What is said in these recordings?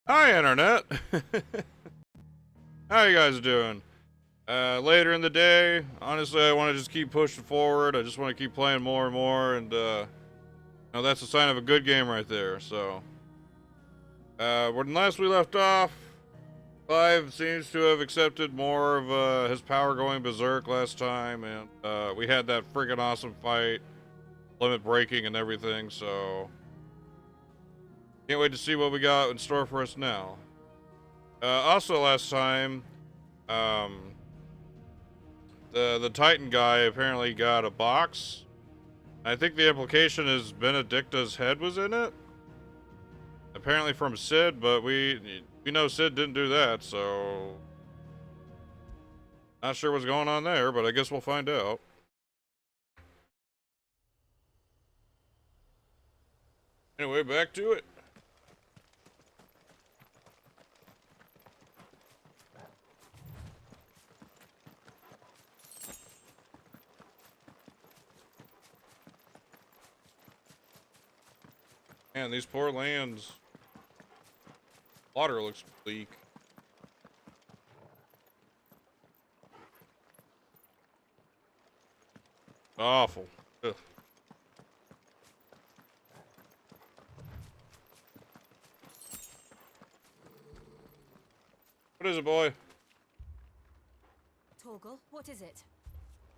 Hi, Internet. How you guys doing? Later in the day, honestly, I want to just keep pushing forward. I just want to keep playing more and more, and, that's a sign of a good game right there, so. When last we left off, Clive seems to have accepted more of, his power going berserk last time, and, we had that freaking awesome fight, limit breaking and everything, so. Can't wait to see what we got in store for us now. Also last time, the Titan guy apparently got a box. I think the implication is Benedicta's head was in it. Apparently from Sid, but we know Sid didn't do that, so not sure what's going on there, but I guess we'll find out. Anyway, back to it. Man, these poor lands. Water looks bleak. Awful. Ugh. What is it, boy? Torgal, what is it?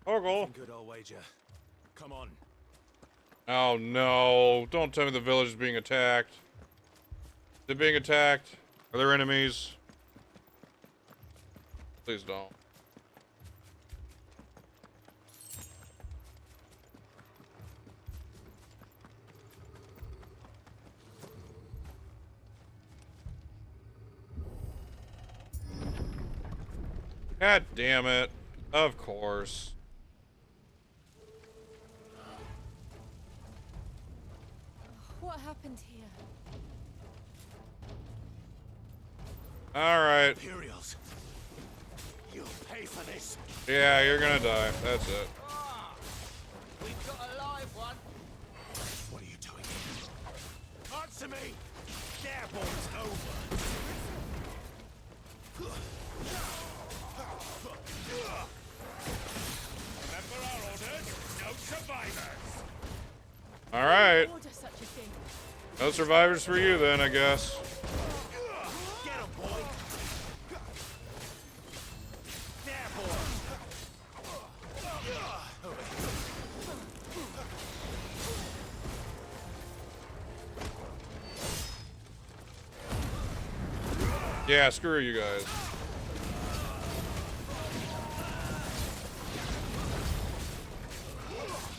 Torgal. Good old wager. Come on. Oh no, don't tell me the village is being attacked. Is it being attacked? Are there enemies? Please don't. God damn it. Of course. What happened here? Alright. Imperials. You'll pay for this. Yeah, you're gonna die. That's it. We've got a live one. What are you doing? Answer me. Their ball's over. Remember our orders? No survivors. Alright. Order such a thing. No survivors for you then, I guess. Get him, boy. There, boy. Yeah, screw you guys.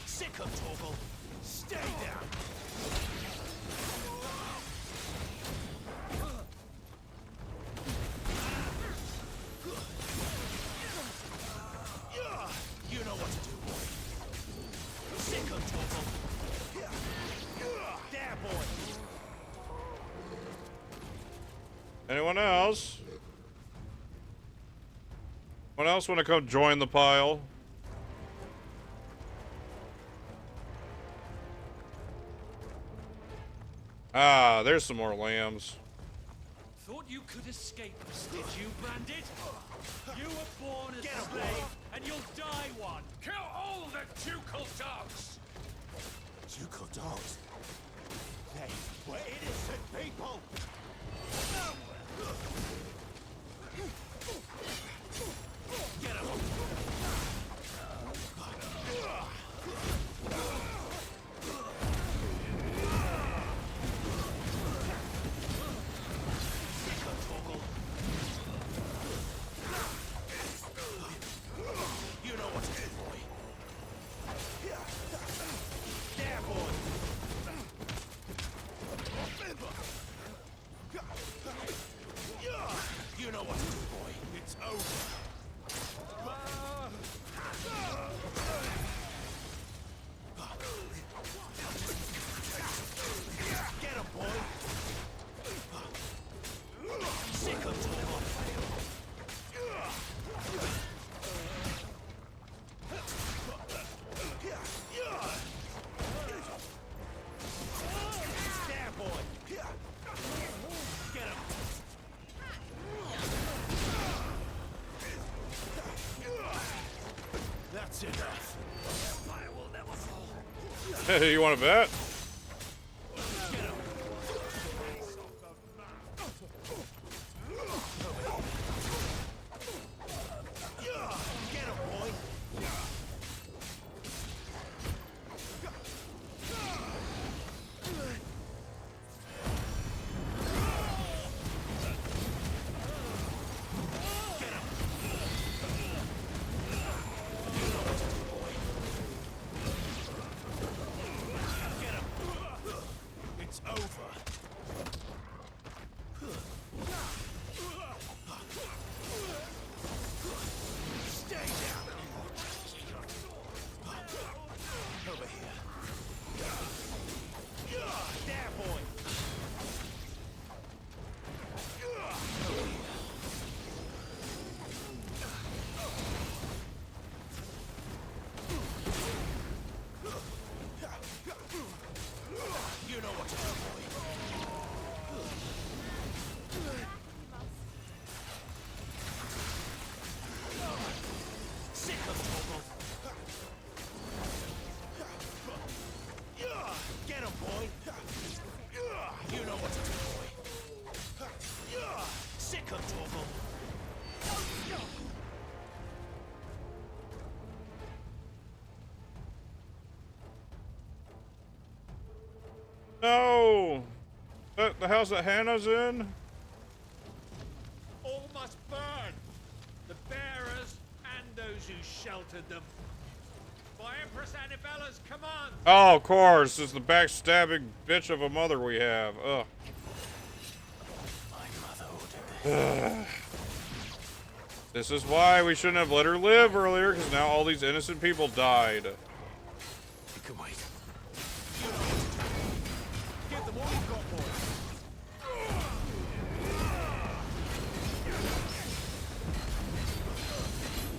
Sick of Torgal. Stay down. You know what to do, boy. Sick of Torgal. There, boy. Anyone else? Anyone else want to come join the pile? Ah, there's some more lambs. Thought you could escape us, did you, Branded? You were born a slave, and you'll die one. Kill all the ducal dogs! Ducal dogs. They were innocent people. Get him. You know what to do, boy. There, boy. You want to bet? It's over. Stay down. Over here. There, boy. You know what to do, boy. Sick of trouble. Get him, boy. You know what to do, boy. Sick of trouble. No! The house that Hannah's in? All must burn. The bearers and those who sheltered them. By Empress Annibella's command. Oh, of course. It's the backstabbing bitch of a mother we have. Ugh. My mother ordered this. This is why we shouldn't have let her live earlier, because now all these innocent people died. You can wait. Give them all you've got, boy.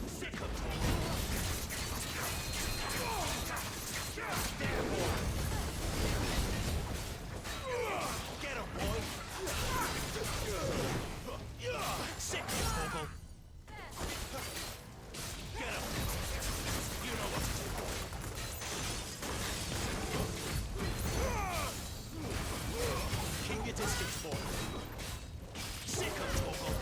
Sick of trouble. There, boy. Get him, boy. Sick of trouble. Get him. You know what to do, boy. Keep your distance, boy. Sick of trouble.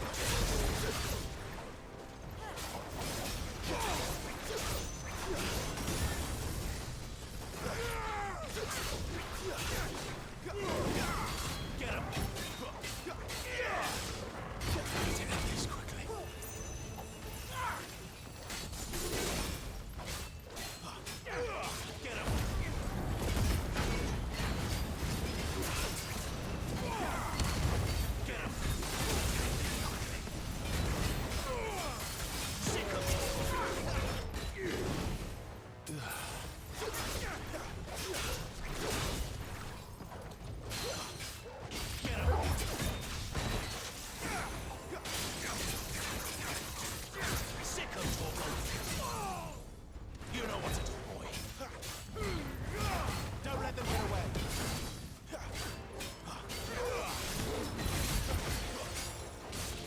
Get him. Need to end this quickly. Get him. Get him. Sick of Get him. Sick of trouble. You know what to do, boy. Don't let them get away.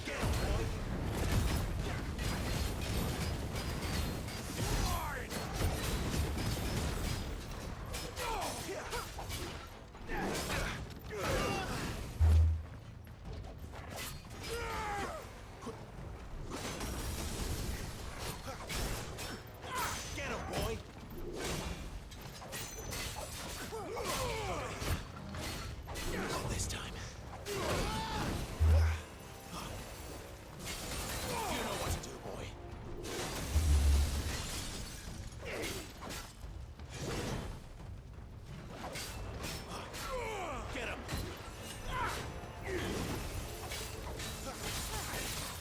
Get him, boy. Get him, boy. Not this time. You know what to do, boy. Get him.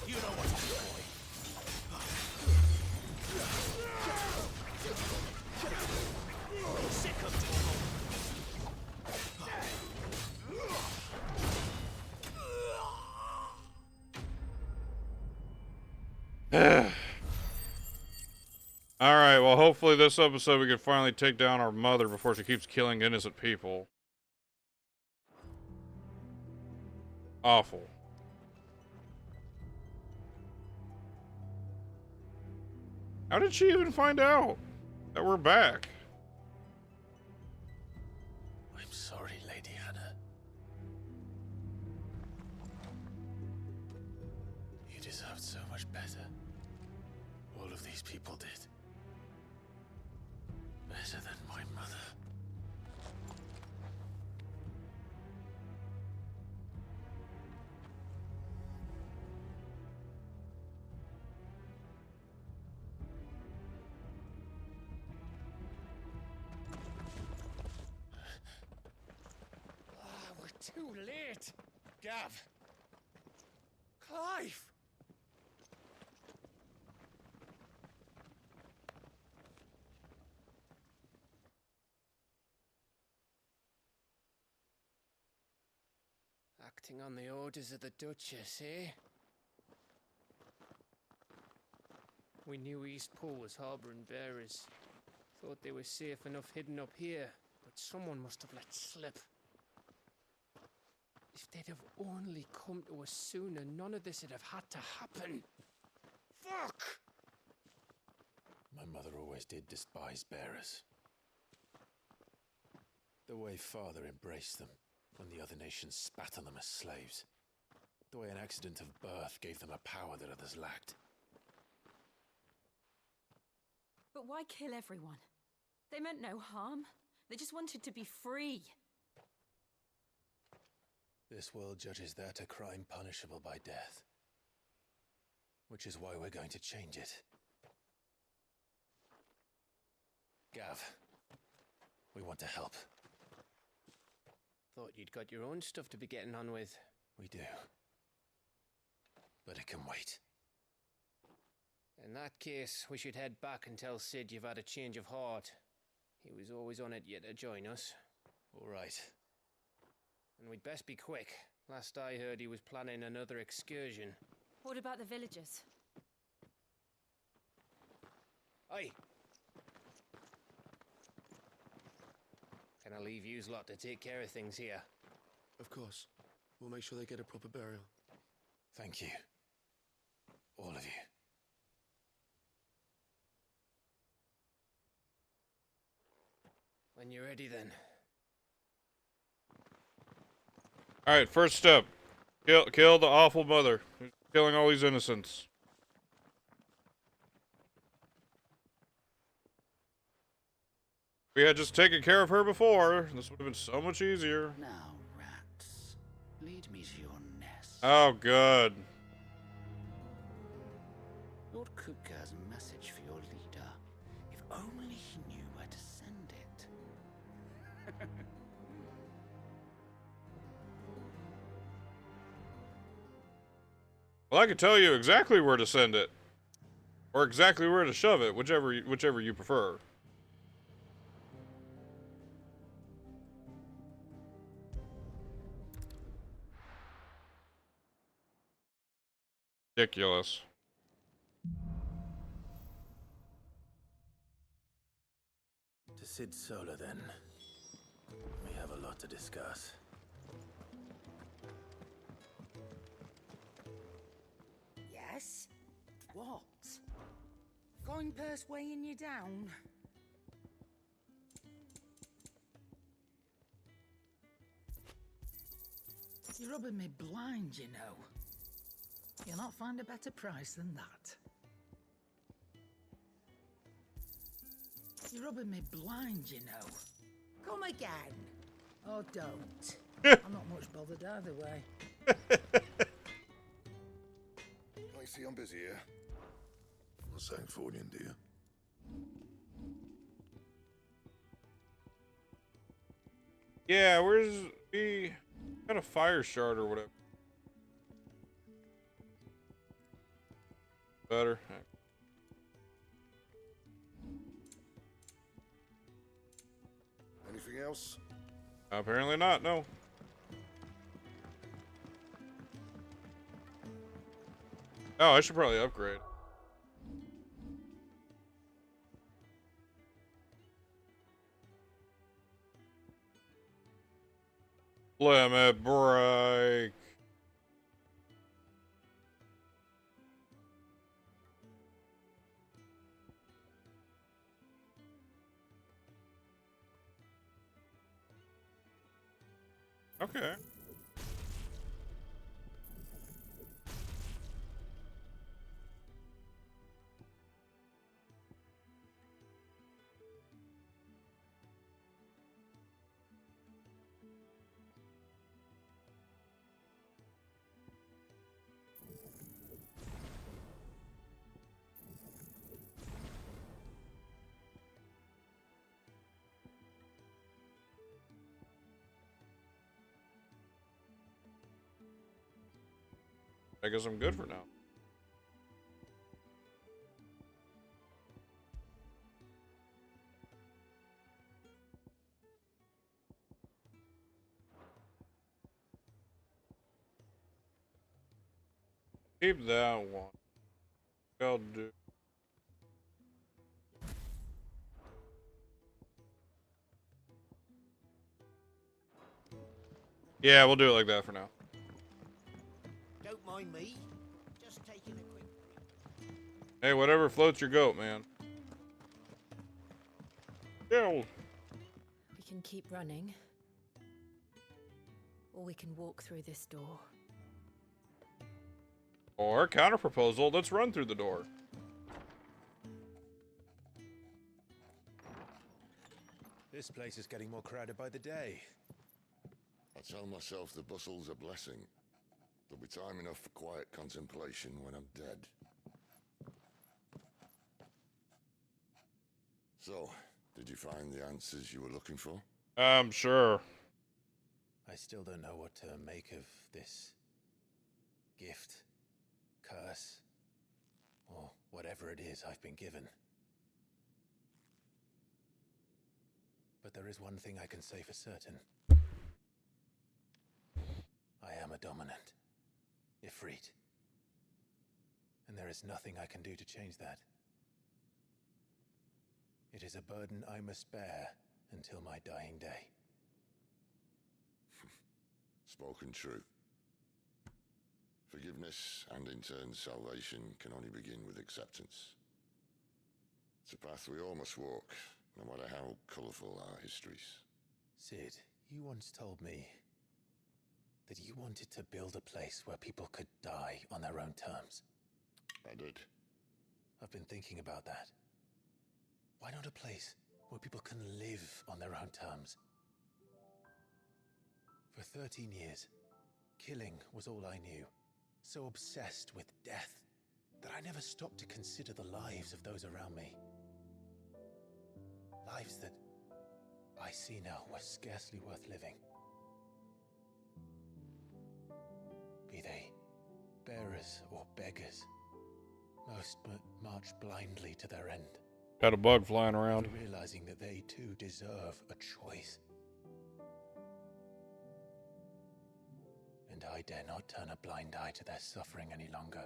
You know what to do, boy. Sick of trouble. Alright, well, hopefully this episode we can finally take down our mother before she keeps killing innocent people. Awful. How did she even find out that we're back? sorry, Lady Hannah. You deserved so much better. All of these people did. Better than my mother. We're too late. Gav. Clive. Acting on the orders of the Duchess, eh? We knew East Pool was harbouring bearers. Thought they were safe enough hidden up here, but someone must have let slip. If they'd have only come to us sooner, none of this would have had to happen. Fuck! My mother always did despise bearers. The way Father embraced them when the other nations spat on them as slaves. The way an accident of birth gave them a power that others lacked. But why kill everyone? They meant no harm. They just wanted to be free. This world judges that a crime punishable by death. Which is why we're going to change it. Gav, we want to help. Thought you'd got your own stuff to be getting on with. We do. But it can wait. In that case, we should head back and tell Sid you've had a change of heart. He was always on it yet to join us. All right. And we'd best be quick. Last I heard, he was planning another excursion. What about the villagers? Aye. Can I leave yous lot to take care of things here? Of course. We'll make sure they get a proper burial. Thank you. All of you. When you're ready, then. Alright, first step. Kill the awful mother who's killing all these innocents. We had just taken care of her before. This would have been so much easier. Now, rats, lead me to your nest. Oh, good. Lord Kupka's message for your leader. If only he knew where to send it. Well, I can tell you exactly where to send it. Or exactly where to shove it, whichever you prefer. Ridiculous. To Sid Solar, then. We have a lot to discuss. Yes? What? Going purse weighing you down? You're rubbing me blind, you know. You'll not find a better price than that. You're rubbing me blind, you know. Come again. Or don't. I'm not much bothered either way. I see I'm busy here. Not saying Fordian, do you? Yeah, where's we got a fire shard or whatever. Better. Anything else? Apparently not, no. Oh, I should probably upgrade. Let me break. Okay. I guess I'm good for now. Keep that one. I'll do. Yeah, we'll do it like that for now. Don't mind me. Just taking a quick break. Hey, whatever floats your goat, man. Yeah. We can keep running. Or we can walk through this door. Or counter proposal, let's run through the door. This place is getting more crowded by the day. I tell myself the bustle's a blessing. There'll be time enough for quiet contemplation when I'm dead. So, did you find the answers you were looking for? Sure. I still don't know what to make of this gift, curse, or whatever it is I've been given. But there is one thing I can say for certain. I am a dominant, Ifrit. And there is nothing I can do to change that. It is a burden I must bear until my dying day. Spoken true. Forgiveness and in turn salvation can only begin with acceptance. It's a path we all must walk, no matter how colourful our histories. Sid, you once told me that you wanted to build a place where people could die on their own terms. I did. I've been thinking about that. Why not a place where people can live on their own terms? For 13 years, killing was all I knew. So obsessed with death that I never stopped to consider the lives of those around me. Lives that I see now were scarcely worth living. Be they bearers or beggars, most march blindly to their end. Got a bug flying around. Never realizing that they too deserve a choice. And I dare not turn a blind eye to their suffering any longer.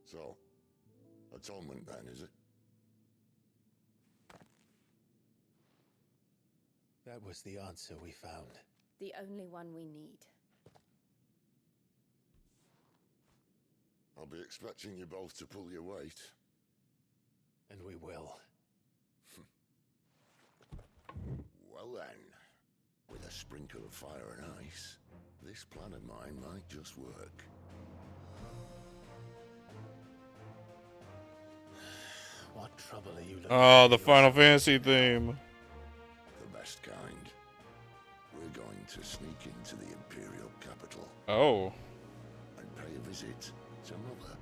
So, atonement then, is it? That was the answer we found. The only one we need. I'll be expecting you both to pull your weight. And we will. Well then, with a sprinkle of fire and ice, this plan of mine might just work. What trouble are you looking Oh, the for Final yourself? Fantasy theme. The best kind. We're going to sneak into the Imperial capital Oh. and pay a visit to Mother.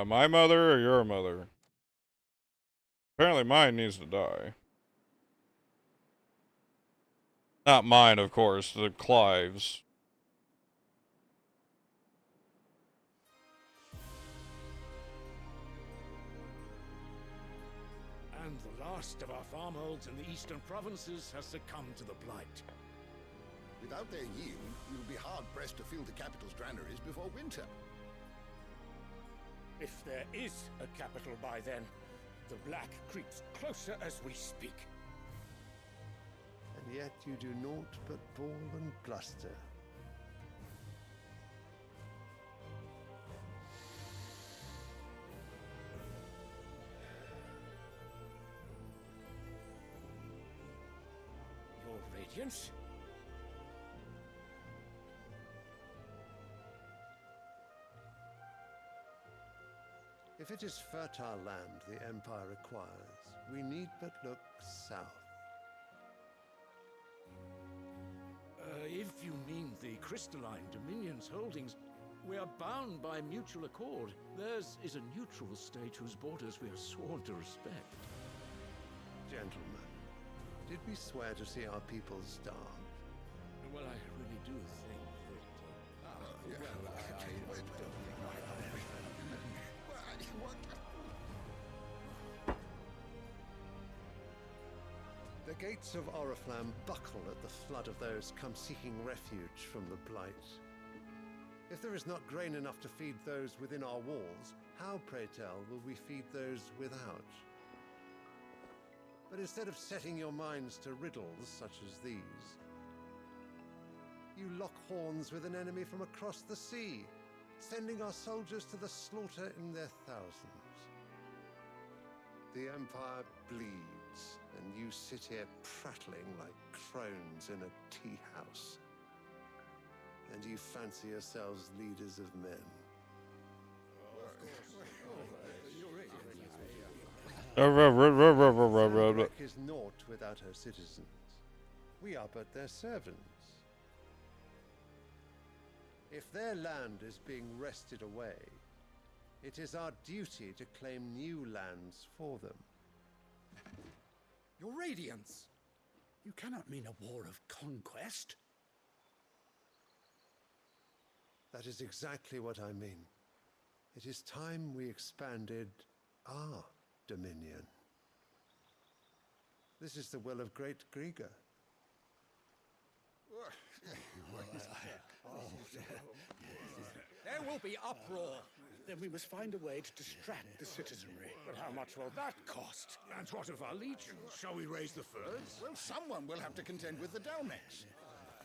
My mother or your mother? Apparently mine needs to die. Not mine, of course, the Clive's. And the last of our farmholds in the eastern provinces has succumbed to the blight. Without their yield, you'll be hard-pressed to fill the capital's granaries before winter. If there is a capital by then, the black creeps closer as we speak. And yet you do naught but ball and bluster. Radiance? If it is fertile land the Empire requires, we need but look south. If you mean the crystalline Dominion's holdings, we are bound by mutual accord. Theirs is a neutral state whose borders we are sworn to respect. Gentlemen, did we swear to see our people starve? Well, I really do think that... well, I don't think The gates of Oriflamme buckle at the flood of those come seeking refuge from the Blight. If there is not grain enough to feed those within our walls, how, pray tell, will we feed those without? But instead of setting your minds to riddles such as these, you lock horns with an enemy from across the sea, sending our soldiers to the slaughter in their thousands. The Empire bleeds, and you sit here prattling like crones in a tea house. And you fancy yourselves leaders of men. Sandbreak is naught without her citizens. We are but their servants. If their land is being wrested away, it is our duty to claim new lands for them. Your Radiance! You cannot mean a war of conquest. That is exactly what I mean. It is time we expanded our dominion. This is the will of great Grieger. There will be uproar. Then we must find a way to distract the citizenry. But how much will that cost? And what of our legions? Shall we raise the furs? Well, someone will have to contend with the Dalmex.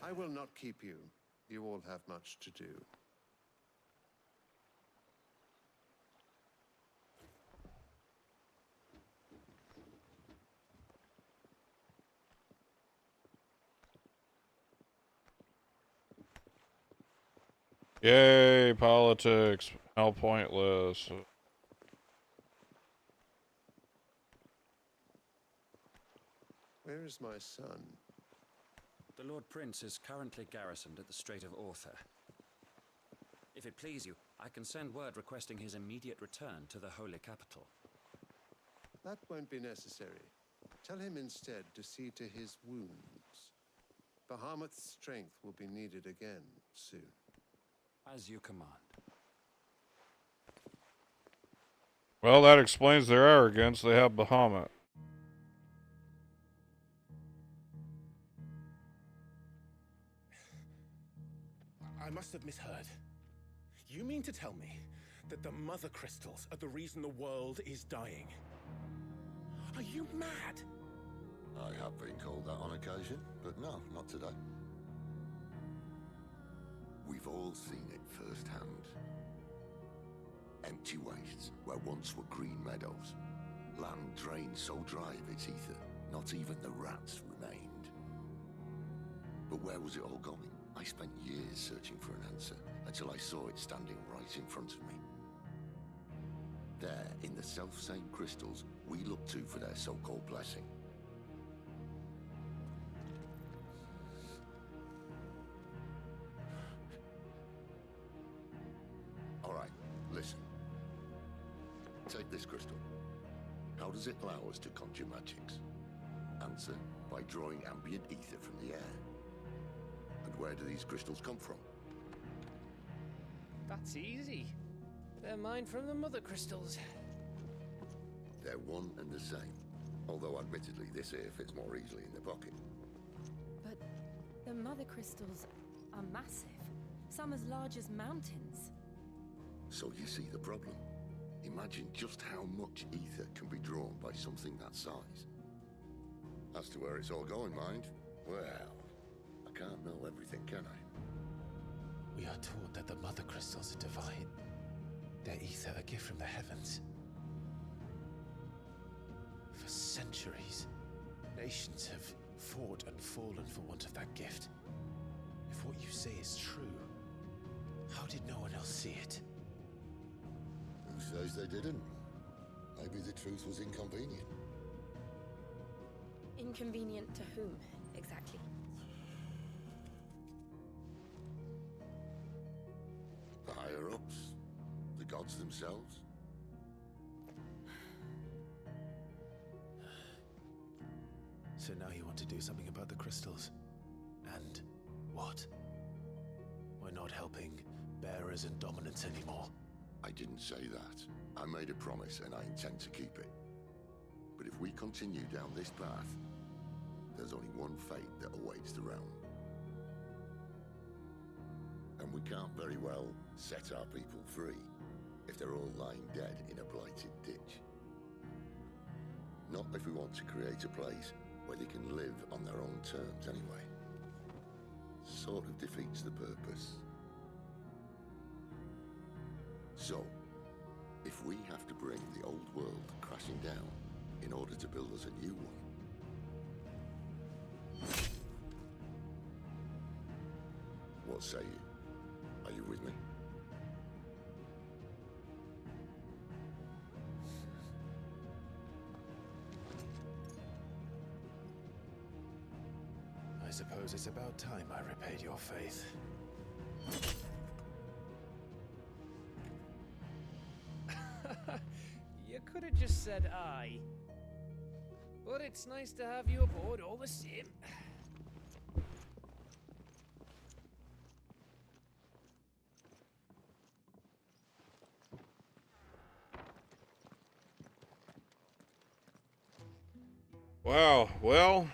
I will not keep you. You all have much to do. Yay, politics. How pointless. Where is my son? The Lord Prince is currently garrisoned at the Strait of Arthur. If it please you, I can send word requesting his immediate return to the Holy Capital. That won't be necessary. Tell him instead to see to his wounds. Bahamut's strength will be needed again soon. As you command. Well, that explains their arrogance. They have Bahamut. I must have misheard. You mean to tell me that the Mother Crystals are the reason the world is dying? Are you mad? I have been called that on occasion, but no, not today. We've all seen it firsthand. Empty wastes where once were green meadows. Land drained so dry of its ether, not even the rats remained. But where was it all going? I spent years searching for an answer, until I saw it standing right in front of me. There, in the self-same crystals we look to for their so-called blessing. Alright, listen. Take this crystal. How does it allow us to conjure magics? Answer, by drawing ambient ether from the air. And where do these crystals come from? That's easy. They're mined from the Mother Crystals. They're one and the same. Although admittedly this here fits more easily in the pocket. But the Mother Crystals are massive. Some as large as mountains. So you see the problem. Imagine just how much ether can be drawn by something that size. As to where it's all going, mind, well, I can't know everything, can I? We are taught that the Mother Crystals are divine. Their ether a gift from the heavens. For centuries, nations have fought and fallen for want of that gift. If what you say is true, how did no one else see it? Who says they didn't? Maybe the truth was inconvenient. Inconvenient to whom, exactly? The higher-ups? The gods themselves? So now you want to do something about the crystals? And what? We're not helping bearers and dominants anymore. I didn't say that. I made a promise and I intend to keep it. But if we continue down this path, there's only one fate that awaits the realm. And we can't very well set our people free if they're all lying dead in a blighted ditch. Not if we want to create a place where they can live on their own terms anyway. Sort of defeats the purpose. So, if we have to bring the old world crashing down in order to build us a new one, what say you? Are you with me? I suppose it's about time I repaid your faith. You could have just said aye. But it's nice to have you aboard all the same. Wow, well...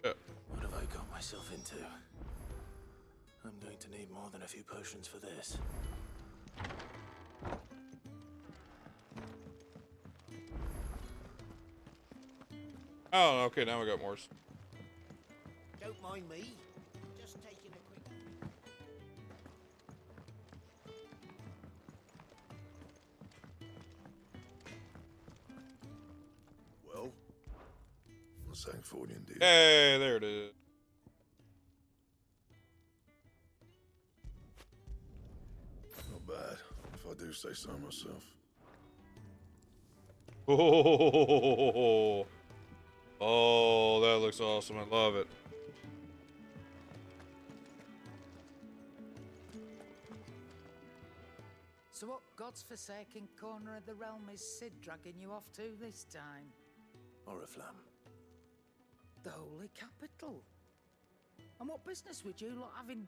What have I got myself into? I'm going to need more than a few potions for this. Oh, okay, now we got more. Don't mind me. Just taking a quick... Well, what's that for you, dude? Hey, there it is. Not bad, if I do say so myself. Oh, oh, that looks awesome. I love it. So what God's forsaken corner of the realm is Sid dragging you off to this time? Oriflamme. The Holy Capital. And what business would you lot having?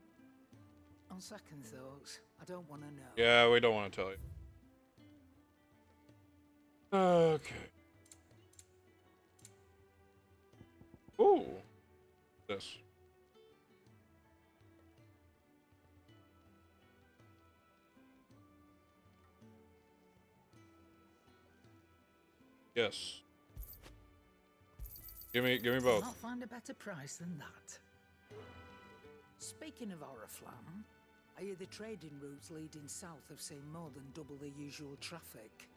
On second thoughts, I don't want to know. Yeah, we don't want to tell you. Okay. Ooh. This. Yes. Give me both. I'll find a better price than that. Speaking of Oriflamme, I hear the trading routes leading south have seen more than double the usual traffic.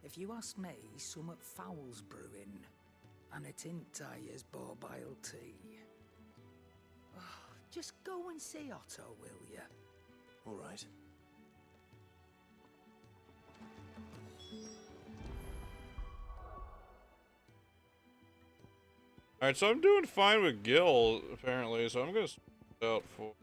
If you ask me, summat foul's brewing, and it ain't Tyre's borbile tea. Oh, just go and see Otto, will ya? All right. Alright, so I'm doing fine with Gil, apparently, so I'm gonna switch it out for...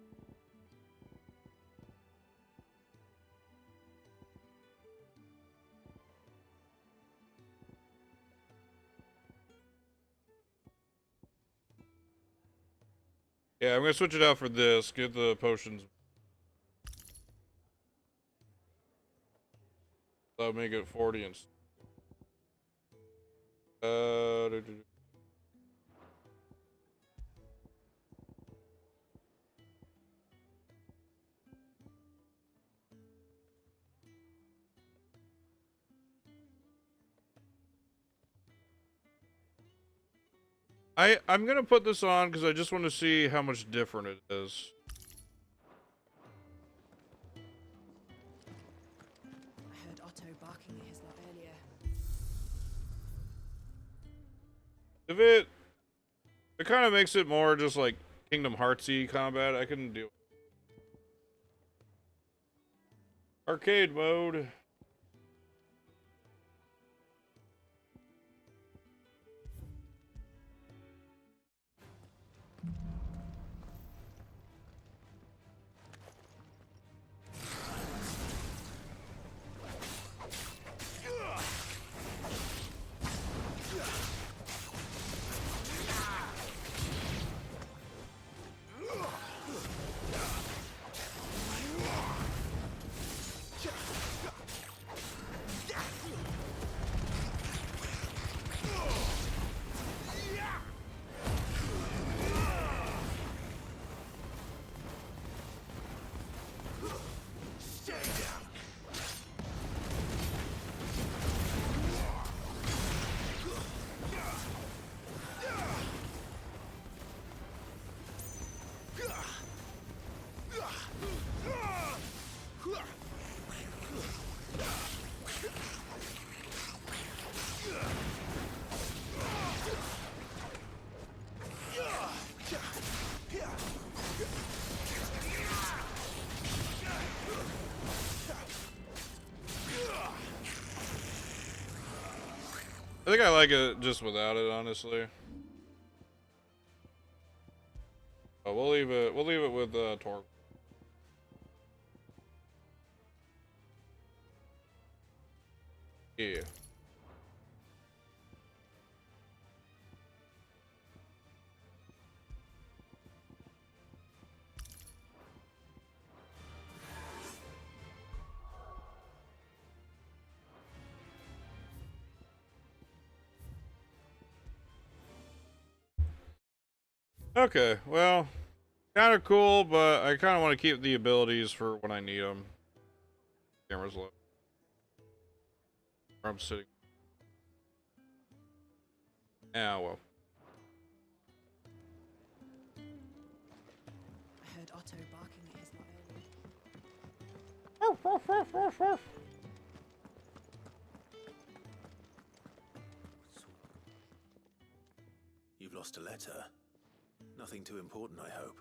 Yeah, I'm gonna switch it out for this. Get the potions. That'll make it 40 and... I'm gonna put this on because I just want to see how much different it is. I heard Otto barking at his lot earlier. If It kind of makes it more just like Kingdom Heartsy combat. I couldn't do arcade mode. I think I like it just without it, honestly. Oh, we'll leave it. We'll leave it with Torque. Yeah. Okay, well, kind of cool, but I kind of want to keep the abilities for when I need them. Camera's low. Where I'm sitting. Yeah, well. I heard Otto barking at his lot earlier. You've lost a letter. Nothing too important, I hope.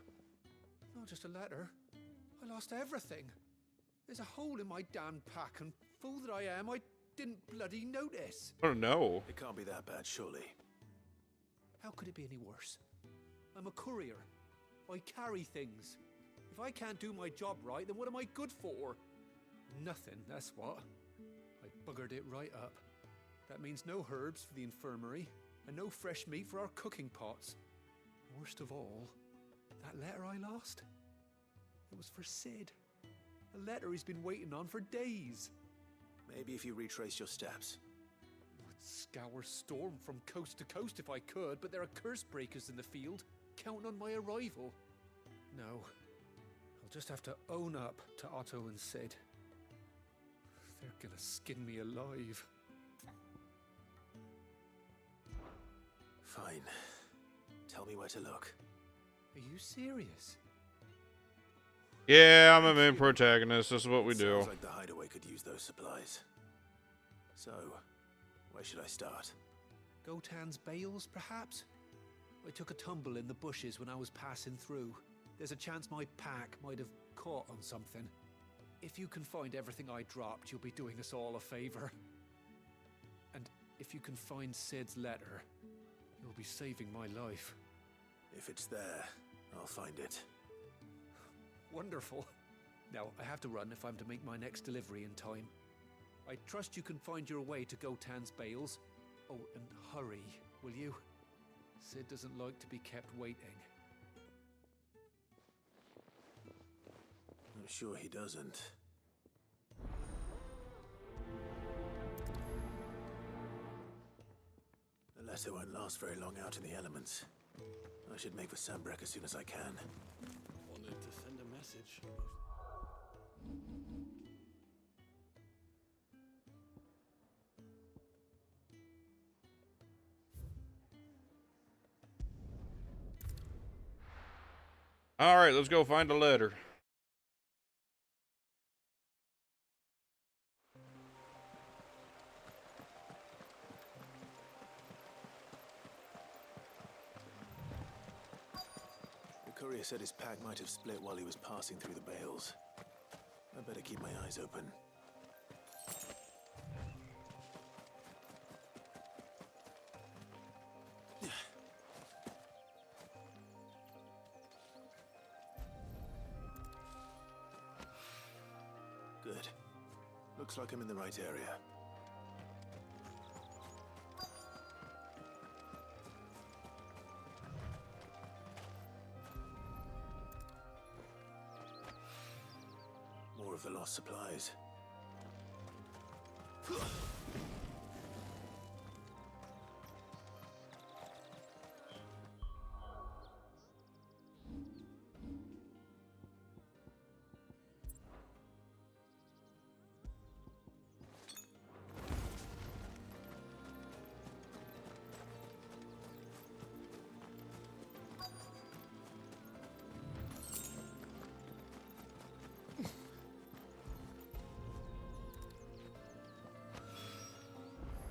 Not just a letter. I lost everything. There's a hole in my damn pack, and fool that I am, I didn't bloody notice. I don't know. It can't be that bad, surely. How could it be any worse? I'm a courier. I carry things. If I can't do my job right, then what am I good for? Nothing, that's what. I buggered it right up. That means no herbs for the infirmary, and no fresh meat for our cooking pots. Worst of all, that letter I lost, it was for Sid. A letter he's been waiting on for days. Maybe if you retrace your steps. I'd scour Storm from coast to coast if I could, but there are curse breakers in the field, counting on my arrival. No, I'll just have to own up to Otto and Sid. They're gonna skin me alive. Fine. Tell me where to look. Are you serious? Yeah, I'm a main protagonist. This is what we do. Sounds like the hideaway could use those supplies. So, where should I start? Gotan's bales, perhaps? I took a tumble in the bushes when I was passing through. There's a chance my pack might have caught on something. If you can find everything I dropped, you'll be doing us all a favor. And if you can find Sid's letter, you'll be saving my life. If it's there, I'll find it. Wonderful. Now, I have to run if I'm to make my next delivery in time. I trust you can find your way to Gotan's bales. Oh, and hurry, will you? Sid doesn't like to be kept waiting. I'm sure he doesn't. The letter won't last very long out in the elements. I should make for Sambrek as soon as I can. Wanted to send a message. All right, let's go find a letter. courier said his pack might have split while he was passing through the bales. I better keep my eyes open. Good. Looks like I'm in the right area. More of the lost supplies.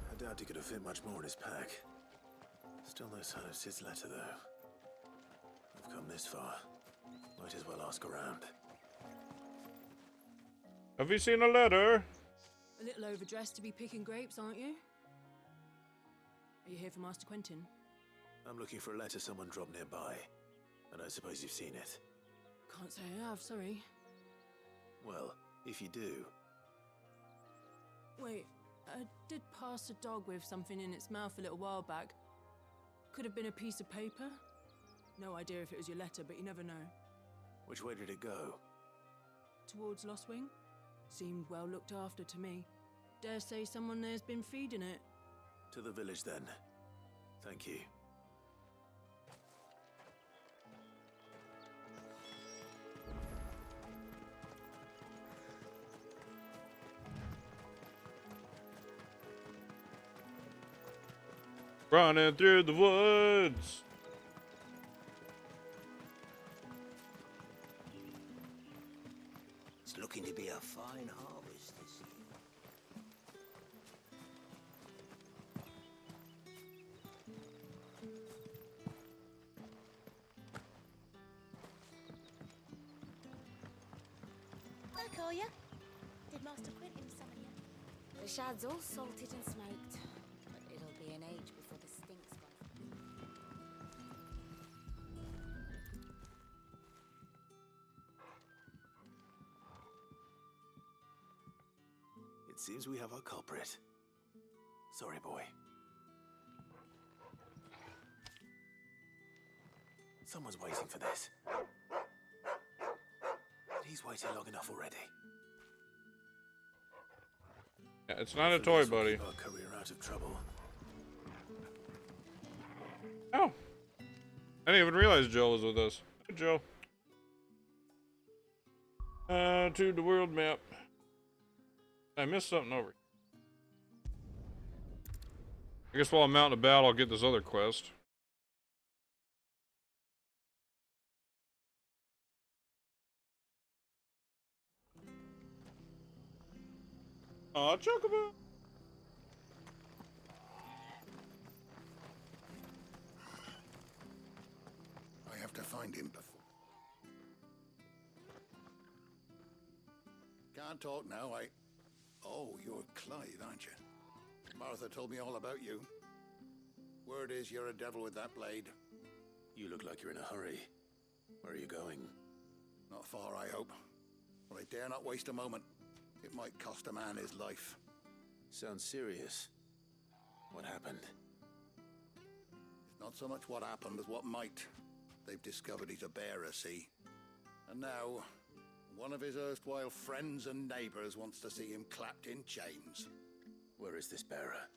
I doubt he could have fit much more in his pack. Still no sign of Sid's letter, though. I've come this far. Might as well ask around. Have you seen a letter? A little overdressed to be picking grapes, aren't you? Are you here for Master Quentin? I'm looking for a letter someone dropped nearby. And I suppose you've seen it. Can't say I have, sorry. Well, if you do... Wait, I did pass a dog with something in its mouth a little while back. Could have been a piece of paper. No idea if it was your letter, but you never know. Which way did it go? Towards Lostwing? Seemed well looked after to me. Dare say someone there's been feeding it. To the village, then. Thank you. Running through the woods. It's looking to be a fine harvest this year. Hi, Collier. Did Master Quentin summon you? The shad's all salted and smoked, but it'll be an age before the stink's gone. It seems we have our culprit. Sorry, boy. Someone's waiting for this. And he's waited long enough already. Yeah, it's not a toy, buddy. Keep our career out of trouble. Oh. I didn't even realize Joe was with us. Hey, Joe. To the world map. I missed something over. I guess while I'm out and about, I'll get this other quest. Aw, Chocobo! I have to find him before. Can't talk now, Oh, you're Clive, aren't you? Martha told me all about you. Word is you're a devil with that blade. You look like you're in a hurry. Where are you going? Not far, I hope. But I dare not waste a moment. It might cost a man his life. Sounds serious. What happened? It's not so much what happened as what might. They've discovered he's a bearer, see? And now, one of his erstwhile friends and neighbors wants to see him clapped in chains. Where is this bearer?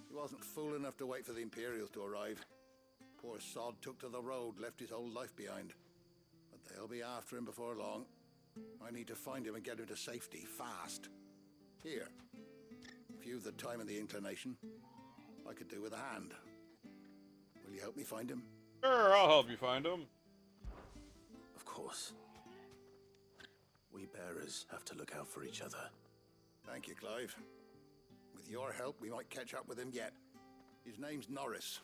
He wasn't fool enough to wait for the Imperials to arrive. Poor sod took to the road, left his whole life behind. But they'll be after him before long. I need to find him and get him to safety, fast. Here, if you've the time and the inclination, I could do with a hand. Will you help me find him? Sure, I'll help you find him. Of course. We bearers have to look out for each other. Thank you, Clive. With your help, we might catch up with him yet. His name's Norris.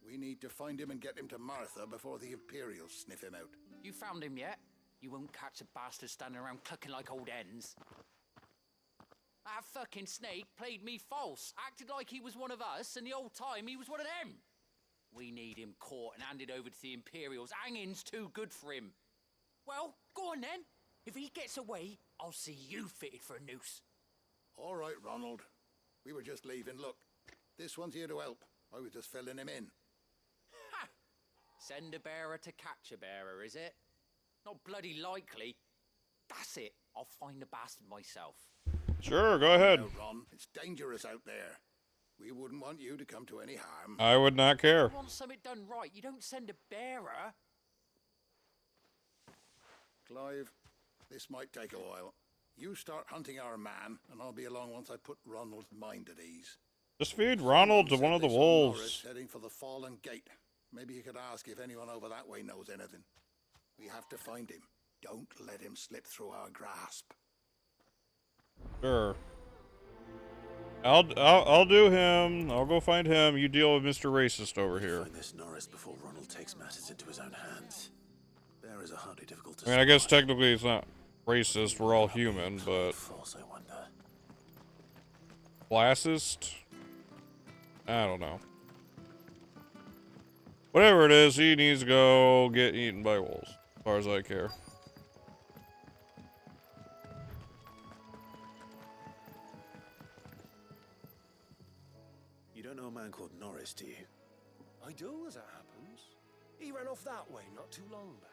We need to find him and get him to Martha before the Imperials sniff him out. You found him yet? You won't catch a bastard standing around clucking like old hens. That fucking snake played me false, acted like he was one of us, and the whole time he was one of them. We need him caught and handed over to the Imperials. Hanging's too good for him. Well, go on then. If he gets away, I'll see you fitted for a noose. All right, Ronald. We were just leaving. Look, this one's here to help. I was just filling him in. Ha! Send a bearer to catch a bearer, is it? Not bloody likely. That's it. I'll find the bastard myself. Sure, go ahead. No, Ron, it's dangerous out there. We wouldn't want you to come to any harm. I would not care. You want something done right, you don't send a bearer. Clive, this might take a while. You start hunting our man, and I'll be along once I put Ronald's mind at ease. Just feed Ronald to one of the wolves. Norris heading for the Fallen Gate. Maybe you could ask if anyone over that way knows anything. We have to find him. Don't let him slip through our grasp. Sure. I'll do him. I'll go find him. You deal with Mr. Racist over here. Find this Norris before Ronald takes matters into his own hands. There is a hardly difficult to I mean, I guess technically it's not racist. We're all human, but false, I wonder. classist? I don't know. Whatever it is, he needs to go get eaten by wolves, as far as I care. You don't know a man called Norris, do you? I do, as it happens. He ran off that way not too long back.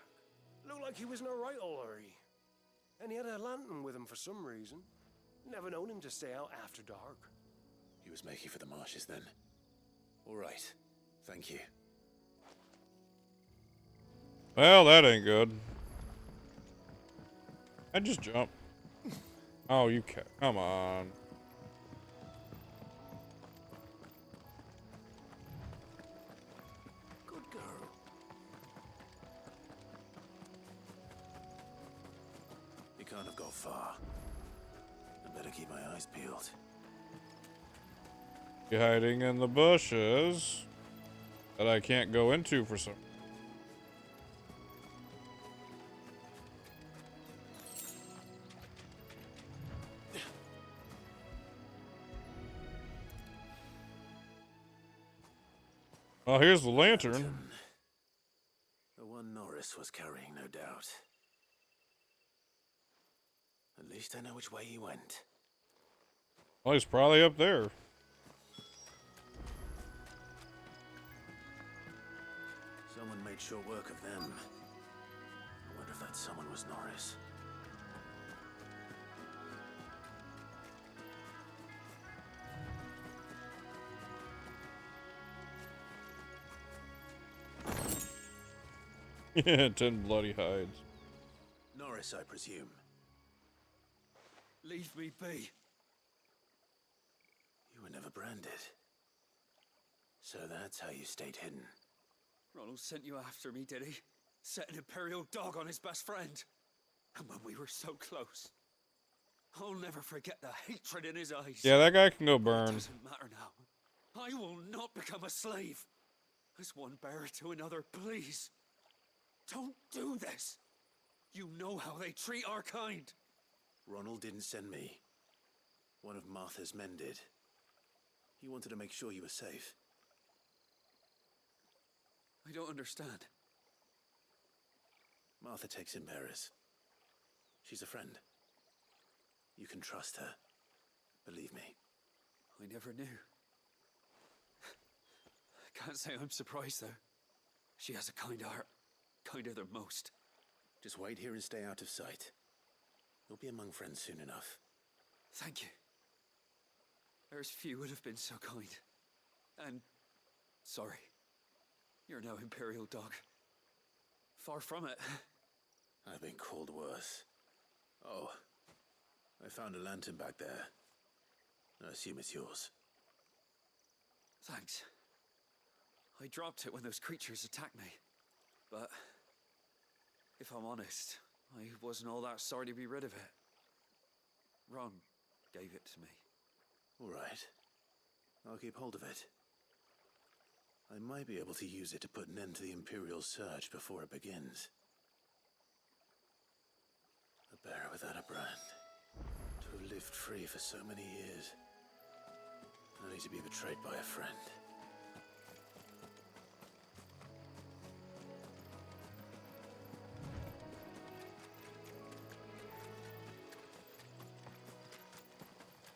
Looked like he was in a right old hurry. And he had a lantern with him for some reason. Never known him to stay out after dark. He was making for the marshes then. All right. Thank you. Well, that ain't good. I just jump. Oh, you can't. Come on. Good girl. He can't have got far. I better keep my eyes peeled. You're hiding in the bushes that I can't go into for some. Well, here's the lantern. The one Norris was carrying, no doubt. At least I know which way he went. Well, he's probably up there. Someone made sure work of them. I wonder if that someone was Norris. Yeah, 10 bloody hides. Norris, I presume. Leave me be. You were never branded. So that's how you stayed hidden. Ronald sent you after me, did he? Set an Imperial dog on his best friend. And when we were so close. I'll never forget the hatred in his eyes. Yeah, that guy can go burn. It doesn't matter now. I will not become a slave. As one bearer to another, please. Don't do this. You know how they treat our kind. Ronald didn't send me. One of Martha's men did. He wanted to make sure you were safe. I don't understand. Martha takes in bearers. She's a friend. You can trust her. Believe me. I never knew. Can't say I'm surprised, though. She has a kind heart. Kinder than most. Just wait here and stay out of sight. You'll be among friends soon enough. Thank you. There's few would have been so kind. And sorry. You're no Imperial dog. Far from it. I've been called worse. Oh, I found a lantern back there. I assume it's yours. Thanks. I dropped it when those creatures attacked me. But if I'm honest, I wasn't all that sorry to be rid of it. Ron gave it to me. All right. I'll keep hold of it. I might be able to use it to put an end to the Imperial search before it begins. A bearer without a brand. To have lived free for so many years. Only to be betrayed by a friend.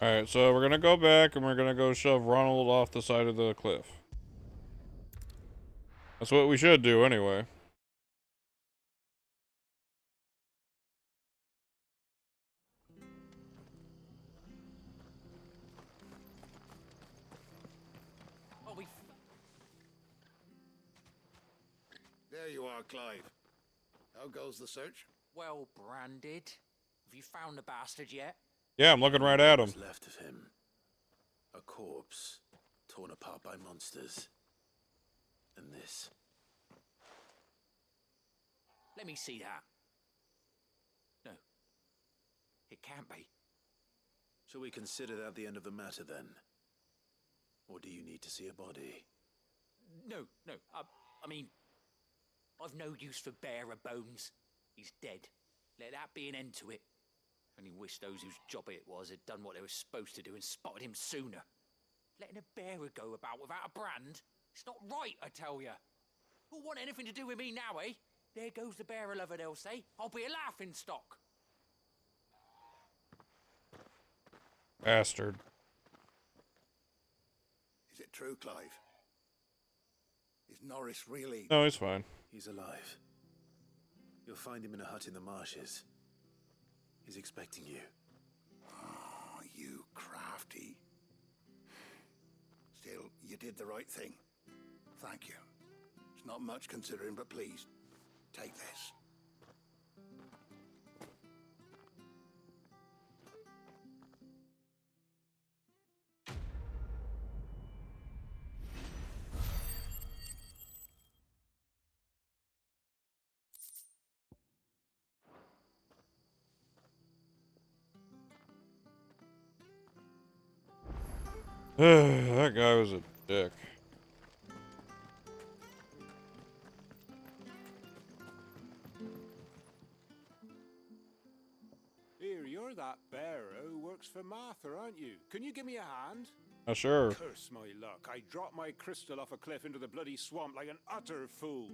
Alright, so we're gonna go back and we're gonna go shove Ronald off the side of the cliff. That's what we should do anyway. Oh, There you are, Clive. How goes the search? well branded. Have you found the bastard yet? Yeah, I'm looking right at him. What's left of him? A corpse, torn apart by monsters. And this. Let me see that. No. It can't be. Shall we consider that the end of the matter then? Or do you need to see a body? No. I mean, I've no use for bearer bones. He's dead. Let that be an end to it. Only wish those whose job it was had done what they were supposed to do and spotted him sooner. Letting a bearer go about without a brand? It's not right, I tell ya. Who'll want anything to do with me now, eh? There goes the bearer lover, they'll say. I'll be a laughing stock. Bastard. Is it true, Clive? Is Norris really... No, he's fine. He's alive. You'll find him in a hut in the marshes. He's expecting you. Oh, you crafty. Still, you did the right thing. Thank you. It's not much considering, but please, take this. That guy was a dick. Here, you're that bearer who works for Martha, aren't you? Can you give me a hand? Sure. Curse my luck. I dropped my crystal off a cliff into the bloody swamp like an utter fool.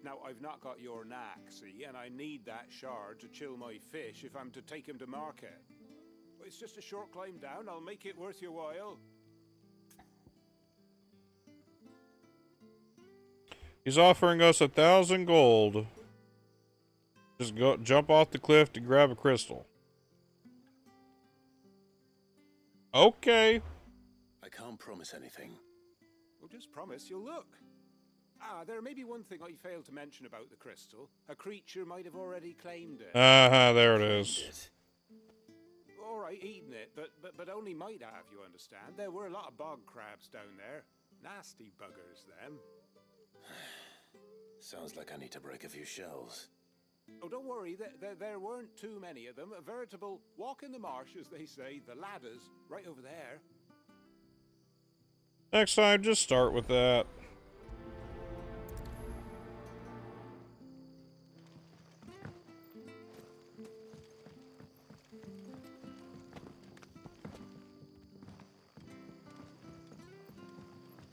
Now, I've not got your knack, see, and I need that shard to chill my fish if I'm to take him to market. It's just a short climb down. I'll make it worth your while. He's offering us 1,000 gold. Just go jump off the cliff to grab a crystal. Okay. I can't promise anything. Well, just promise you'll look. There may be one thing I failed to mention about the crystal. A creature might have already claimed it. There it is. All right, eating it, but only might have, you understand. There were a lot of bog crabs down there. Nasty buggers, them. Sounds like I need to break a few shells. Oh, don't worry, there weren't too many of them. A veritable walk in the marsh, as they say, the ladders, right over there. Next time, just start with that.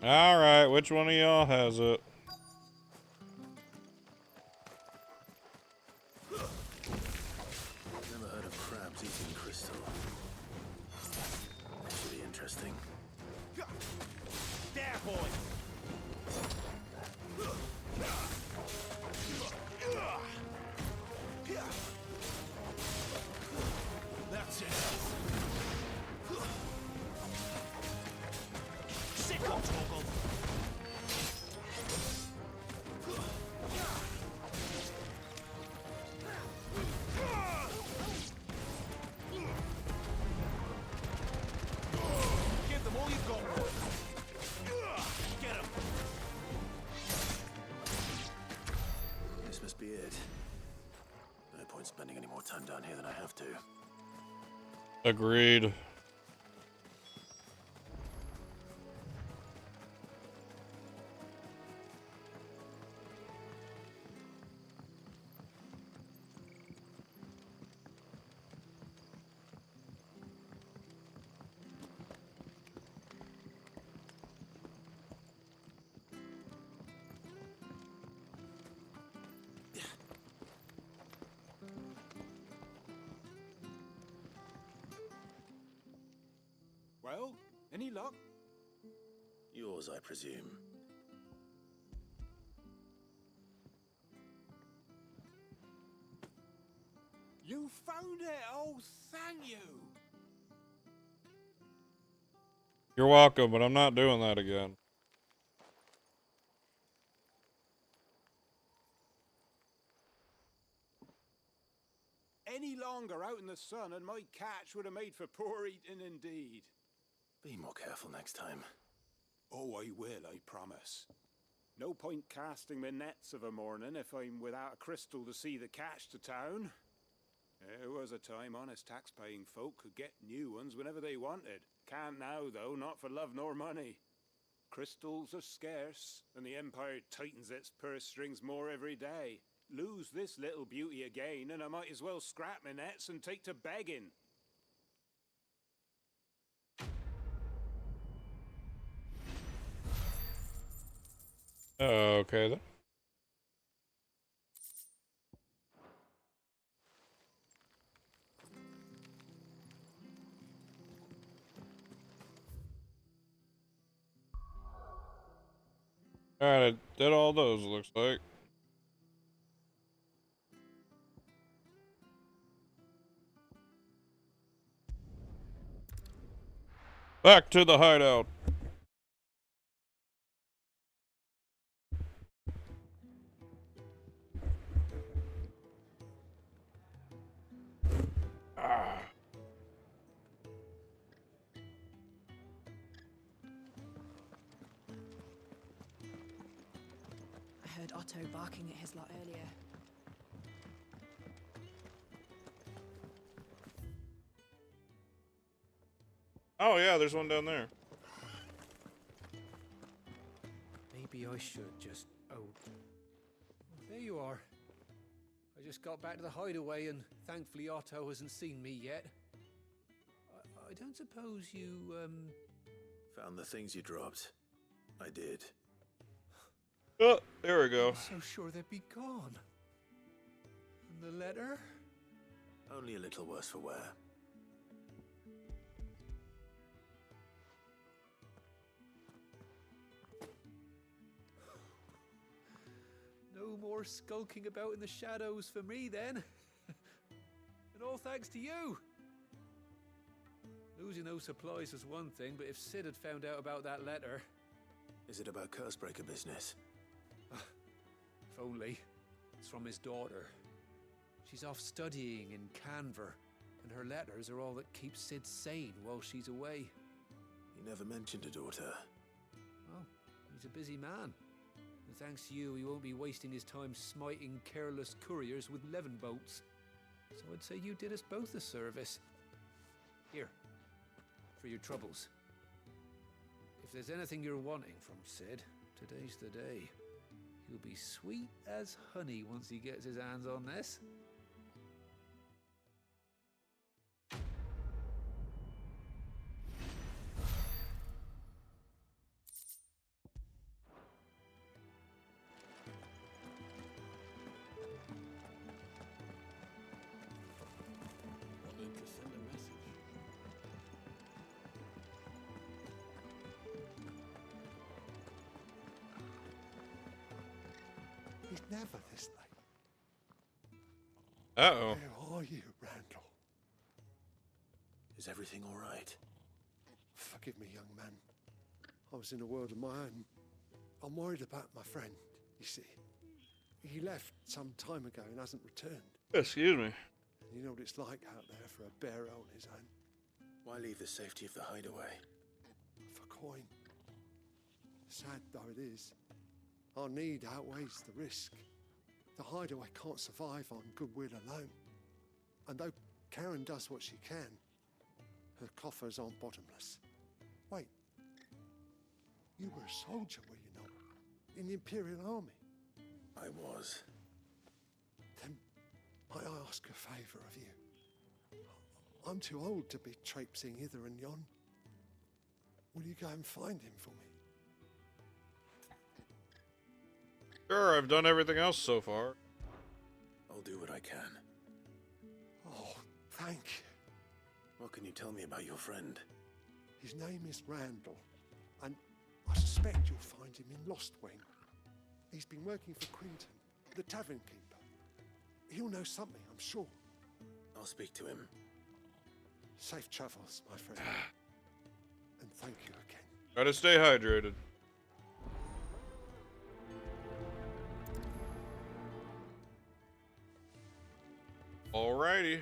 Alright, which one of y'all has it? Never heard of crabs eating crystal. That should be interesting. There, boy! That's it. Sit on Toggle. Give them all you've got, boy. Get him. This must be it. No point spending any more time down here than I have to. Agreed. Well, any luck? Yours, I presume. You found it! Oh, thank you! You're welcome, but I'm not doing that again. Any longer out in the sun and my catch would have made for poor eating indeed. Be more careful next time. Oh, I will, I promise. No point casting my nets of a morning if I'm without a crystal to see the catch to town. There was a time honest tax-paying folk could get new ones whenever they wanted. Can't now, though, not for love nor money. Crystals are scarce, and the Empire tightens its purse strings more every day. Lose this little beauty again, and I might as well scrap my nets and take to begging. Okay then. Alright, I did all those, looks like. Back to the hideout. Ah. I heard Otto barking at his lot earlier. Oh yeah, there's one down there. Maybe I should just... Oh. There you are. I just got back to the hideaway and thankfully Otto hasn't seen me yet. I don't suppose you, Found the things you dropped. I did. Oh, there we go. I'm so sure they'd be gone. And the letter? Only a little worse for wear. No more skulking about in the shadows for me then. And all thanks to you. Losing those supplies was one thing, but if Sid had found out about that letter... Is it about Cursebreaker business? If only. It's from his daughter. She's off studying in Canver, and her letters are all that keeps Sid sane while she's away. You never mentioned a daughter. Well, he's a busy man. And thanks to you, he won't be wasting his time smiting careless couriers with levin bolts. So I'd say you did us both a service. Here, for your troubles. If there's anything you're wanting from Sid, today's the day. He'll be sweet as honey once he gets his hands on this. Wanted to send a message. He's never this late. Uh-oh. Where are you, Randall? Is everything all right? Forgive me, young man. I was in a world of my own. I'm worried about my friend, you see. He left some time ago and hasn't returned. Excuse me. You know what it's like out there for a bear on his own. Why leave the safety of the hideaway? For coin. Sad though it is, our need outweighs the risk. The hideaway can't survive on goodwill alone. And though Karen does what she can, her coffers aren't bottomless. Wait. You were a soldier, were you not? In the Imperial Army? I was. Then might I ask a favour of you? I'm too old to be traipsing hither and yon. Will you go and find him for me? Sure, I've done everything else so far. I'll do what I can. Oh, thank you. What can you tell me about your friend? His name is Randall, and I suspect you'll find him in Lost Wing. He's been working for Quinton, the tavern keeper. He'll know something, I'm sure. I'll speak to him. Safe travels, my friend. And thank you again. Try to stay hydrated. Alrighty.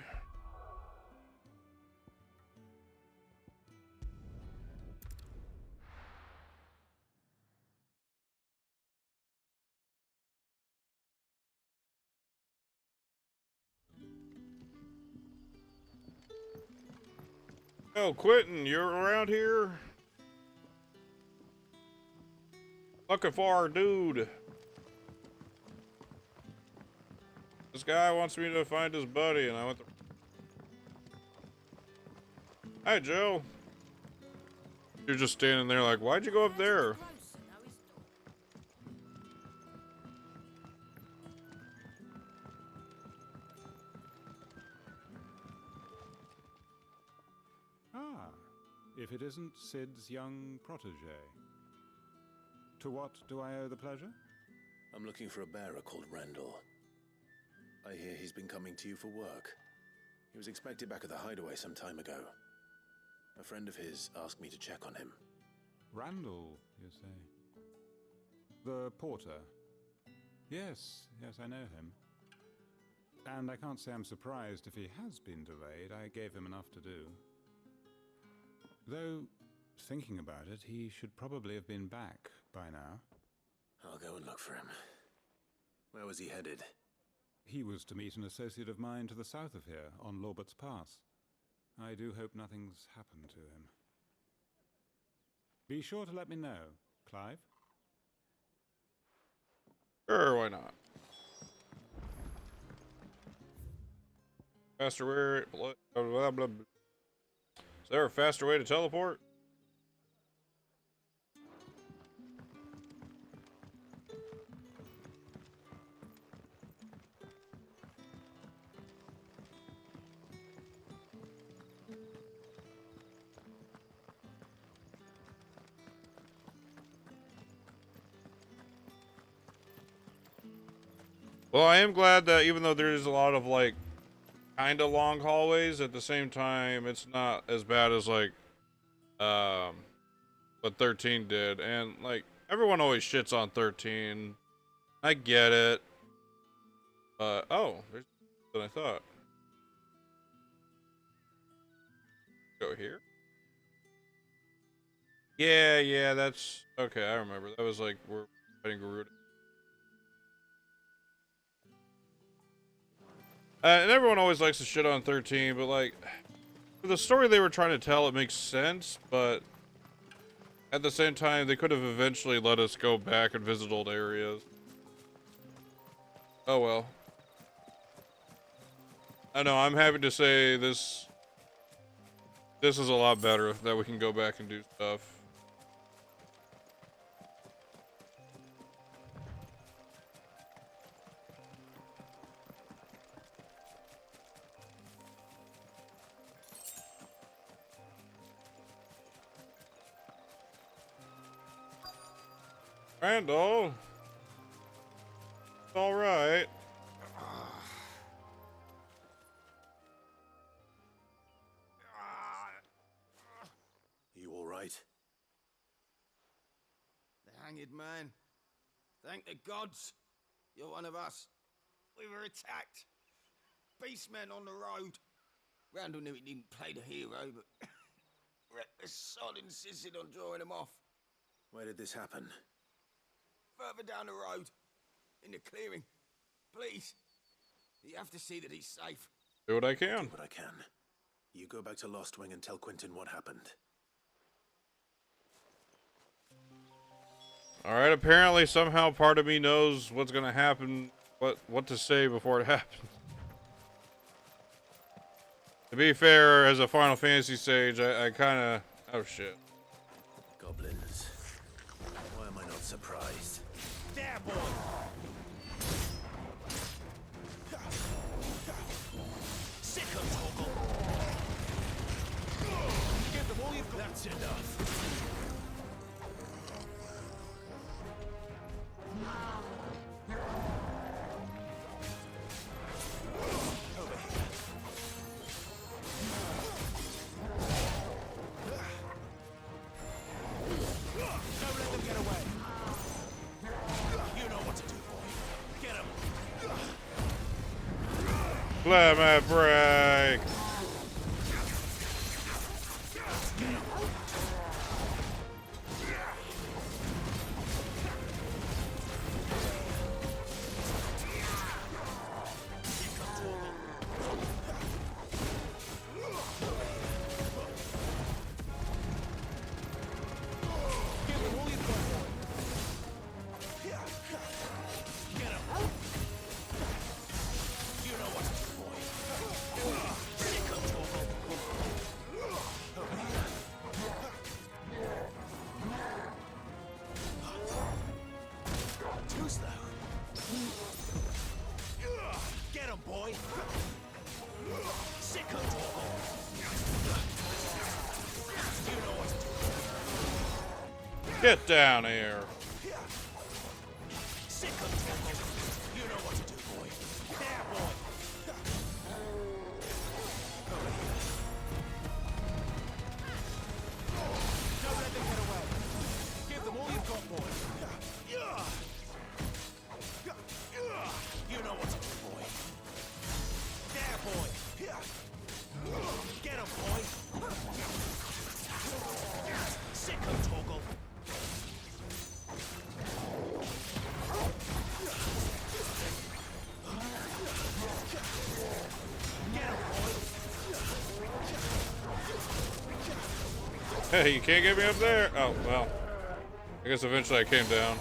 Oh, Quentin, you're around here? Looking for our dude. This guy wants me to find his buddy, and I went to... Hi, Joe. You're just standing there like, why'd you go up there? Ah, if it isn't Sid's young protege. To what do I owe the pleasure? I'm looking for a bearer called Randall. I hear he's been coming to you for work. He was expected back at the hideaway some time ago. A friend of his asked me to check on him. Randall, you say? The porter? Yes, I know him. And I can't say I'm surprised if he has been delayed. I gave him enough to do. Though, thinking about it, he should probably have been back by now. I'll go and look for him. Where was he headed? He was to meet an associate of mine to the south of here, on Lorbert's Pass. I do hope nothing's happened to him. Be sure to let me know, Clive. Sure, why not? Faster way, blah, blah, blah, blah. Is there a faster way to teleport? Well, I am glad that even though there's a lot of like kind of long hallways, at the same time it's not as bad as like what 13 did. And like everyone always shits on 13. I get it. But oh, there's than I thought. Go here. Yeah, that's okay. I remember that was like we're fighting Garuda. And everyone always likes to shit on 13, but like, for the story they were trying to tell, it makes sense, but at the same time, they could have eventually let us go back and visit old areas. Oh well. I know, I'm happy to say this is a lot better, that we can go back and do stuff. Randall, it's all right. You all right? The hanged man. Thank the gods. You're one of us. We were attacked. Beastmen on the road. Randall knew he didn't play the hero, but reckless sod insisted on drawing him off. Where did this happen? Further down the road. In the clearing. Please. You have to see that he's safe. Do what I can. Do what I can. You go back to Lost Wing and tell Quinton what happened. Alright, apparently somehow part of me knows what's gonna happen, what to say before it happens. To be fair, as a Final Fantasy sage, I kinda... Oh shit. Goblins. Why am I not surprised? There, boy! Sick of Toggle! Give them all you've got. That's enough. Limit break. Get down here. Hey, you can't get me up there? Oh, well. I guess eventually I came down.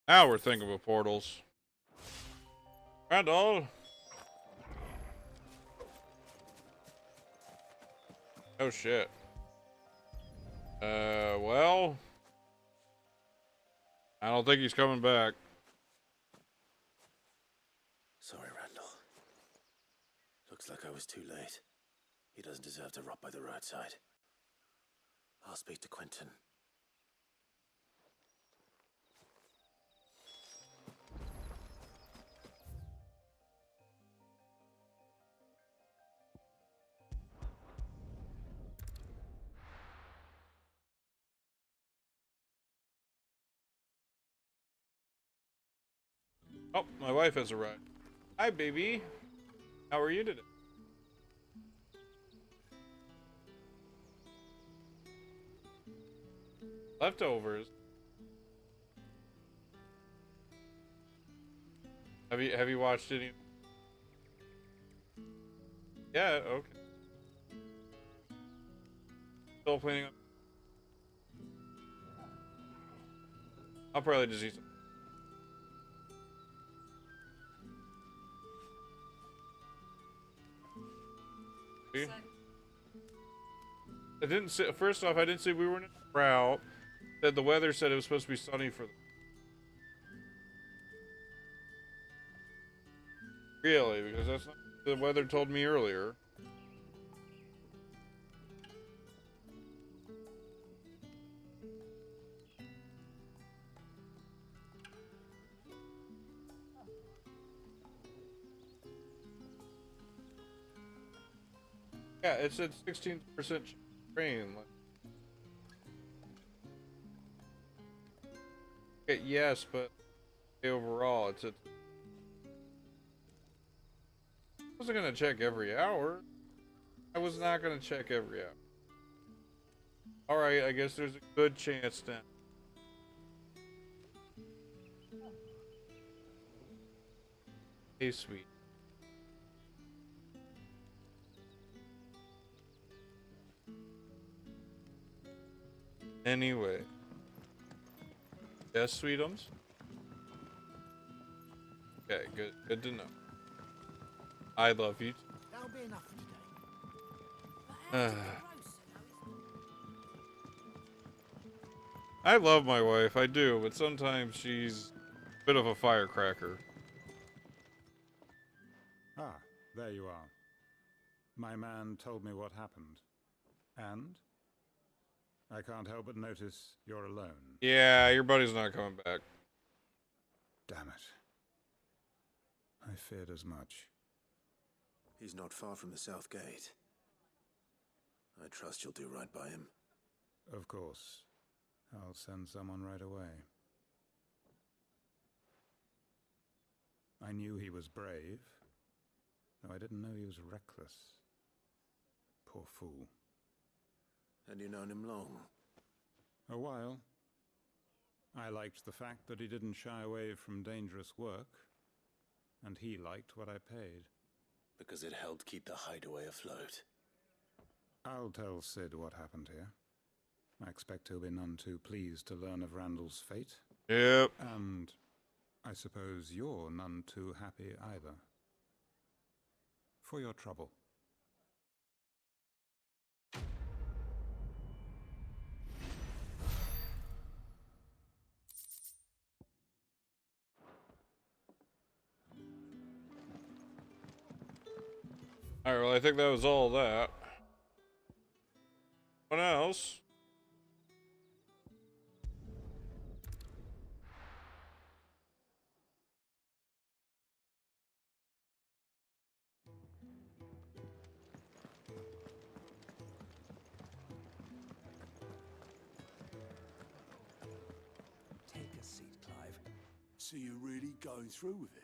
Now we're thinking of portals. Randall. Oh shit. Well, I don't think he's coming back. Sorry, Randall. Looks like I was too late. He doesn't deserve to rot by the roadside. I'll speak to Quentin. Oh, my wife has arrived. Hi, baby. How are you today? Leftovers. Have you watched any? Yeah, okay. Still planning on. I'll probably just eat some. I didn't say, first off, I didn't say we were in a drought. Said the weather said it was supposed to be sunny for really, because that's not what the weather told me earlier. Yeah, it said 16% rain. Okay, yes, but overall, it's a. I wasn't gonna check every hour. I was not gonna check every hour. All right, I guess there's a good chance then. Hey, sweet. Anyway. Yes, sweetums? Okay, good to know. I love you. That'll be enough for today. I love my wife, I do, but sometimes she's a bit of a firecracker. Ah, there you are. My man told me what happened. And? I can't help but notice you're alone. Yeah, your buddy's not coming back. Damn it. I feared as much. He's not far from the south gate. I trust you'll do right by him. Of course. I'll send someone right away. I knew he was brave, though I didn't know he was reckless. Poor fool. And you known him long? A while. I liked the fact that he didn't shy away from dangerous work, and he liked what I paid. Because it helped keep the hideaway afloat. I'll tell Sid what happened here. I expect he'll be none too pleased to learn of Randall's fate. Yep. And I suppose you're none too happy either. For your trouble. Alright, well, I think that was all that. What else? Take a seat, Clive. So you're really going through with it?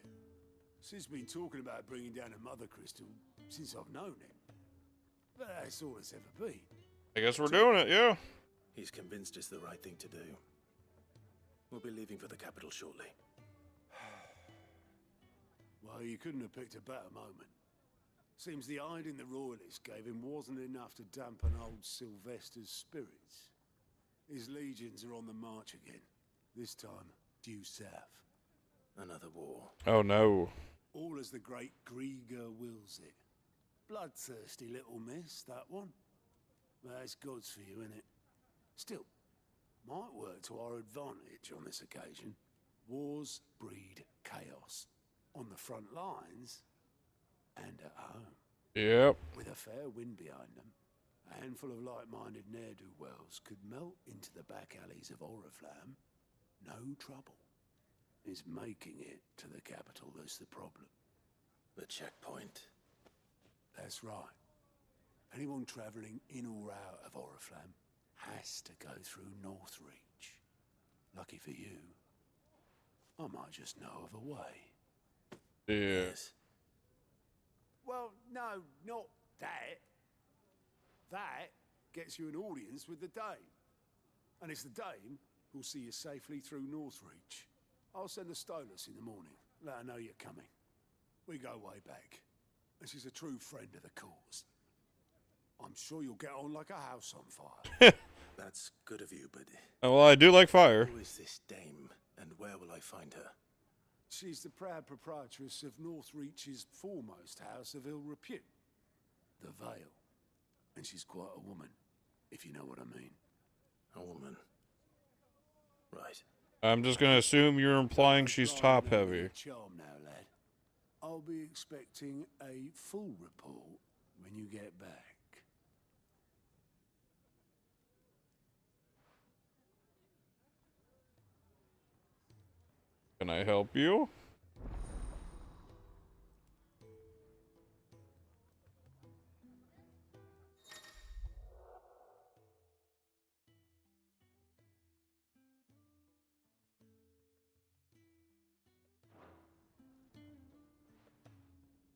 Sid's been talking about bringing down a mother crystal since I've known him. But that's all it's ever been. I guess we're doing it, yeah. He's convinced it's the right thing to do. We'll be leaving for the capital shortly. Well, you couldn't have picked a better moment. Seems the hiding the royalists gave him wasn't enough to dampen old Sylvester's spirits. His legions are on the march again. This time, due south. Another war. Oh no. All as the great Grieger wills it. Bloodthirsty little miss, that one. That's God's for you, innit? Still, might work to our advantage on this occasion. Wars breed chaos. On the front lines, and at home. Yep. With a fair wind behind them, a handful of like-minded ne'er-do-wells could melt into the back alleys of Oriflamme. No trouble. It's making it to the capital that's the problem. The checkpoint. That's right. Anyone travelling in or out of Oriflamme has to go through Northreach. Lucky for you, I might just know of a way. Yes. Well, no, not that. That gets you an audience with the Dame. And it's the Dame who'll see you safely through Northreach. I'll send a Stolas in the morning. Let her know you're coming. We go way back. And she's a true friend of the cause. I'm sure you'll get on like a house on fire. That's good of you, but... Oh, well, I do like fire. Who is this dame, and where will I find her? She's the proud proprietress of Northreach's foremost house of ill repute, the Vale. And she's quite a woman, if you know what I mean. A woman. Right. I'm just gonna assume you're implying she's top heavy. Charm now, lad. I'll be expecting a full report when you get back. Can I help you?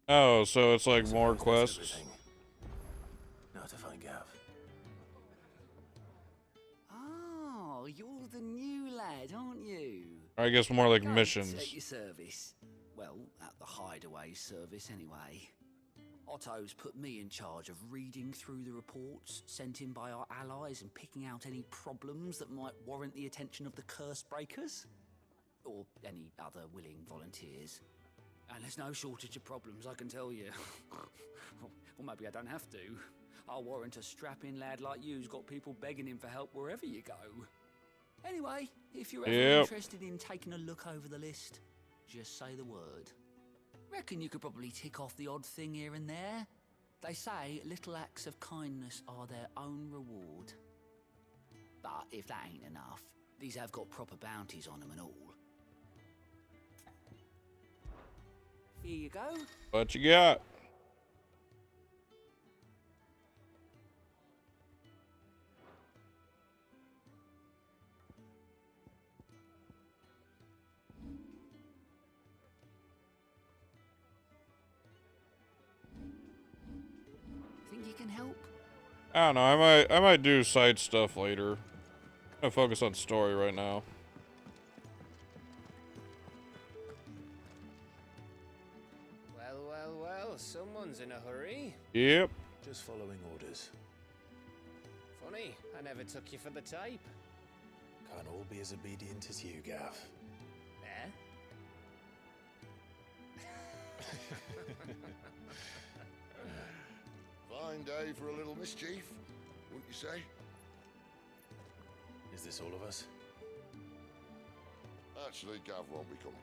Oh, so it's like more quests. Now to find Gav. Oh, you're the new lad, aren't you? I guess more like Great, missions. at your service. Well, at the hideaway service, anyway. Otto's put me in charge of reading through the reports sent in by our allies and picking out any problems that might warrant the attention of the curse breakers. Or any other willing volunteers. And there's no shortage of problems, I can tell you. Or maybe I don't have to. I'll warrant a strapping lad like you's got people begging him for help wherever you go. Anyway, if you're ever interested in taking a look over the list, just say the word. Reckon you could probably tick off the odd thing here and there. They say little acts of kindness are their own reward. But if that ain't enough, these have got proper bounties on them and all. Here you go. What you got? Think you can help? I don't know. I might do side stuff later. I'm gonna focus on story right now. Well, someone's in a hurry. Yep. Just following orders. Funny, I never took you for the type. Can't all be as obedient as you, Gav. Eh? Fine day for a little mischief, wouldn't you say? Is this all of us? Actually, Gav won't be coming.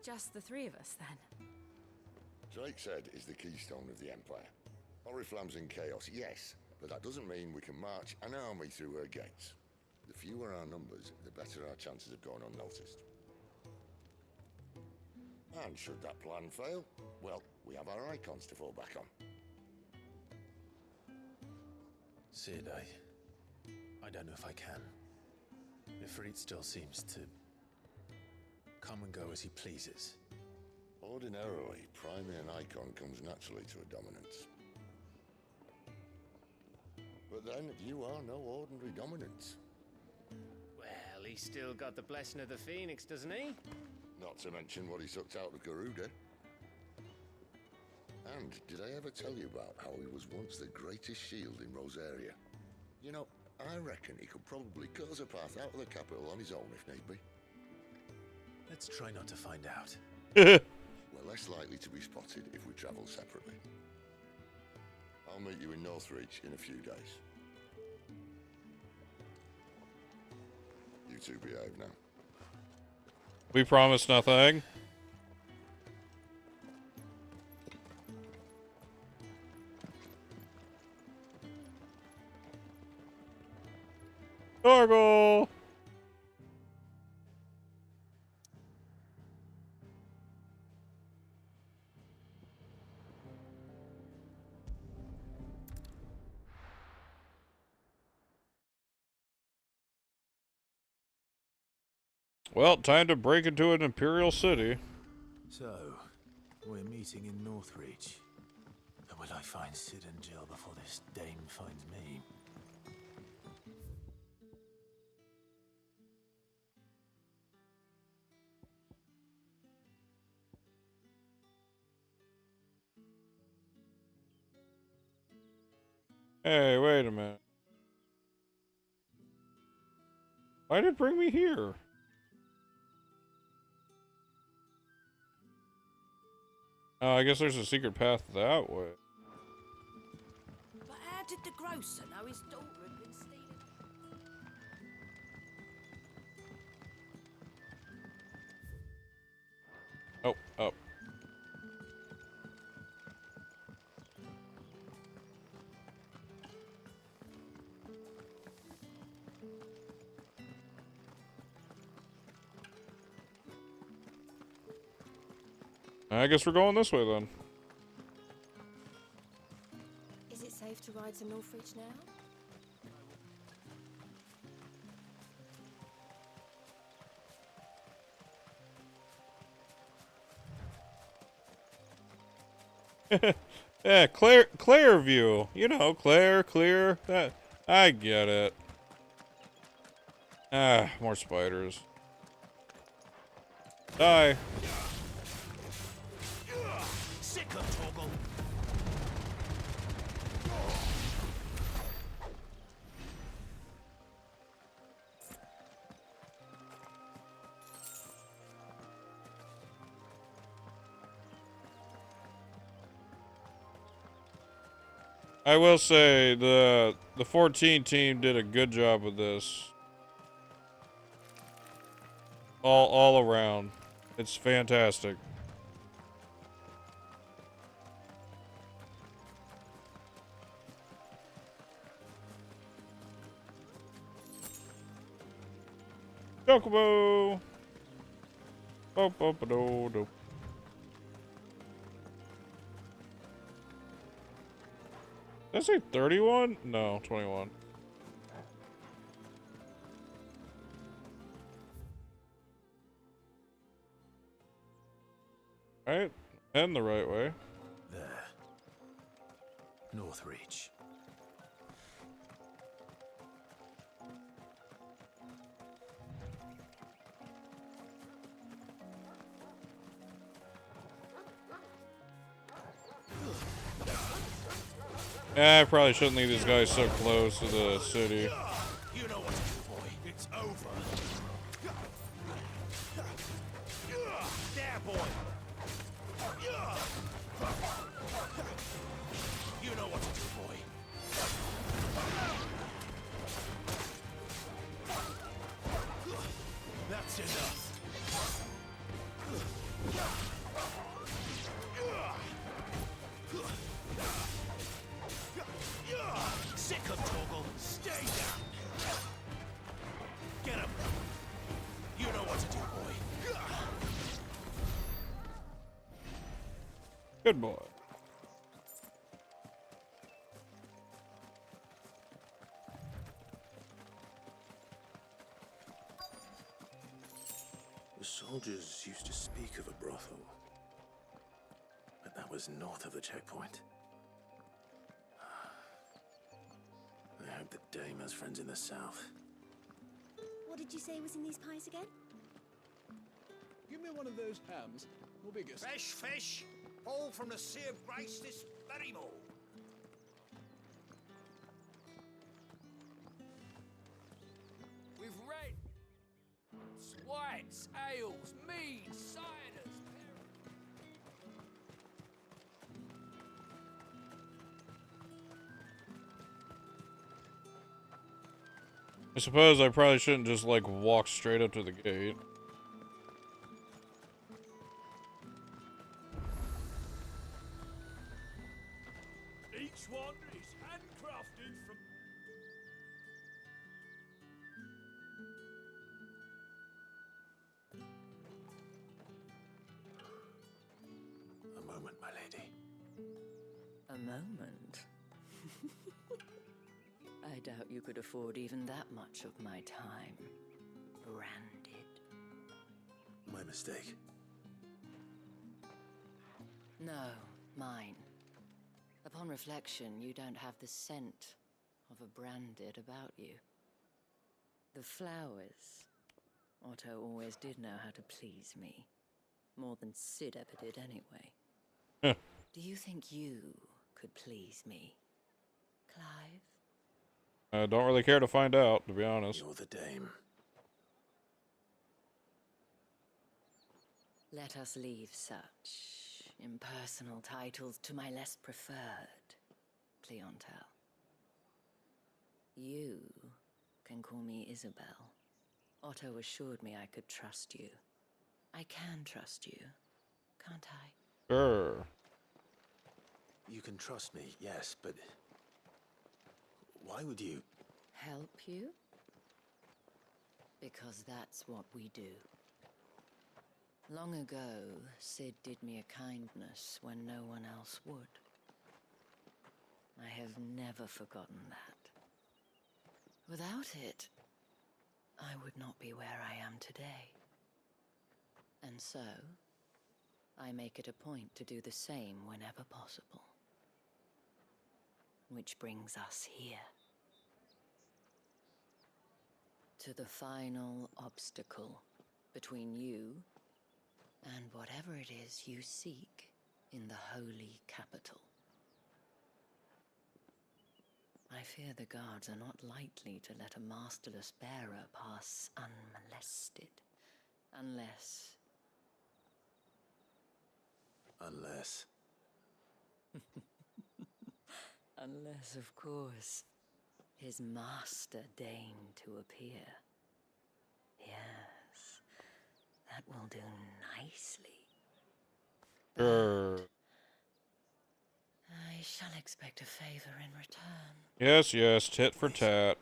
Just the three of us, then? Drake's Head is the keystone of the Empire. Oriflamme's in chaos, yes, but that doesn't mean we can march an army through her gates. The fewer our numbers, the better our chances of going unnoticed. And should that plan fail, well, we have our icons to fall back on. Sid, I don't know if I can. Ifrit still seems to come and go as he pleases. Ordinarily, priming an icon comes naturally to a dominance. But then, you are no ordinary dominance. Well, he's still got the blessing of the Phoenix, doesn't he? Not to mention what he sucked out of Garuda. And did I ever tell you about how he was once the greatest shield in Rosaria? You know, I reckon he could probably cause a path out of the capital on his own if need be. Let's try not to find out. We're less likely to be spotted if we travel separately. I'll meet you in Northreach in a few days. You two behave now. We promise nothing. Gargle! Well, time to break into an Imperial city. So, we're meeting in Northreach. And will I find Sid and Jill before this dame finds me? Hey, wait a minute. Why did it bring me here? Oh, I guess there's a secret path that way. But how did the grocer know his daughter had been stealing? Oh. I guess we're going this way then. Is it safe to ride to Northreach now? Yeah, Claire view. You know, clear. That I get it. Ah, more spiders. Die. Sick of Toggle. I will say the 14 team did a good job with this. All around. It's fantastic. Chocobo! Bo-bo-ba-do-do. Did I say 31? No, 21. Alright, and the right way. There. Northreach. Yeah, I probably shouldn't leave these guys so close to the city. You know what to do, boy. It's over. There, boy. You know what to do, boy. That's enough. Sick of Toggle. Stay down. Get him. You know what to do, boy. Good boy. The soldiers used to speak of a brothel, but that was north of the checkpoint. I hope that Dame has friends in the south. What did you say was in these pies again? Give me one of those hams, or biggest. Fresh fish, all from the Sea of Grace this very morning. With red, whites, ales, meads, ciders. I suppose I probably shouldn't just like walk straight up to the gate. Each one is handcrafted from... A moment, my lady. A moment? I doubt you could afford even that much of my time. Branded. My mistake. No, mine. Upon reflection, you don't have the scent of a branded about you. The flowers. Otto always did know how to please me. More than Sid ever did anyway. Do you think you could please me, Clive? I don't really care to find out, to be honest. You're the Dame. Let us leave such impersonal titles to my less preferred clientele. You can call me Isabel. Otto assured me I could trust you. I can trust you, can't I? Sure. You can trust me, yes, but why would you? Help you? Because that's what we do. Long ago, Sid did me a kindness when no one else would. I have never forgotten that. Without it, I would not be where I am today. And so, I make it a point to do the same whenever possible. Which brings us here. To the final obstacle between you and whatever it is you seek in the holy capital. I fear the guards are not likely to let a masterless bearer pass unmolested, unless... Unless... Unless, of course, his master deigned to appear. Yes, that will do nicely. Sure. I shall expect a favor in return. Yes, yes, tit for tat.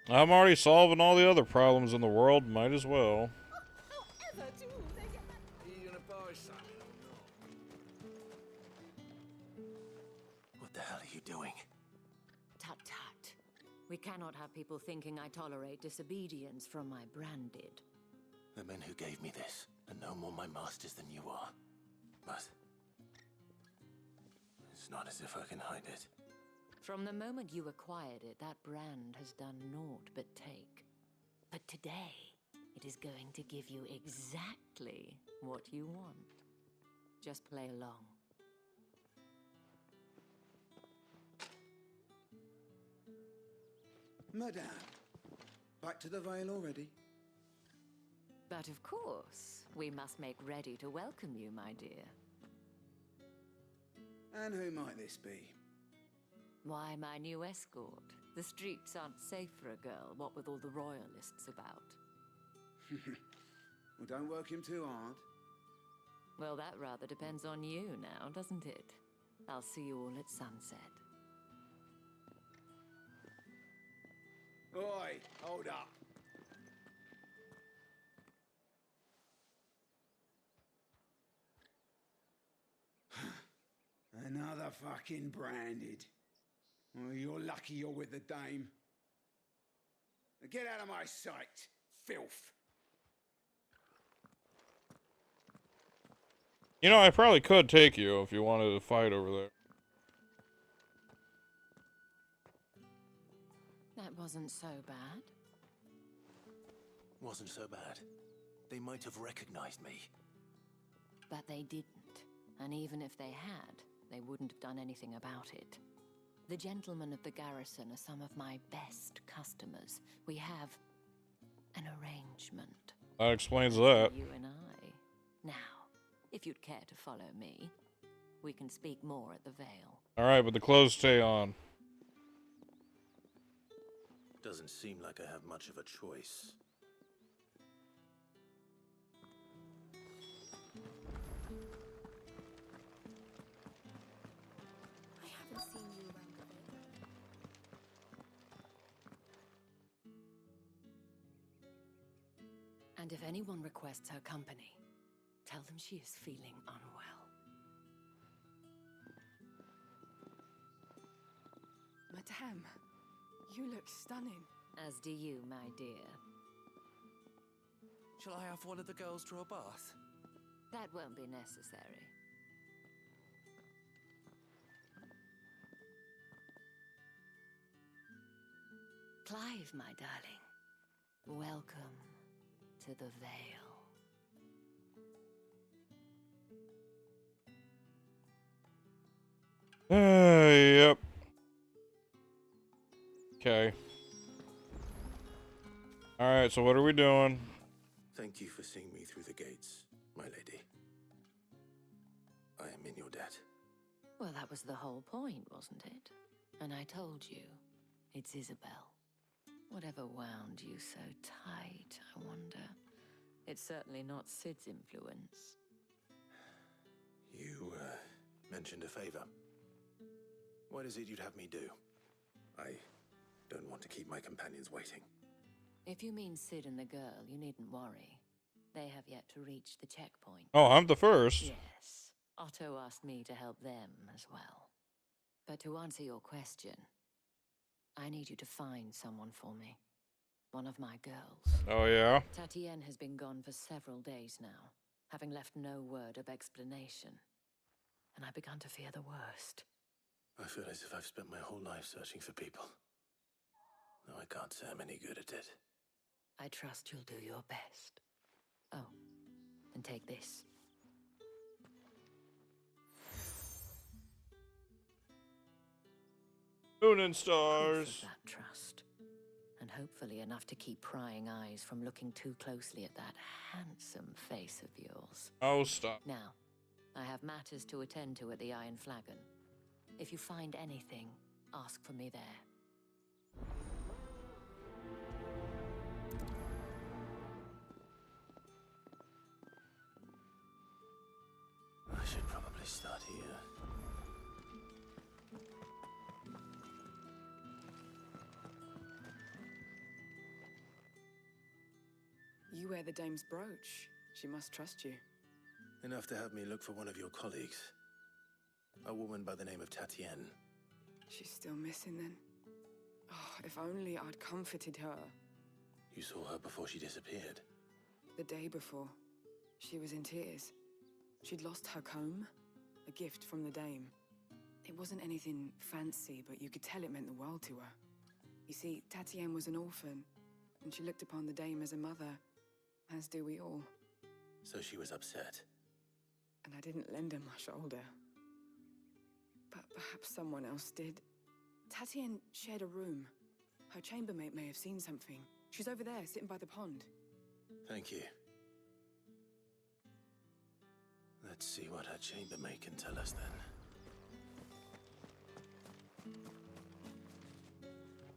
I'm already solving all the other problems in the world. Might as well. What the hell are you doing? Tut tut. We cannot have people thinking I tolerate disobedience from my branded. The men who gave me this are no more my masters than you are. But it's not as if I can hide it. From the moment you acquired it, that brand has done naught but take. But today, it is going to give you exactly what you want. Just play along. Madame, back to the Vale already? But of course, we must make ready to welcome you, my dear. And who might this be? Why, my new escort. The streets aren't safe for a girl, what with all the royalists about. Well, don't work him too hard. Well, that rather depends on you now, doesn't it? I'll see you all at sunset. Oi, hold up. Another fucking branded. Well, you're lucky you're with the dame. Now get out of my sight, filth. You know, I probably could take you if you wanted to fight over there. That wasn't so bad. Wasn't so bad. They might have recognized me. But they didn't. And even if they had, they wouldn't have done anything about it. The gentlemen of the garrison are some of my best customers. We have an arrangement. That explains that. You and I. Now, if you'd care to follow me, we can speak more at the Vale. Alright, but the clothes stay on. Doesn't seem like I have much of a choice. I haven't seen you around the Vale. And if anyone requests her company, tell them she is feeling unwell. Madame, you look stunning. As do you, my dear. Shall I have one of the girls draw a bath? That won't be necessary. Clive, my darling, welcome to the Vale. Yep. Okay. Alright, so what are we doing? Thank you for seeing me through the gates, my lady. I am in your debt. Well, that was the whole point, wasn't it? And I told you, it's Isabel. Whatever wound you so tight, I wonder. It's certainly not Sid's influence. You, mentioned a favor. What is it you'd have me do? I don't want to keep my companions waiting. If you mean Sid and the girl, you needn't worry. They have yet to reach the checkpoint. Oh, I'm the first. Yes. Otto asked me to help them as well. But to answer your question, I need you to find someone for me. One of my girls. Oh, yeah? Tatienne has been gone for several days now, having left no word of explanation. And I begun to fear the worst. I feel as if I've spent my whole life searching for people. No, I can't say I'm any good at it. I trust you'll do your best. Oh, and take this. Moon and stars. Proof of that trust. And hopefully enough to keep prying eyes from looking too closely at that handsome face of yours. Oh, stop. Now, I have matters to attend to at the Iron Flagon. If you find anything, ask for me there. I should probably start here. You wear the dame's brooch. She must trust you. Enough to have me look for one of your colleagues. A woman by the name of Tatienne. She's still missing then. Oh, if only I'd comforted her. You saw her before she disappeared. The day before, she was in tears. She'd lost her comb, a gift from the dame. It wasn't anything fancy, but you could tell it meant the world to her. You see, Tatienne was an orphan, and she looked upon the dame as a mother, as do we all. So she was upset. And I didn't lend her my shoulder. But perhaps someone else did. Tatienne shared a room. Her chambermaid may have seen something. She's over there, sitting by the pond. Thank you. Let's see what her chambermaid can tell us then.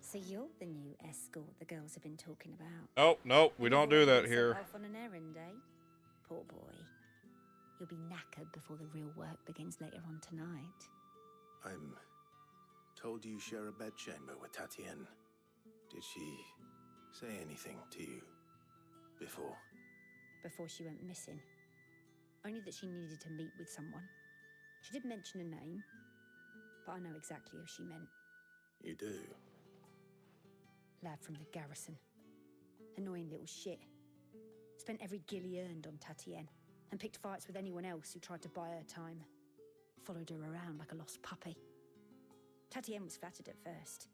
So you're the new escort the girls have been talking about? Nope, nope, we don't do that here. Off on an errand, eh? Poor boy. You'll be knackered before the real work begins later on tonight. I'm told you share a bedchamber with Tatienne. Did she say anything to you before? Before she went missing. Only that she needed to meet with someone. She did mention a name, but I know exactly who she meant. You do? Lad from the garrison. Annoying little shit. Spent every guil he earned on Tatienne, and picked fights with anyone else who tried to buy her time. Followed her around like a lost puppy. Tatienne was flattered at first,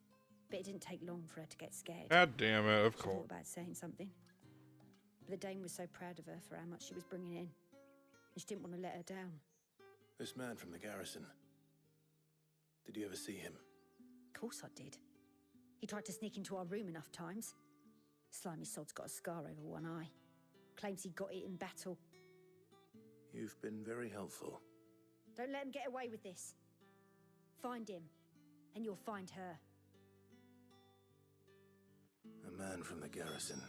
but it didn't take long for her to get scared. God damn it, of She course. thought about saying something. But the dame was so proud of her for how much she was bringing in, and she didn't want to let her down. This man from the garrison. Did you ever see him? Of course I did. He tried to sneak into our room enough times. Slimy sod's got a scar over one eye. Claims he got it in battle. You've been very helpful. Don't let him get away with this. Find him, and you'll find her. A man from the garrison.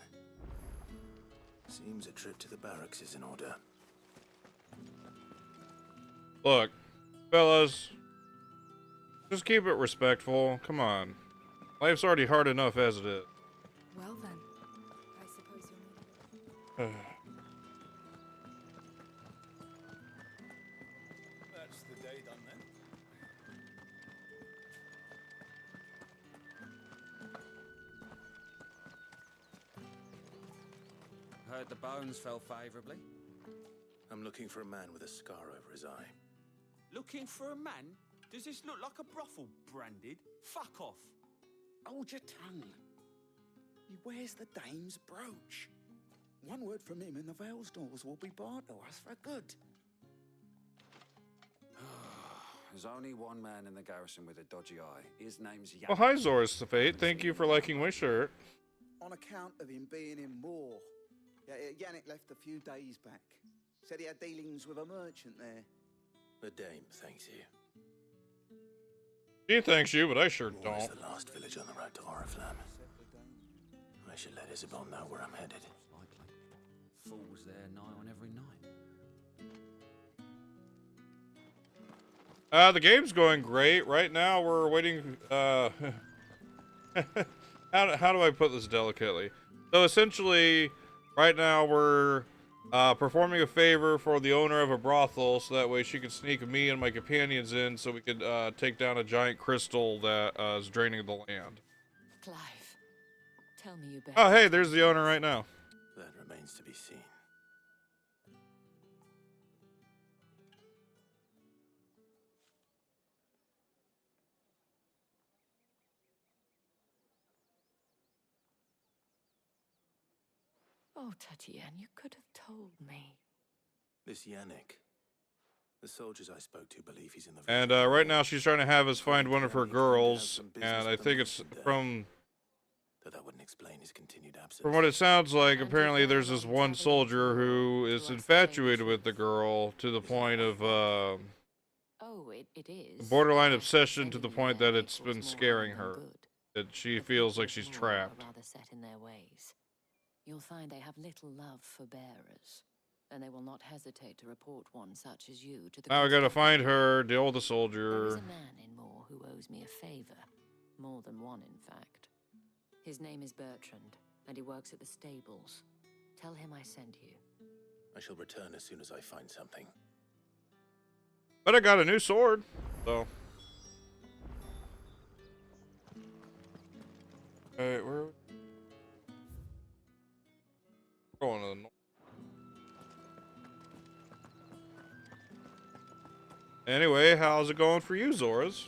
Seems a trip to the barracks is in order. Look, fellas, just keep it respectful. Come on. Life's already hard enough as it is. Well then, I suppose you'll need it. That's the day done then. Heard the bones fell favourably. I'm looking for a man with a scar over his eye. Looking for a man? Does this look like a brothel, Branded? Fuck off. Hold your tongue. He wears the dame's brooch. One word from him and the Vale's doors will be barred to us for good. There's only one man in the garrison with a dodgy eye. His name's Yannick. Well, hi, Zor's Fate. Thank you for liking my shirt. On account of him being in war. Yeah, Yannick left a few days back. Said he had dealings with a merchant there. The dame thanks you. She thanks you, but I sure Moor don't. is the last village on the road to Oriflamme. I should let Isabel know where I'm headed. Fools there nigh on every night. The game's going great. Right now, we're waiting, how do I put this delicately? So, essentially, right now, we're, performing a favor for the owner of a brothel, so that way she can sneak me and my companions in, so we could, take down a giant crystal that, is draining the land. Clive, tell me you better. Oh, hey, there's the owner right now. That remains to be seen. Oh, Tatienne, you could have told me. This Yannick. The soldiers I spoke to believe he's in the And, right now she's trying to have us find one of her girls, and I think it's from... Though that wouldn't explain his continued absence. From what it sounds like, apparently there's this one soldier who is infatuated with the girl to the point of, Oh, it is. borderline obsession to the point that it's been scaring her. That she feels like she's trapped. Rather set in their ways. You'll find they have little love for bearers, and they will not hesitate to report one such as you to the. Now I gotta find her, deal with the There is soldier. a man in Moor who owes me a favor, more than one, in fact. His name is Bertrand, and he works at the stables. Tell him I sent you. I shall return as soon as I find something. But I got a new sword, so. Alright, where? Going to the north. Anyway, how's it going for you, Zoras?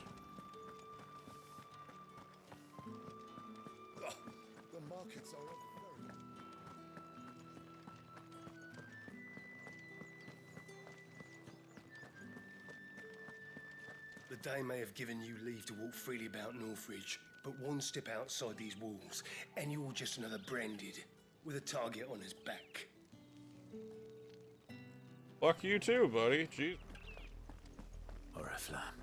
The markets are very... The Dame may have given you leave to walk freely about Northridge, but one step outside these walls, and you're just another branded, with a target on his back. Fuck you too, buddy. Jeez. Oriflamme,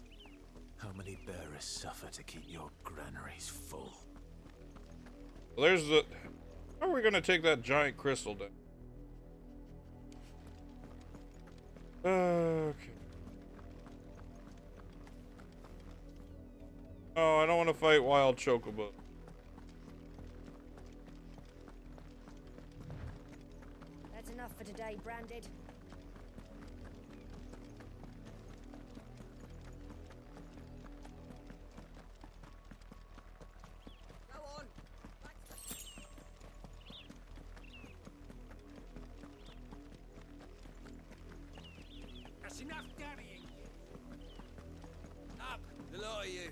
how many bearers suffer to keep your granaries full? Well, there's the... How are we gonna take that giant crystal down? Okay. Oh, I don't want to fight wild chocobo. That's enough for today, Branded. Go on. That's enough daddying. Up, the lot of you.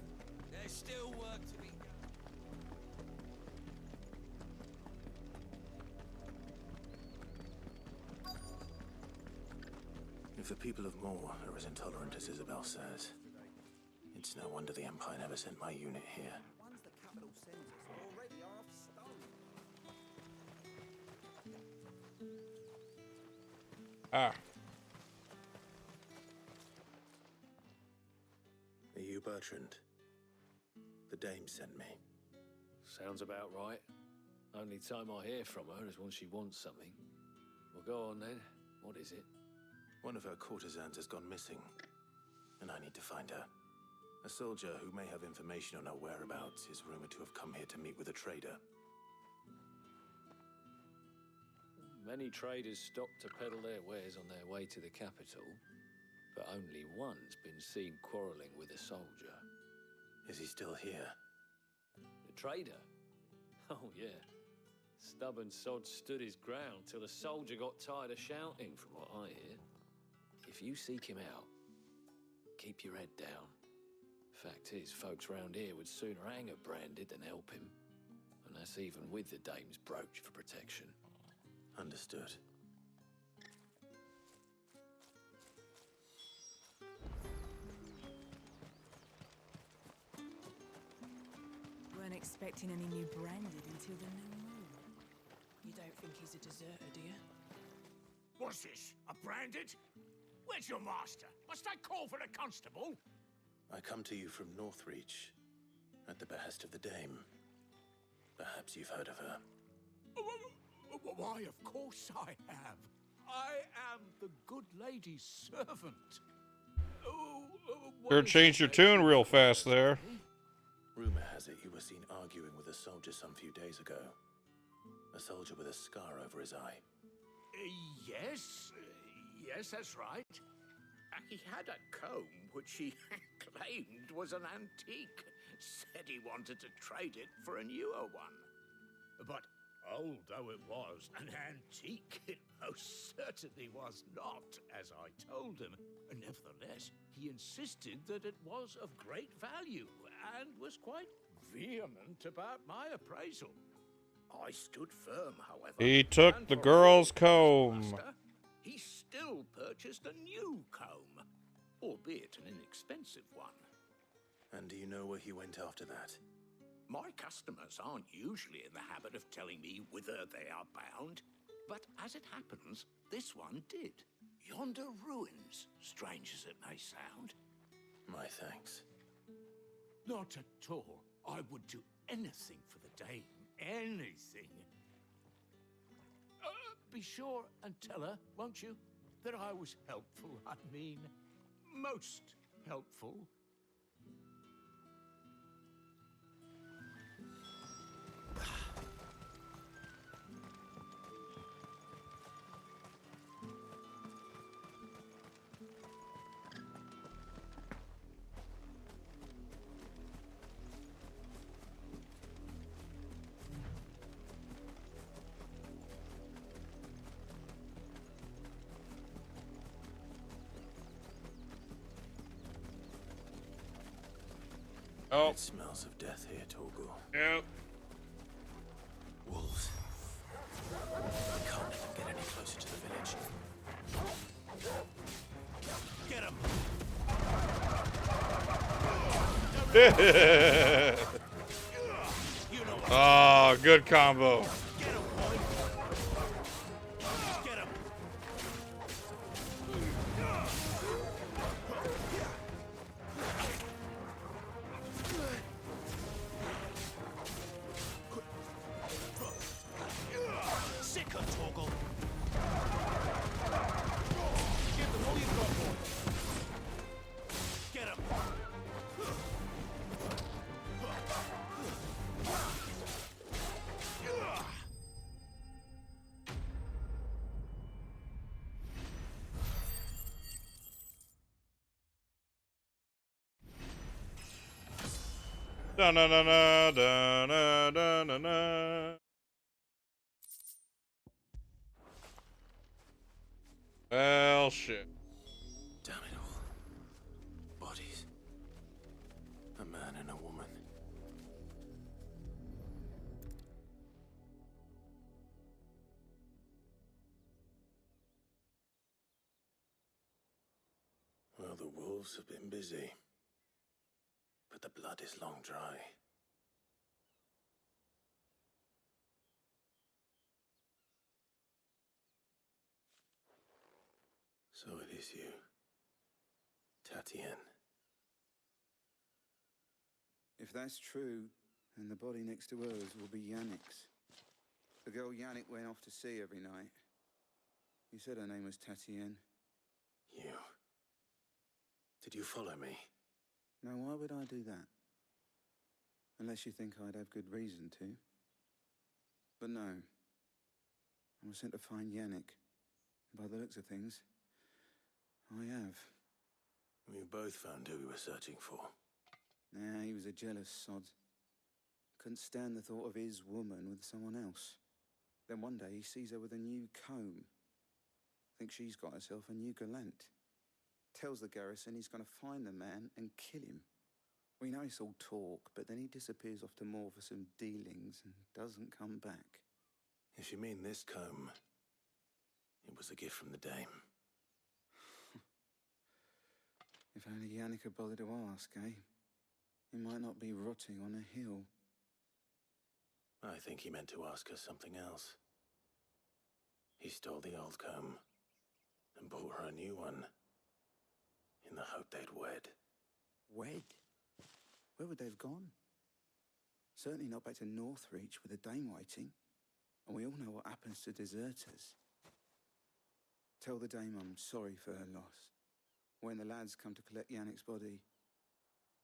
There's still work to be done. If the people of Moor are as intolerant as Isabel says, it's no wonder the Empire never sent my unit here. Ones the capital sends us are already half stone. Ah. Are you Bertrand? The Dame sent me. Sounds about right. Only time I hear from her is when she wants something. Well, go on then. What is it? One of her courtesans has gone missing, and I need to find her. A soldier who may have information on her whereabouts is rumored to have come here to meet with a trader. Many traders stop to peddle their wares on their way to the capital, but only one's been seen quarrelling with a soldier. Is he still here? The trader? Oh, yeah. Stubborn sod stood his ground till the soldier got tired of shouting, from what I hear. If you seek him out, keep your head down. Fact is, folks round here would sooner hang a Branded than help him. And that's even with the Dame's brooch for protection. Understood. Weren't expecting any new Branded until the new moon. You don't think he's a deserter, do you? What's this? A Branded? Where's your master? Must I call for the constable? I come to you from Northreach, at the behest of the Dame. Perhaps you've heard of her. Why, of course I have. I am the good lady's servant. Sure changed your tune real fast there. Rumor has it you were seen arguing with a soldier some few days ago. A soldier with a scar over his eye. Yes, that's right. He had a comb which he claimed was an antique. Said he wanted to trade it for a newer one. But old though it was, an antique it most certainly was not, as I told him. Nevertheless, he insisted that it was of great value and was quite vehement about my appraisal. I stood firm, however. He took and the for girl's all comb. master, he still purchased a new comb, albeit an inexpensive one. And do you know where he went after that? My customers aren't usually in the habit of telling me whither they are bound, but as it happens, this one did. Yonder ruins, strange as it may sound. My thanks. Not at all. I would do anything for the Dame. Anything. Be sure and tell her, won't you, that I was helpful. I mean, most helpful. Oh. It smells of death here, Torgal. Yep. Wolves. I can't let them get any closer to the village. Get him! Oh, good combo. Da na na na da na da na na. Well, shit. Damn it all. Bodies. A man and a woman. Well, the wolves have been busy. But the blood is long dry. So it is you, Tatien. If that's true, then the body next to hers will be Yannick's. The girl Yannick went off to sea every night. You said her name was Tatien. You. Did you follow me? Now, why would I do that? Unless you think I'd have good reason to. But no. I was sent to find Yannick. By the looks of things, I have. We both found who we were searching for. Nah, he was a jealous sod. Couldn't stand the thought of his woman with someone else. Then one day he sees her with a new comb. Thinks she's got herself a new gallant. Tells the garrison he's going to find the man and kill him. We know it's all talk, but then he disappears off to Moor for some dealings and doesn't come back. If you mean this comb, it was a gift from the dame. If only Yannick had bothered to ask, eh? He might not be rotting on a hill. I think he meant to ask her something else. He stole the old comb and bought her a new one in the hope they'd wed. Wed? Where would they have gone? Certainly not back to Northreach with a dame waiting. And we all know what happens to deserters. Tell the dame I'm sorry for her loss. When the lads come to collect Yannick's body,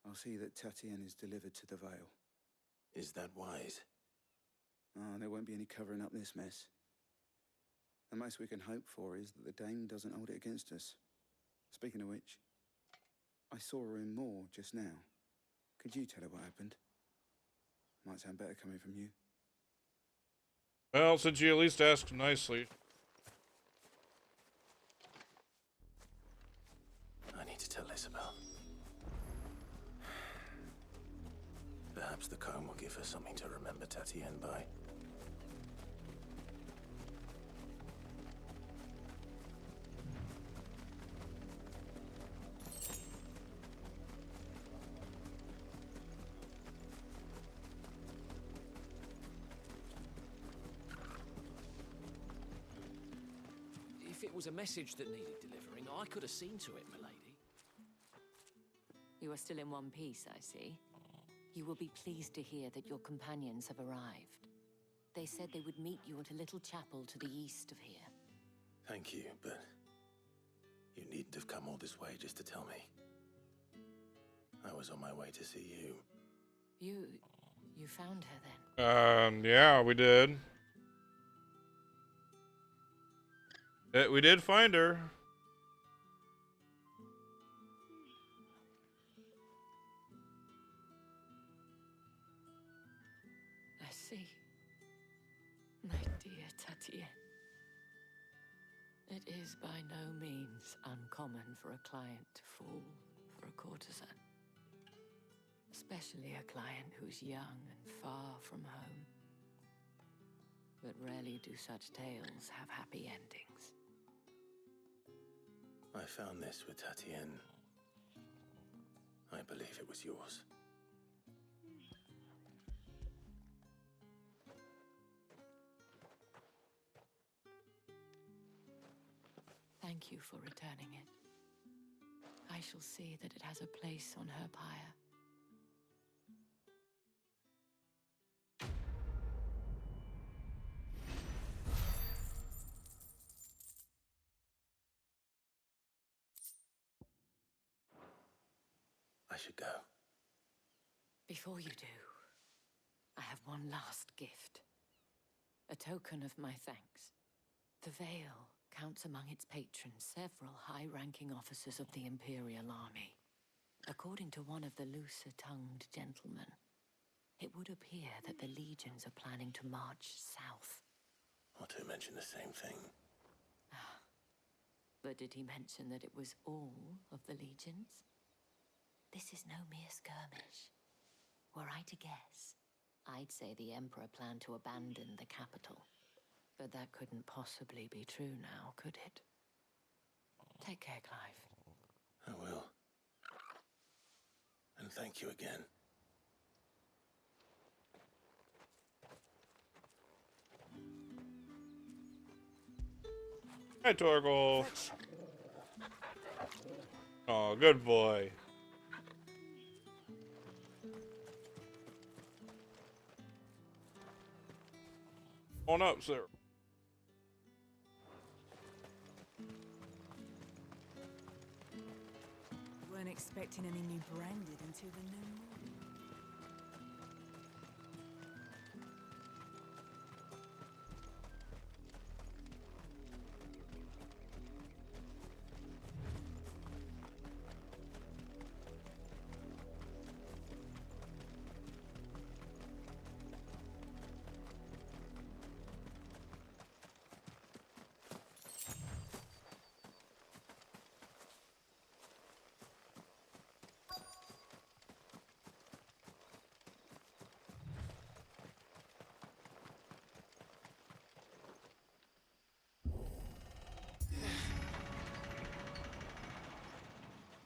I'll see that Tatien is delivered to the Vale. Is that wise? Oh, there won't be any covering up this mess. The most we can hope for is that the dame doesn't hold it against us. Speaking of which, I saw her in Moor just now. Could you tell her what happened? Might sound better coming from you. Well, since you at least asked nicely. I need to tell Isabel. Perhaps the comb will give her something to remember Tatien by. If it was a message that needed delivering, I could have seen to it, milady. You are still in one piece, I see. You will be pleased to hear that your companions have arrived. They said they would meet you at a little chapel to the east of here. Thank you, but you needn't have come all this way just to tell me. I was on my way to see you. You found her then? Yeah, we did. We did find her. I see. My dear Tatien. It is by no means uncommon for a client to fall for a courtesan. Especially a client who's young and far from home. But rarely do such tales have happy endings. I found this with Tatienne. I believe it was yours. Thank you for returning it. I shall see that it has a place on her pyre. I should go. Before you do, I have one last gift. A token of my thanks. The Veil counts among its patrons several high-ranking officers of the Imperial Army. According to one of the looser-tongued gentlemen, it would appear that the legions are planning to march south. Otto mentioned the same thing. But did he mention that it was all of the legions? This is no mere skirmish. Were I to guess, I'd say the Emperor planned to abandon the capital. But that couldn't possibly be true now, could it? Take care, Clive. I will. And thank you again. Hi, Torgal. Oh, good boy. On up, sir. Weren't expecting any new branded until the new moon.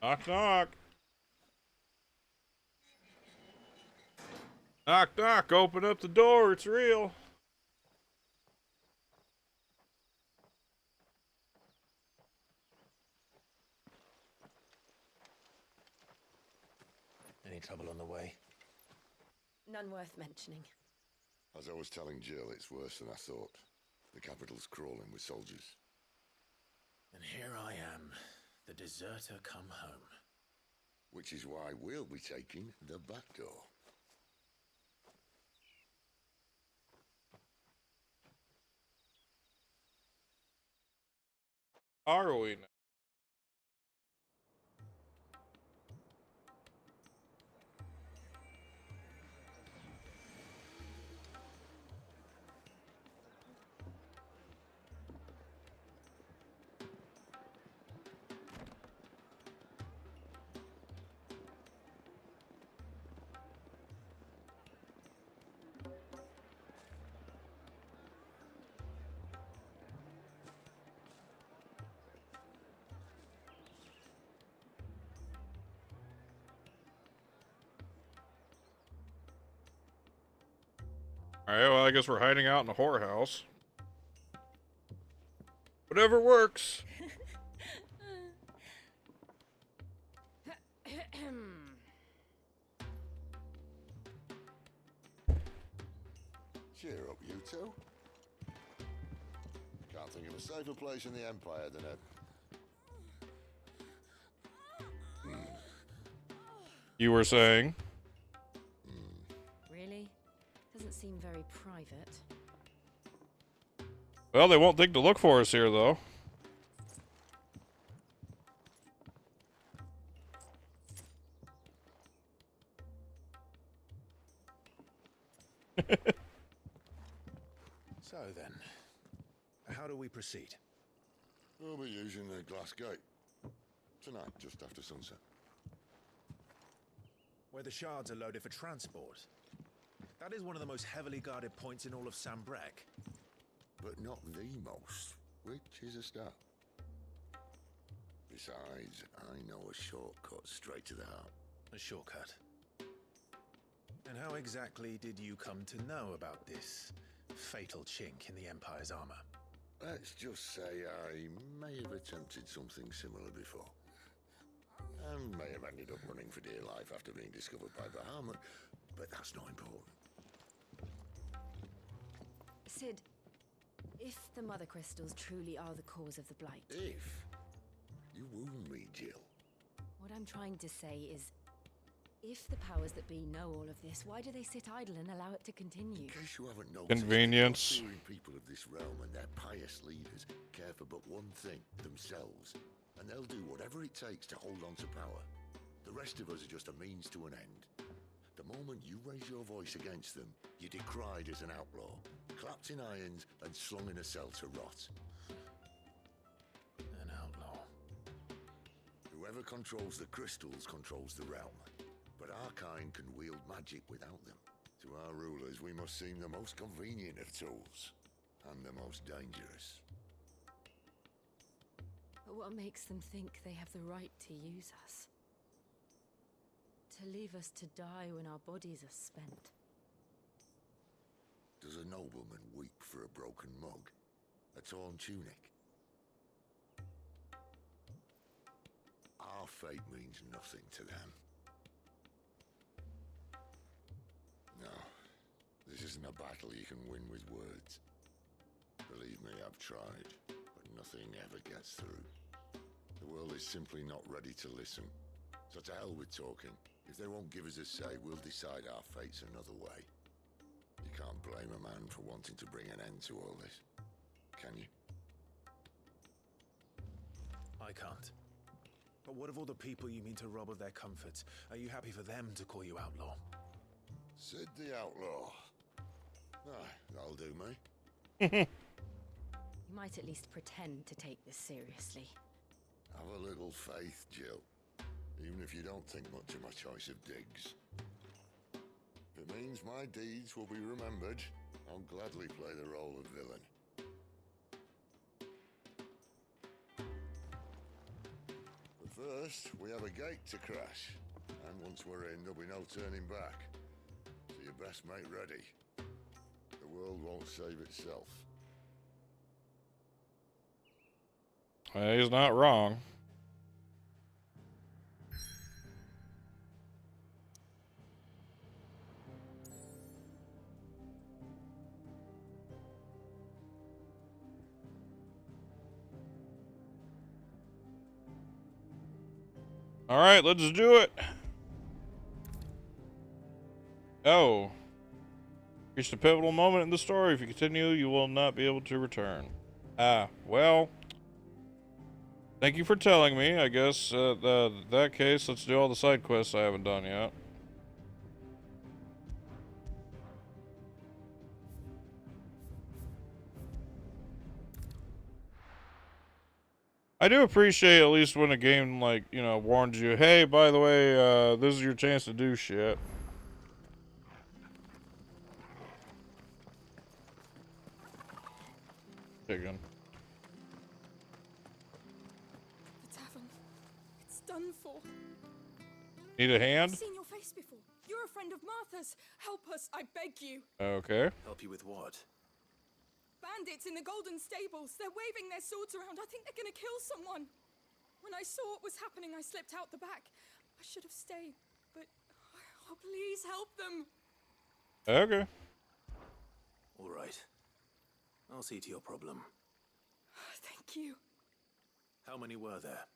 Knock, knock. Knock, knock. Open up the door. It's real. Any trouble on the way? None worth mentioning. As I was telling Jill, it's worse than I thought. The capital's crawling with soldiers. And here I am, the deserter come home. Which is why we'll be taking the back door. Are we now? Alright, well, I guess we're hiding out in a whorehouse. Whatever works. Cheer up, you two. Can't think of a safer place in the Empire than a... You were saying? Really? Doesn't seem very private. Well, they won't think to look for us here, though. So then, how do we proceed? We'll be using the glass gate. Tonight, just after sunset. where the shards are loaded for transport. That is one of the most heavily guarded points in all of Sambrek. But not the most, which is a start. Besides, I know a shortcut straight to the heart. A shortcut? And how exactly did you come to know about this fatal chink in the Empire's armor? Let's just say I may have attempted something similar before. And may have ended up running for dear life after being discovered by Bahamut, but that's not important. Sid, if the Mother Crystals truly are the cause of the Blight... If? You wound me, Jill. What I'm trying to say is, if the powers that be know all of this, why do they sit idle and allow it to continue? In case you haven't noticed, Convenience. the God-fearing people of this realm and their pious leaders care for but one thing, themselves. And they'll do whatever it takes to hold on to power. The rest of us are just a means to an end. The moment you raise your voice against them, you're decried as an outlaw, clapped in irons and slung in a cell to rot. An outlaw. Whoever controls the crystals controls the realm. But our kind can wield magic without them. To our rulers, we must seem the most convenient of tools, and the most dangerous. But what makes them think they have the right to use us? To leave us to die when our bodies are spent? Does a nobleman weep for a broken mug? A torn tunic? Our fate means nothing to them. No, this isn't a battle you can win with words. Believe me, I've tried, but nothing ever gets through. The world is simply not ready to listen. So to hell with talking. If they won't give us a say, we'll decide our fates another way. You can't blame a man for wanting to bring an end to all this, can you? I can't. But what of all the people you mean to rob of their comforts? Are you happy for them to call you outlaw? Sid the Outlaw. Ah, that'll do me. You might at least pretend to take this seriously. Have a little faith, Jill. Even if you don't think much of my choice of digs. If it means my deeds will be remembered, I'll gladly play the role of villain. But first, we have a gate to crash. And once we're in, there'll be no turning back. So you best make ready. The world won't save itself. He's not wrong. All right, let's do it. Oh. Reached a pivotal moment in the story. If you continue, you will not be able to return. Ah, well. Thank you for telling me. I guess, that case, let's do all the side quests I haven't done yet. I do appreciate at least when a game, like, you know, warns you, hey, by the way, this is your chance to do shit. Chicken. The tavern. It's done for. Need a hand? I've seen your face before. You're a friend of Martha's. Help us, I beg you. Okay. Help you with what? Bandits in the Golden Stables. They're waving their swords around. I think they're gonna kill someone. When I saw what was happening, I slipped out the back. I should have stayed, but... Oh, please help them. Okay. All right. I'll see to your problem. Thank you. How many were there?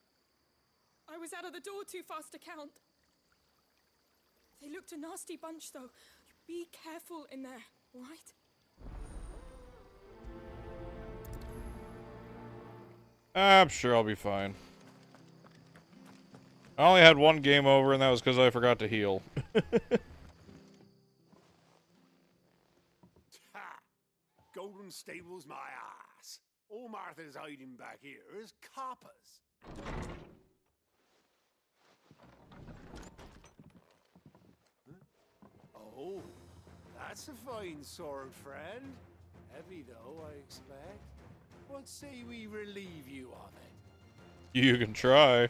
I was out of the door too fast to count. They looked a nasty bunch, though. Be careful in there, all right? I'm sure I'll be fine. I only had one game over, and that was because I forgot to heal. Ha! Golden Stables, my ass. All Martha's hiding back here is coppers. Oh, that's a fine sword, friend. Heavy though, I expect. What say we relieve you of it? You can try.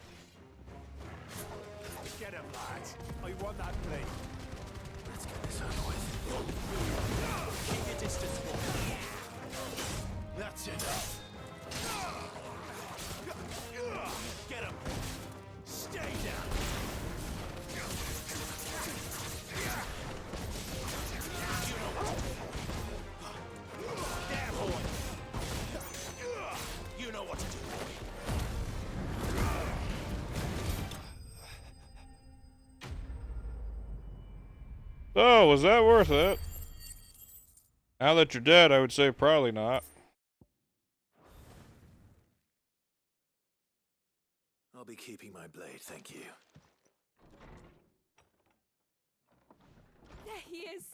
Get him, lads. I want that blade. Let's get this over with. Keep your distance, boy. That's enough. Get him. Stay down. There, boy. You know what to do, boy. So, was that worth it? Now that you're dead, I would say probably not. I'll be keeping my blade, thank you. There he is,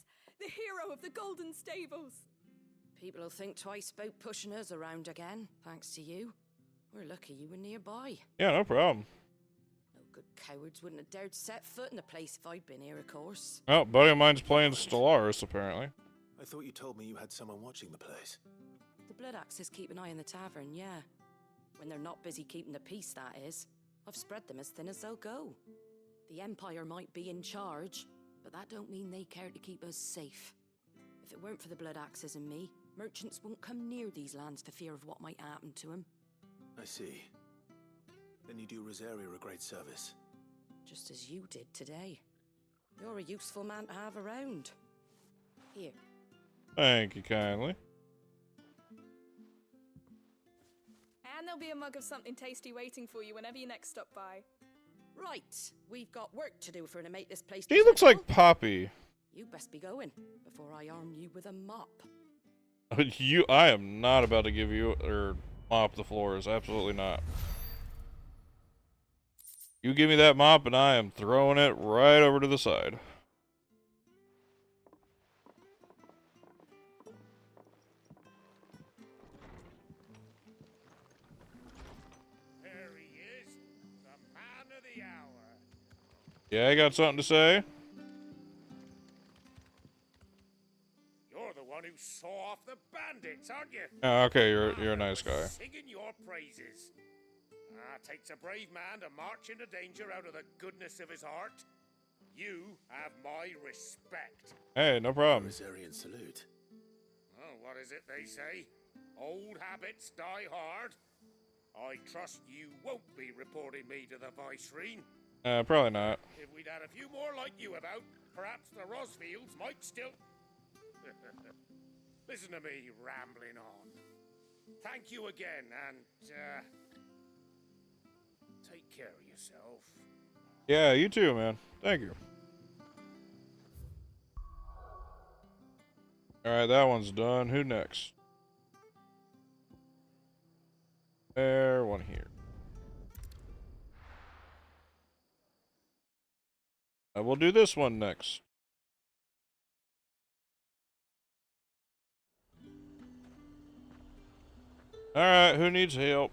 the hero of the Golden Stables. People will think twice about pushing us around again, thanks to you. We're lucky you were nearby. Yeah, no problem. No good cowards wouldn't have dared set foot in the place if I'd been here, of course. Oh, buddy of mine's playing Stellaris, apparently. I thought you told me you had someone watching the place. The Blood Axes keep an eye on the tavern, yeah. When they're not busy keeping the peace, that is. I've spread them as thin as they'll go. The Empire might be in charge, but that don't mean they care to keep us safe. If it weren't for the Blood Axes and me, merchants won't come near these lands for fear of what might happen to them. I see. Then you do Rosaria a great service. Just as you did today. You're a useful man to have around. Here. Thank you kindly. And there'll be a mug of something tasty waiting for you whenever you next stop by. Right, we've got work to do to make this place. He looks like Poppy. You best be going before I arm you with a mop. I am not about to give you or mop the floors. Absolutely not. You give me that mop and I am throwing it right over to the side. There he is, the man of the hour. Yeah, I got something to say. You're the one who saw off the bandits, aren't you? Oh, okay, you're a nice guy. Singing your praises. Takes a brave man to march into danger out of the goodness of his heart. You have my respect. Hey, no problem. Rosarian salute. Oh, what is it they say? Old habits die hard. I trust you won't be reporting me to the Viceroy. Probably not. If we'd had a few more like you about, perhaps the Rosfields might still... Listen to me rambling on. Thank you again, and, take care of yourself. Yeah, you too, man. Thank you. Alright, that one's done. Who next? There, one here. We'll do this one next. Alright, who needs help?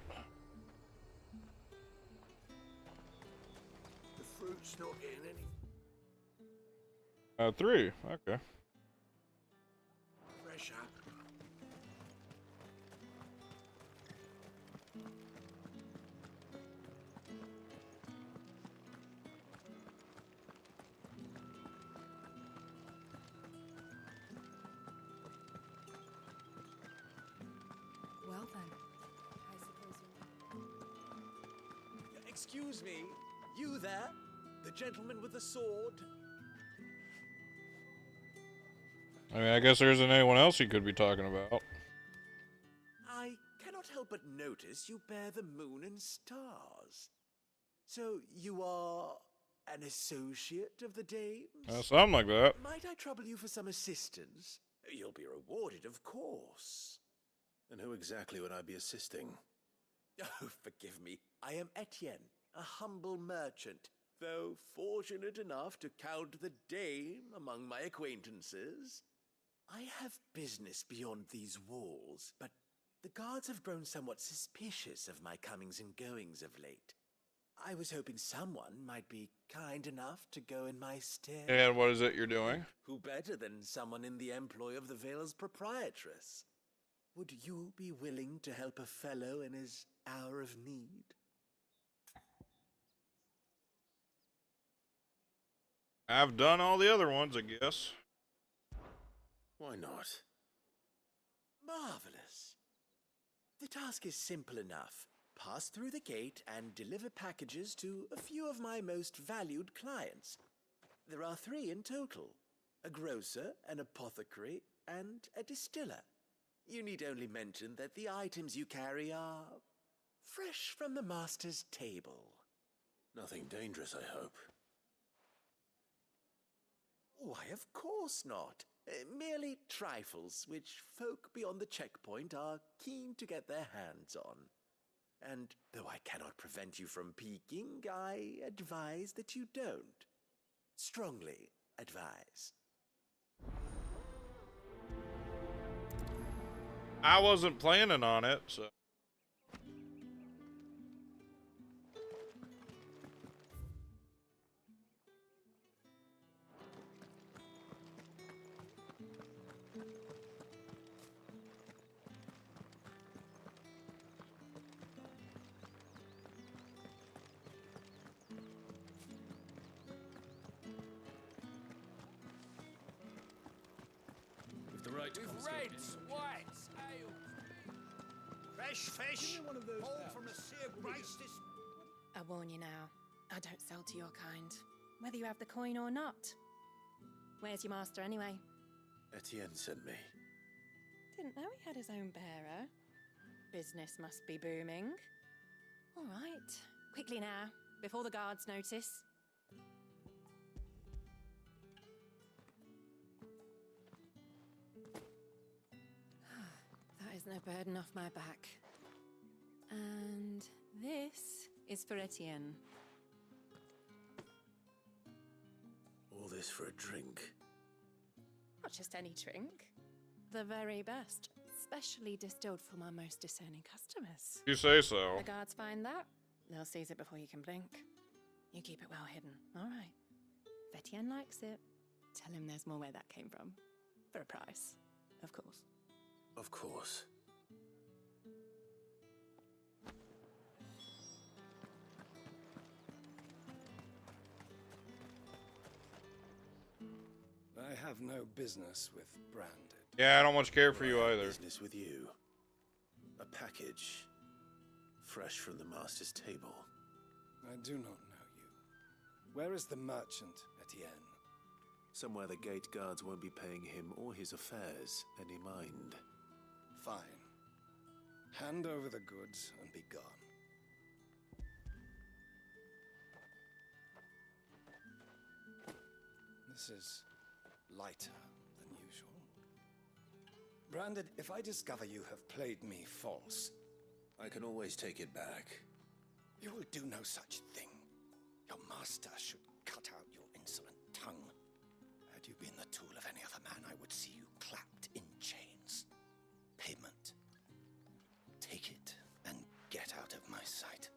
The fruit's not getting any 3. Okay. fresher. Well then, I suppose you... Excuse me, you there? The gentleman with the sword? I mean, I guess there isn't anyone else you could be talking about. I cannot help but notice you bear the moon and stars. So you are an associate of the dames? Something like that. Might I trouble you for some assistance? You'll be rewarded, of course. And who exactly would I be assisting? Oh, forgive me. I am Etienne, a humble merchant, though fortunate enough to count the dame among my acquaintances. I have business beyond these walls, but the guards have grown somewhat suspicious of my comings and goings of late. I was hoping someone might be kind enough to go in my stead. And what is it you're doing? Who better than someone in the employ of the Vale's proprietress? Would you be willing to help a fellow in his hour of need? I've done all the other ones, I guess. Why not? Marvelous. The task is simple enough. Pass through the gate and deliver packages to a few of my most valued clients. There are 3 in total: a grocer, an apothecary, and a distiller. You need only mention that the items you carry are fresh from the master's table. Nothing dangerous, I hope. Why, of course not. Merely trifles which folk beyond the checkpoint are keen to get their hands on. And though I cannot prevent you from peeking, I advise that you don't. Strongly advise. I wasn't planning on it, so. With the right Reds, whites, ale. Fresh fish. Give me one of those All hams. from the sea of grace this... I warn you now, I don't sell to your kind, whether you have the coin or not. Where's your master anyway? Etienne sent me. Didn't know he had his own bearer. Business must be booming. All right, quickly now, before the guards notice. That is no burden off my back. And this is for Etienne. All this for a drink. Not just any drink. The very best, specially distilled for my most discerning customers. You say so. The guards find that, they'll seize it before you can blink. You keep it well hidden, all right? If Etienne likes it, tell him there's more where that came from. For a price, of course. Of course. I have no business with Branded. Yeah, I don't much care for you either. Business with you. A package. Fresh from the master's table. I do not know you. Where is the merchant, Etienne? Somewhere the gate guards won't be paying him or his affairs any mind. Fine. Hand over the goods and be gone. This is lighter than usual. Branded, if I discover you have played me false... I can always take it back. You will do no such thing. Your master should cut out your insolent tongue. Had you been the tool of any other man, I would see you clapped in chains. Payment. Take it and get out of my sight.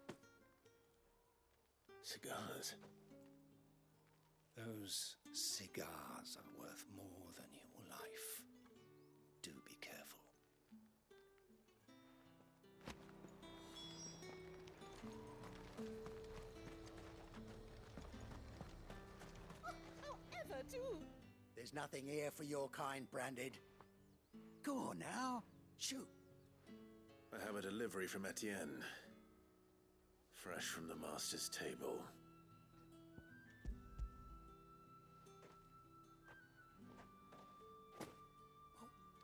Cigars. Those cigars are worth more than your life. Do be careful. However, do. There's nothing here for your kind, Branded. Go on now. Shoot. I have a delivery from Etienne. Fresh from the master's table.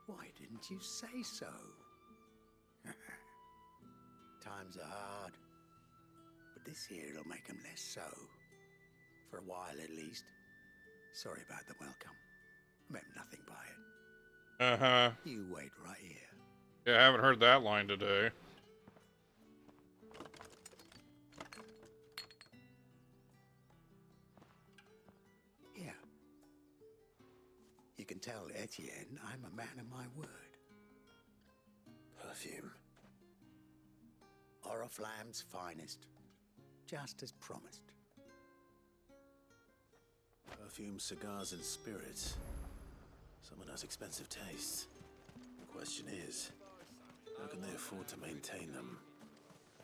Why didn't you say so? Times are hard. But this here'll make 'em less so. For a while at least. Sorry about the welcome. Meant nothing by it. Uh-huh. You wait right here. Yeah, I haven't heard that line today. Here. You can tell Etienne I'm a man of my word. Perfume. Oriflamme's finest. just as promised. Perfume, cigars, and spirits. Someone has expensive tastes. The question is, how can they afford to maintain them?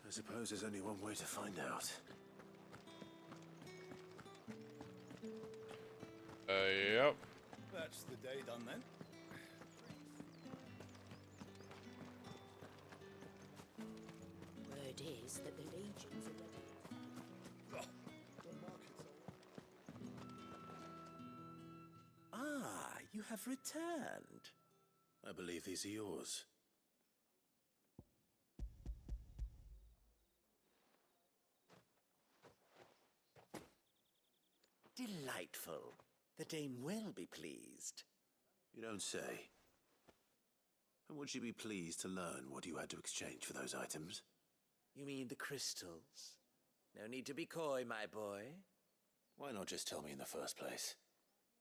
I suppose there's only one way to find out. Yep. That's the day done then. Word is that the legions are ready. Ah, you have returned. I believe these are yours. Delightful. The dame will be pleased. You don't say. And would she be pleased to learn what you had to exchange for those items? You mean the crystals? No need to be coy, my boy. Why not just tell me in the first place?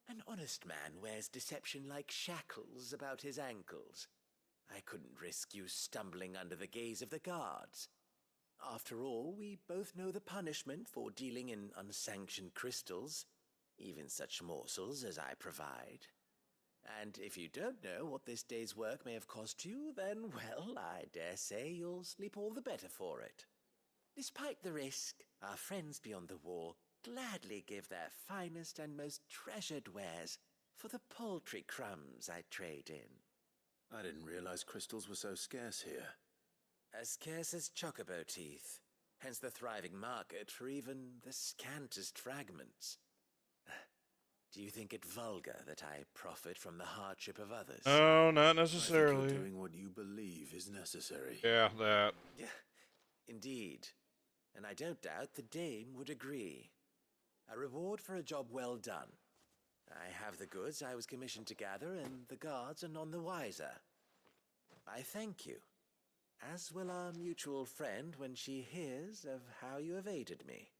An honest man wears deception like shackles about his ankles. I couldn't risk you stumbling under the gaze of the guards. After all, we both know the punishment for dealing in unsanctioned crystals, even such morsels as I provide. And if you don't know what this day's work may have cost you, then, well, I dare say you'll sleep all the better for it. Despite the risk, our friends beyond the wall gladly give their finest and most treasured wares for the paltry crumbs I trade in. I didn't realize crystals were so scarce here. As scarce as chocobo teeth, hence the thriving market for even the scantest fragments. Do you think it vulgar that I profit from the hardship of others? No, not I think necessarily. you're doing what you believe is necessary. Yeah, that. Yeah, indeed. And I don't doubt the dame would agree. A reward for a job well done. I have the goods I was commissioned to gather, and the guards are none the wiser. I thank you, as will our mutual friend when she hears of how you have aided me.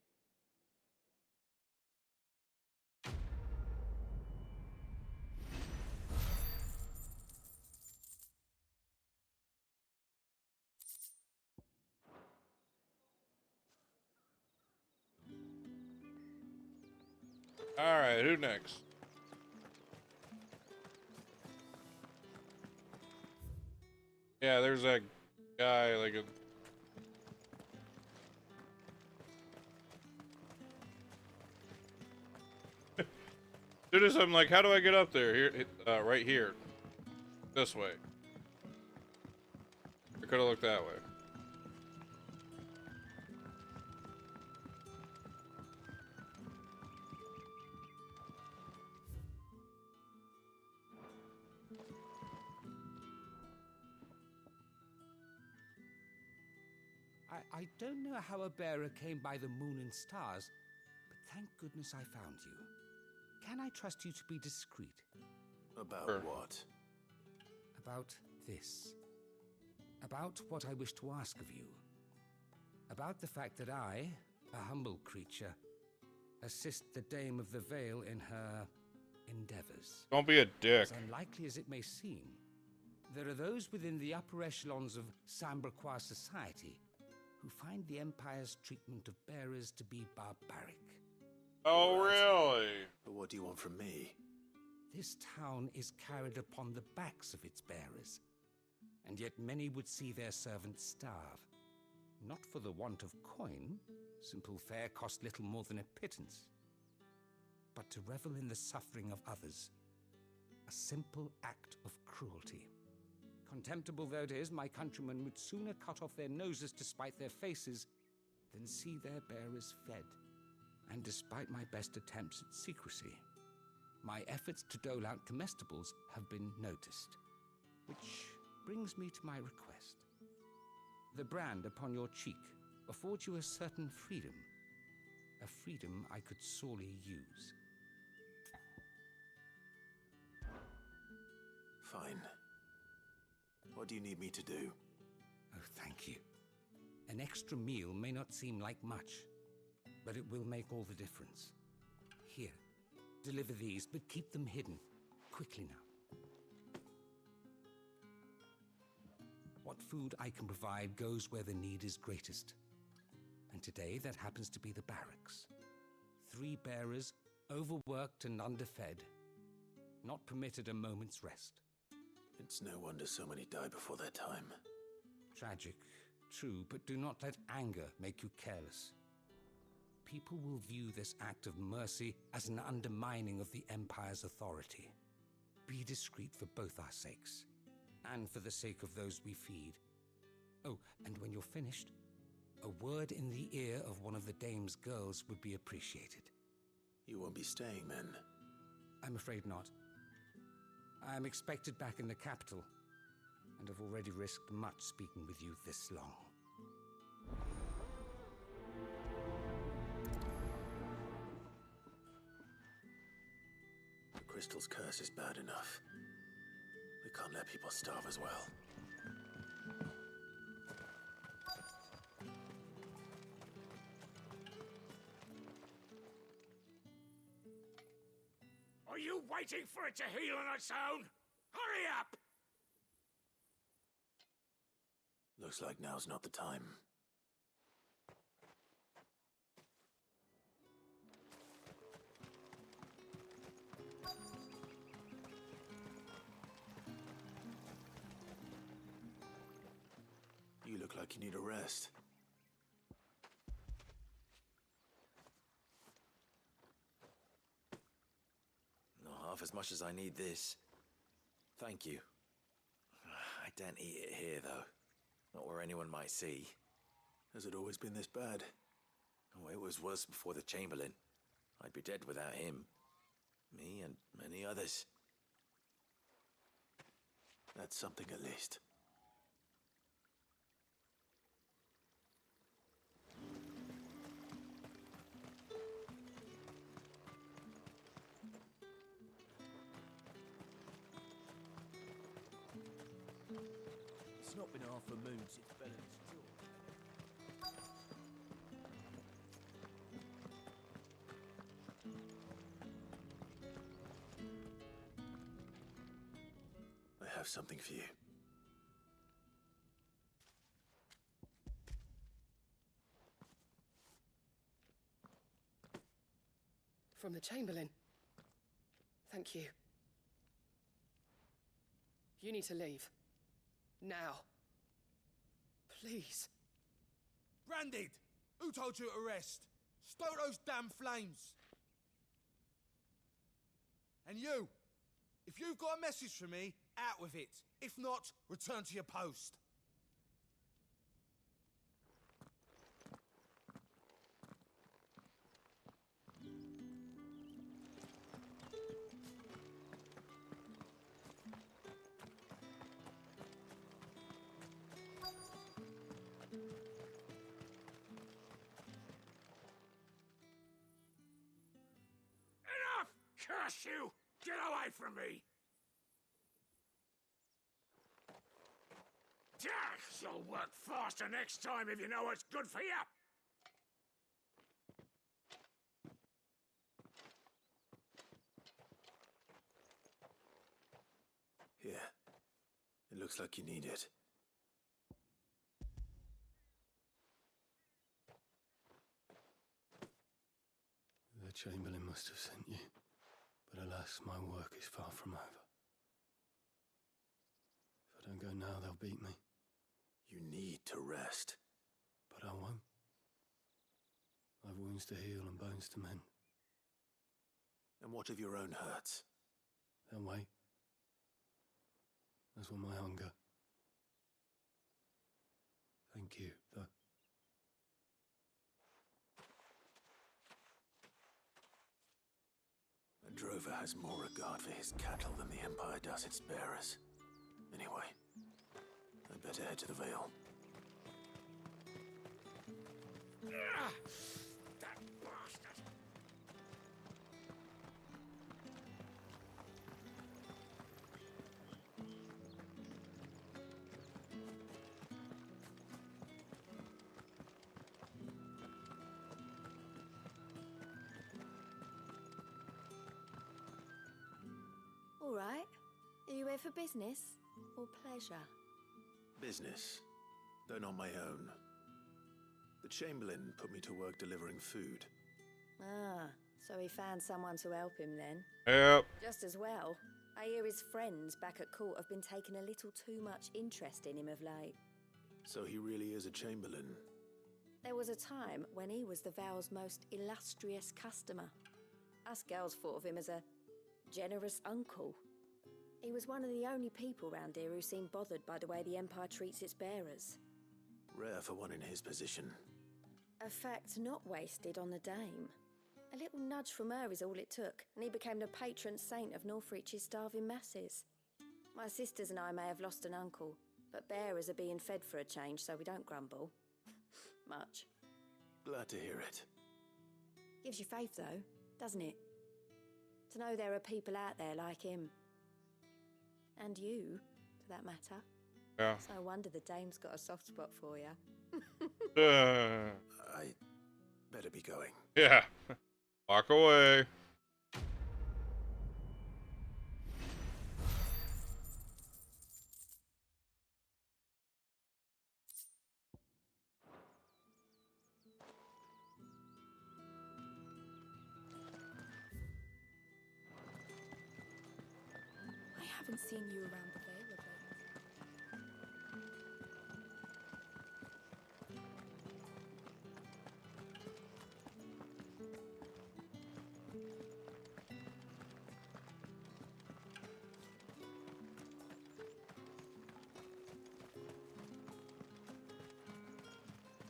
Alright, who next? Yeah, there's that guy, like a... Soon as I'm like, how do I get up there? Here, right here. This way. I could have looked that way. I don't know how a bearer came by the moon and stars, but thank goodness I found you. Can I trust you to be discreet? About what? About this. About what I wish to ask of you. About the fact that I, a humble creature, assist the Dame of the Vale in her endeavors. Don't be a dick. As unlikely as it may seem, there are those within the upper echelons of Samberquois society who find the Empire's treatment of bearers to be barbaric. Oh, really? But what do you want from me? This town is carried upon the backs of its bearers, and yet many would see their servants starve. Not for the want of coin, simple fare cost little more than a pittance, but to revel in the suffering of others, a simple act of cruelty. Contemptible though it is, my countrymen would sooner cut off their noses to spite their faces than see their bearers fed. And despite my best attempts at secrecy, my efforts to dole out comestibles have been noticed. Which brings me to my request. The brand upon your cheek affords you a certain freedom, a freedom I could sorely use. Fine. What do you need me to do? Oh, thank you. An extra meal may not seem like much, but it will make all the difference. Here, deliver these, but keep them hidden. Quickly now. What food I can provide goes where the need is greatest. and today that happens to be the barracks. 3 bearers, overworked and underfed, not permitted a moment's rest. It's no wonder so many die before their time. Tragic, true, but do not let anger make you careless. People will view this act of mercy as an undermining of the Empire's authority. Be discreet for both our sakes, and for the sake of those we feed. Oh, and when you're finished, a word in the ear of one of the Dame's girls would be appreciated. You won't be staying then? I'm afraid not. I'm expected back in the capital, and have already risked much speaking with you this long. The Crystal's curse is bad enough. We can't let people starve as well. Are you waiting for it to heal on its own? Hurry up! Looks like now's not the time. You look like you need a rest. Not half as much as I need this. Thank you. I daren't eat it here, though. Not where anyone might see. Has it always been this bad? Oh, it was worse before the Chamberlain. I'd be dead without him. Me and many others. That's something at least. It's not been half a moon since Bella's jaw. I have something for you. From the Chamberlain. Thank you. You need to leave. Now. Please. Branded! Who told you to rest? Stoke those damn flames! And you! If you've got a message for me, out with it. If not, return to your post. Enough! Curse you! Get away from me! You'll work faster next time if you know what's good for you! Here. It looks like you need it. The Chamberlain must have sent you, but alas, my work is far from over. If I don't go now, they'll beat me. You need to rest. But I won't. I've wounds to heal and bones to mend. And what of your own hurts? They'll wait. As will my hunger. Thank you, though. A drover has more regard for his cattle than the Empire does its bearers. Anyway, I'd better head to the Vale. That bastard! All right. Are you here for business or pleasure? Business, though not my own. The Chamberlain put me to work delivering food. Ah, so he found someone to help him then? Yep. Just as well. I hear his friends back at court have been taking a little too much interest in him of late. So he really is a Chamberlain. There was a time when he was the Vow's most illustrious customer. Us girls thought of him as a generous uncle. He was one of the only people round here who seemed bothered by the way the Empire treats its bearers. Rare for one in his position. A fact not wasted on the dame. A little nudge from her is all it took, and he became the patron saint of Northreach's starving masses. My sisters and I may have lost an uncle, but bearers are being fed for a change, so we don't grumble. Much. Glad to hear it. Gives you faith, though, doesn't it? To know there are people out there like him. And you, for that matter. Yeah. So I wonder the dame's got a soft spot for you. I better be going. Yeah. Walk away. I haven't seen you around the Vale of late.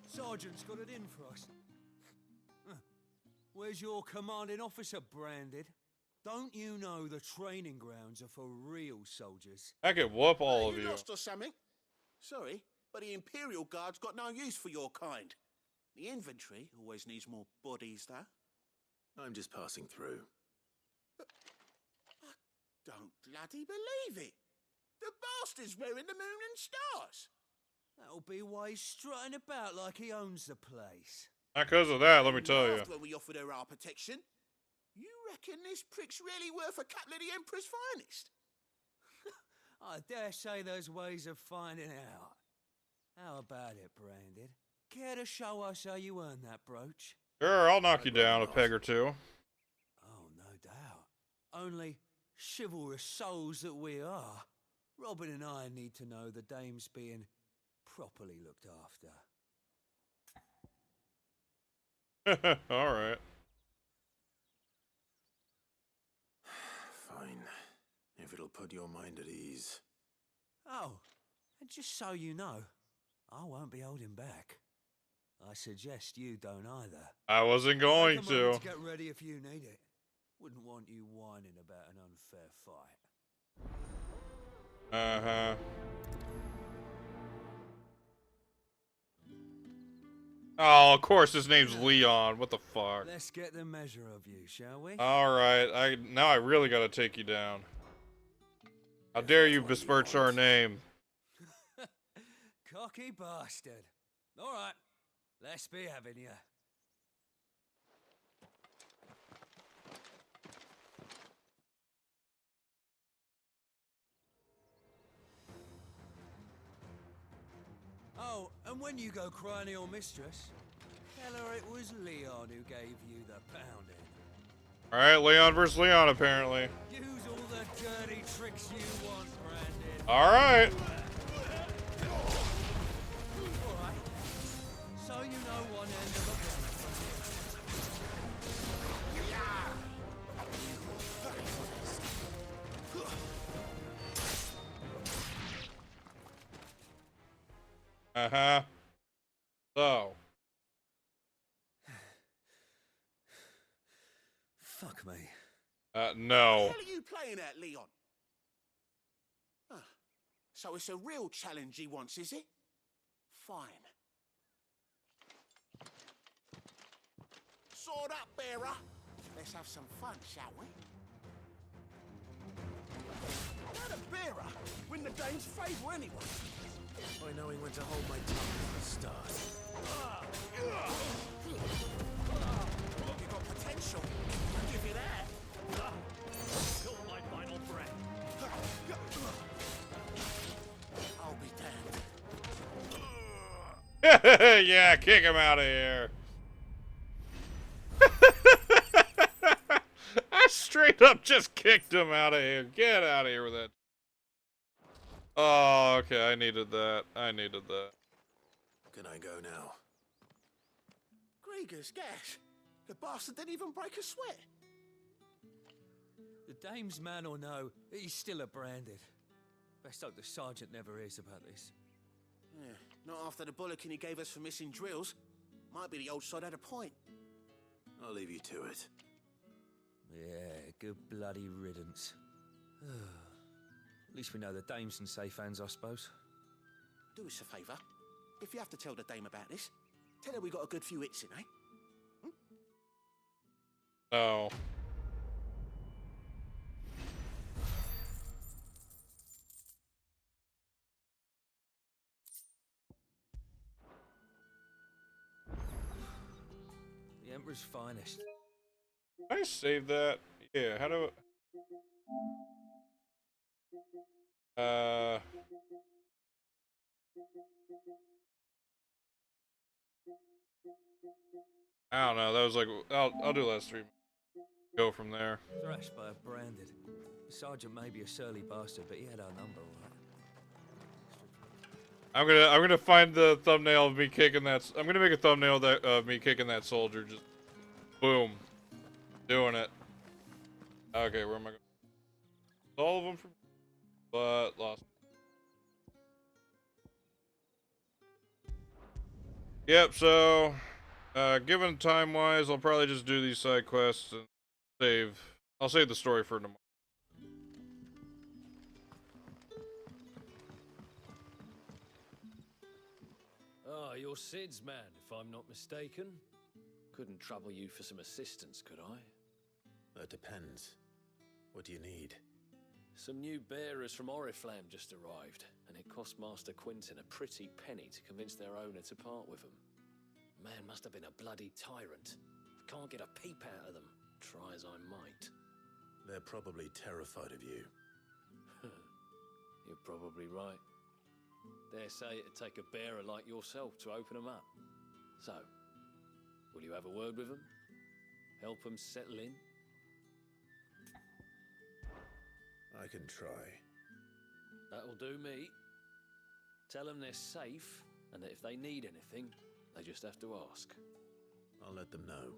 Sergeant's got it in for us. Huh. Where's your commanding officer branded? Don't you know the training grounds are for real soldiers? I could whoop all of You you. lost or something? Sorry, but the Imperial Guard's got no use for your kind. The infantry always needs more bodies, though. I'm just passing through. I don't bloody believe it. The bastard's wearing the moon and stars. That'll be why he's strutting about like he owns the place. Not because of that, let me tell you. Laughed when we offered her our protection. You reckon this prick's really worth a couple of the Emperor's finest? I dare say there's ways of finding out. How about it, Branded? Care to show us how you earned that brooch? Sure, I'll knock you down a peg or two. Oh, no doubt. Only chivalrous souls that we are, Robin and I need to know the dame's being properly looked after. All right. Fine. If it'll put your mind at ease. Oh, and just so you know, I won't be holding back. I suggest you don't either. I wasn't going Take a moment to. Get ready if you need it. Wouldn't want you whining about an unfair fight. Uh-huh. Oh, of course his name's Leon. What the fuck? Let's get the measure of you, shall we? Alright, now I really gotta take you down. How dare you besmirch our name? Cocky bastard. Alright, let's be having you. Oh, and when you go crying to your mistress, tell her it was Leon who gave you the pounding. Alright, Leon versus Leon, apparently. Use all the dirty tricks you want, Brandon. Alright. Alright. So you know one end of the Uh-huh. So. Fuck me. No. What the hell are you playing at, Leon? Ah, so it's a real challenge he wants, is it? Fine. Sword up, bearer. Let's have some fun, shall we? Not a bearer. Win the dame's favour anyway. By knowing when to hold my tongue at the start. You got potential. I'll give you that. Till my final breath. I'll be damned. Yeah, kick him out of here. I straight up just kicked him out of here. Get out of here with that. Oh, okay. I needed that. I needed that. Can I go now? Gregor's gas. The bastard didn't even break a sweat. The dame's man or no, he's still a branded. Best hope the sergeant never hears about this. Yeah, not after the bullocking he gave us for missing drills. Might be the old sod had a point. I'll leave you to it. Yeah, good bloody riddance. At least we know the dame's in safe hands, I suppose. Do us a favour. If you have to tell the dame about this, tell her we got a good few hits in, eh? Oh. The Emperor's finest. Can I save that? Yeah, how do I don't know. That was like I'll do last 3. Go from there. Thrashed by a branded. The sergeant may be a surly bastard, but he had our number, all right. I'm gonna find the thumbnail of me kicking that. I'm gonna make a thumbnail of me kicking that soldier. Just boom, doing it. Okay, where am I going? All of them from, but lost. Yep. So, given time wise, I'll probably just do these side quests and save. I'll save the story for tomorrow. Ah, you're Sid's man, if I'm not mistaken. Couldn't trouble you for some assistance, could I? That depends. What do you need? Some new bearers from Oriflamme just arrived, and it cost Master Quinton a pretty penny to convince their owner to part with them. Man must have been a bloody tyrant. I can't get a peep out of them, try as I might. They're probably terrified of you. You're probably right. Dare say it'd take a bearer like yourself to open them up. So, will you have a word with them? Help them settle in? I can try. That'll do me. Tell them they're safe, and that if they need anything, they just have to ask. I'll let them know.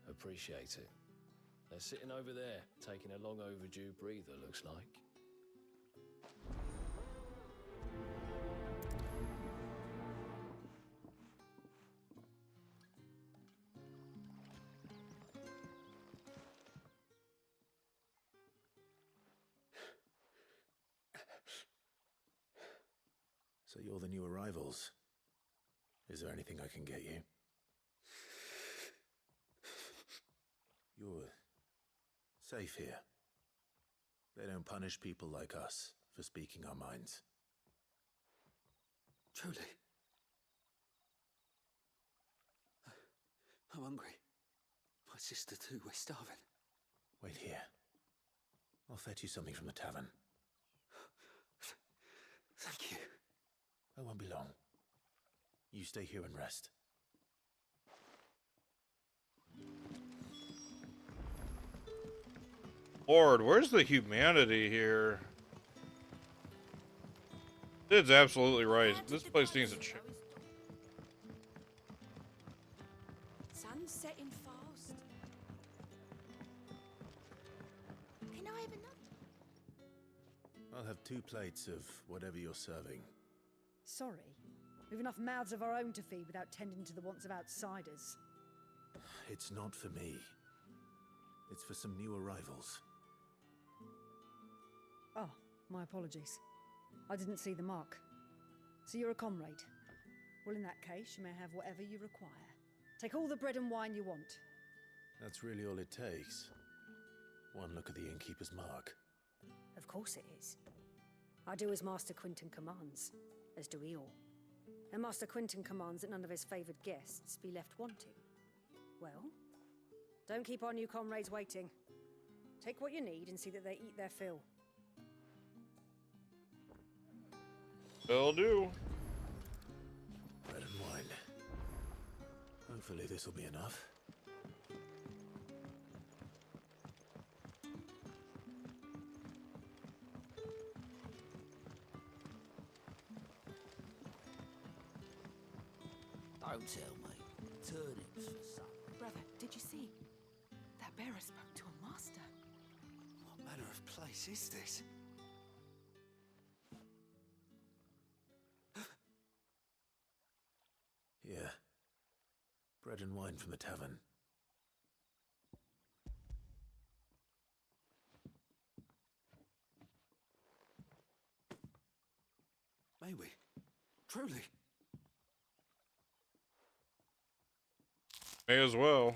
Appreciate it. They're sitting over there, taking a long overdue breather, looks like. So you're the new arrivals. Is there anything I can get you? You're safe here. They don't punish people like us for speaking our minds. Truly. I'm hungry. My sister too, we're starving. Wait here. I'll fetch you something from the tavern. Thank you. I won't be long. You stay here and rest. Lord, where's the humanity here? Sid's absolutely right. This place needs a change. Sun's setting fast. Can I have another? I'll have 2 plates of whatever you're serving. Sorry. We've enough mouths of our own to feed without tending to the wants of outsiders. It's not for me. It's for some new arrivals. Oh, my apologies. I didn't see the mark. So you're a comrade. Well, in that case, you may have whatever you require. Take all the bread and wine you want. That's really all it takes. One look at the innkeeper's mark. Of course it is. I do as Master Quinton commands, as do we all. And Master Quinton commands that none of his favoured guests be left wanting. Well, don't keep our new comrades waiting. Take what you need and see that they eat their fill. Will do. Hopefully this will be enough. Don't tell me. Turnips for supper. Brother, did you see? That bearer spoke to a master. What manner of place is this? Here. Bread and wine from the tavern. May we? Truly? May as well.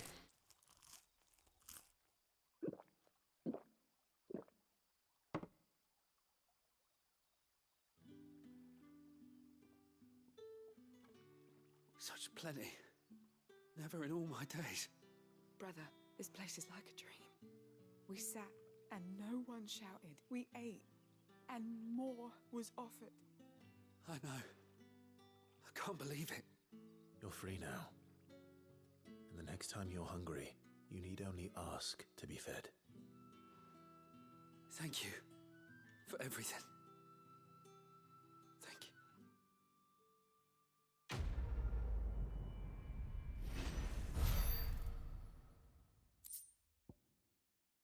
Such plenty. Never in all my days. Brother, this place is like a dream. We sat and no one shouted. We ate and more was offered. I know. I can't believe it. You're free now. And the next time you're hungry, you need only ask to be fed. Thank you for everything. Thank you.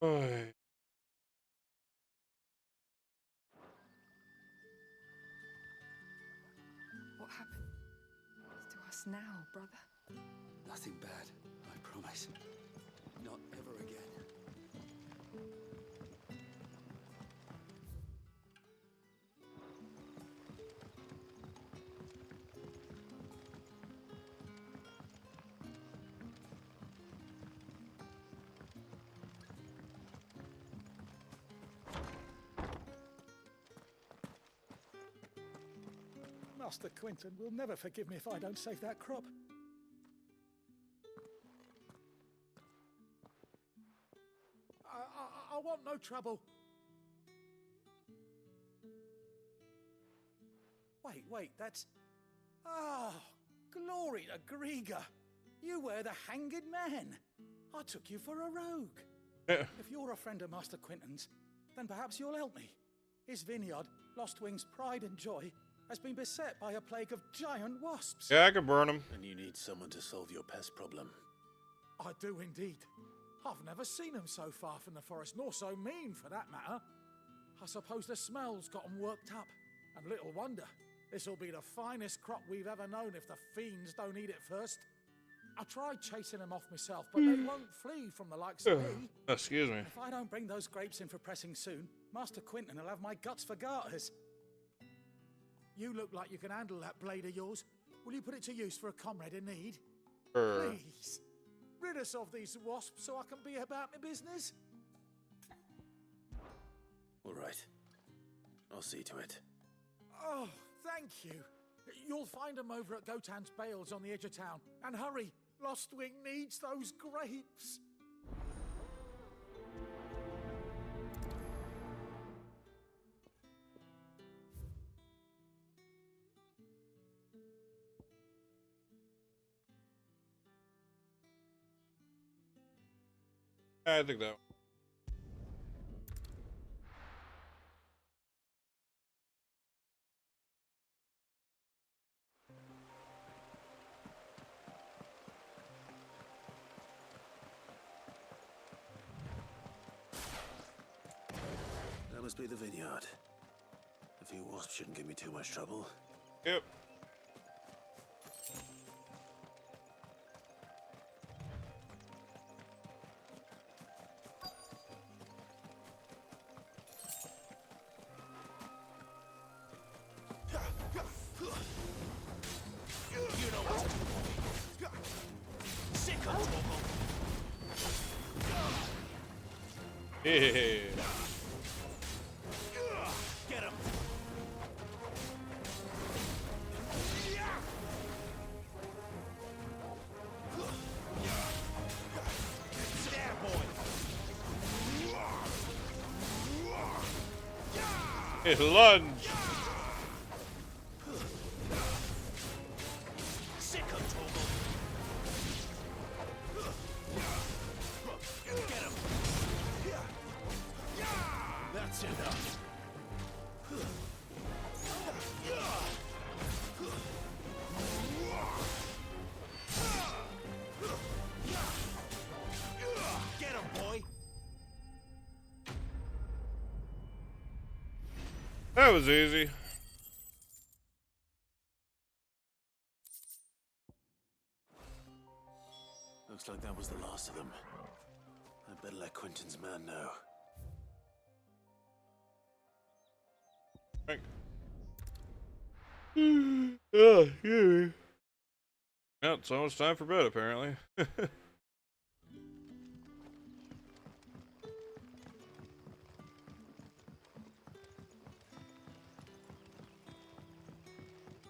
Oy. What happened to us now, brother? Nothing bad, I promise. Not ever again. Master Quinton will never forgive me if I don't save that crop. I want no trouble. Wait, that's... Oh, glory to Grieger. You were the hanged man. I took you for a rogue. If you're a friend of Master Quinton's, then perhaps you'll help me. His vineyard, Lost Wing's pride and joy, has been beset by a plague of giant wasps. Yeah, I can burn them. And you need someone to solve your pest problem. I do indeed. I've never seen them so far from the forest, nor so mean for that matter. I suppose the smell's got them worked up. And little wonder. This'll be the finest crop we've ever known if the fiends don't eat it first. I tried chasing them off myself, but they won't flee from the likes of me. Excuse me. If I don't bring those grapes in for pressing soon, Master Quinton will have my guts for garters. You look like you can handle that blade of yours. Will you put it to use for a comrade in need? Please, rid us of these wasps so I can be about my business. All right. I'll see to it. Oh, thank you. You'll find them over at Gotan's Bales on the edge of town. And hurry, Lost Wing needs those grapes. I think that. That must be the vineyard. A few wasps shouldn't give me too much trouble. Yep. You know what's sick of trouble. Yeah. Get him. There, boy. Lunge. Sick of trouble. That's enough. Get him, boy. That was easy. Looks like that was the last of them. I better let Quentin's man know. Right. Oh, yeah. Yeah, it's almost time for bed, apparently. But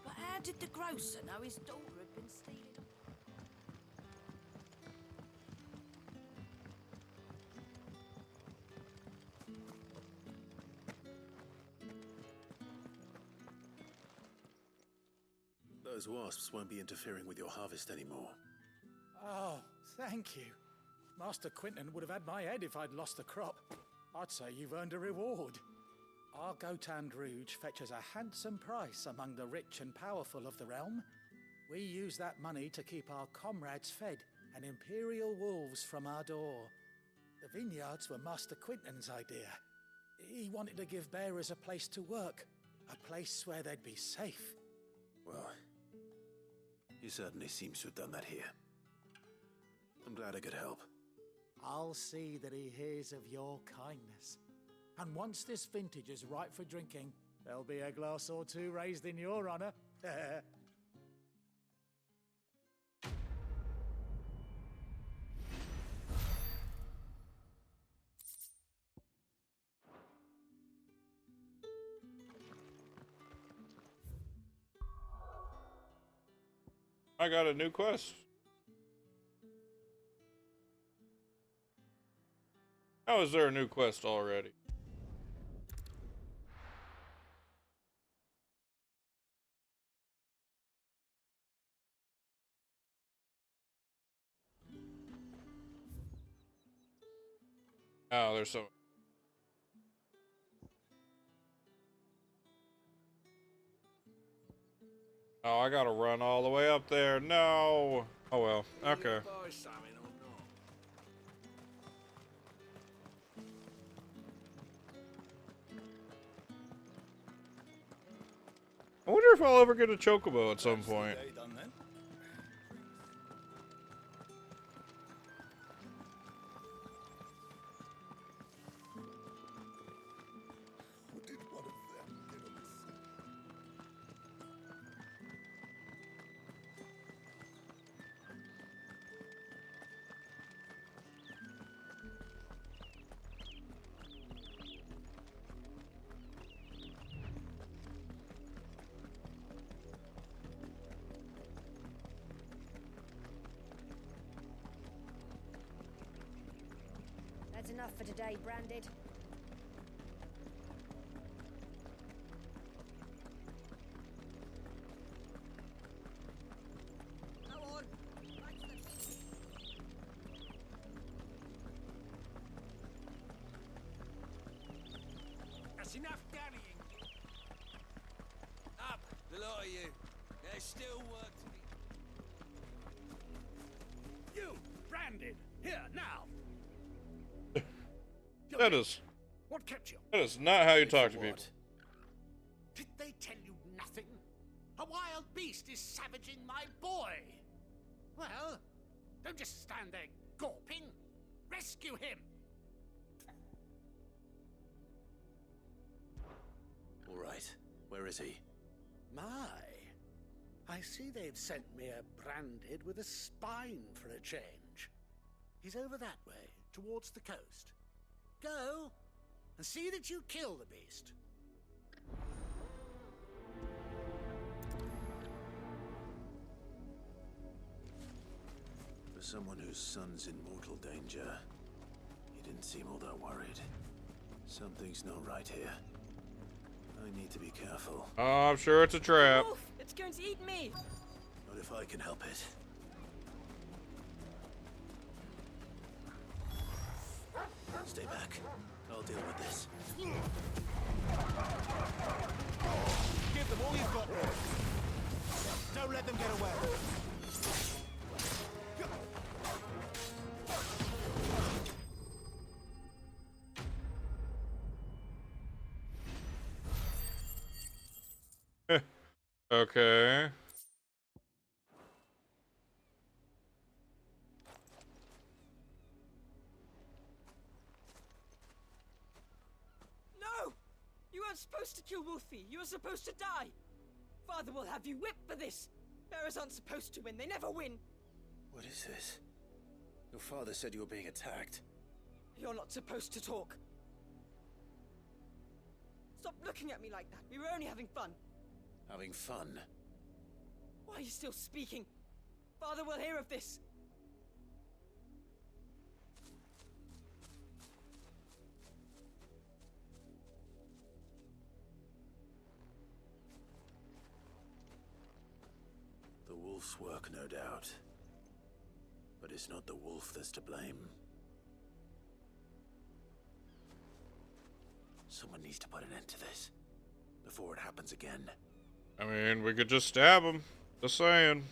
how did the grocer know his daughter had been stealing? Those wasps won't be interfering with your harvest anymore. Oh, thank you. Master Quentin would have had my head if I'd lost the crop. I'd say you've earned a reward. Our Gotand Rouge fetches a handsome price among the rich and powerful of the realm. We use that money to keep our comrades fed and imperial wolves from our door. The vineyards were Master Quentin's idea. He wanted to give bearers a place to work, a place where they'd be safe. Well, he certainly seems to have done that here. I'm glad I could help. I'll see that he hears of your kindness. And once this vintage is ripe for drinking, there'll be a glass or two raised in your honor. I got a new quest. How is there a new quest already? Oh, there's some. Oh, I gotta run all the way up there. No. Oh well. Okay. I wonder if I'll ever get a chocobo at some point. That's enough for today, Branded. Go on. That's enough dallying. Up, the lot of you. There's still work to be. You, Branded, here now. That is. What kept you? That is not how you talk to people. Did they tell you nothing? A wild beast is savaging my boy. Well, don't just stand there gawping. Rescue him. All right. Where is he? My, I see they've sent me a Branded with a spine for a change. He's over that way, towards the coast. Go, and see that you kill the beast. For someone whose son's in mortal danger, he didn't seem all that worried. Something's not right here. I need to be careful. Oh, I'm sure it's a trap. Wolf, it's going to eat me. Not if I can help it. Stay back. I'll deal with this. Give them all you've got. Don't let them get away. Okay. No! You weren't supposed to kill Wolfie. You were supposed to die. Father will have you whipped for this. Bearers aren't supposed to win. They never win. What is this? Your father said you were being attacked. You're not supposed to talk. Stop looking at me like that. We were only having fun. Having fun? Why are you still speaking? Father will hear of this. The wolf's work, no doubt. But it's not the wolf that's to blame. Someone needs to put an end to this before it happens again. I mean, we could just stab him. Just saying.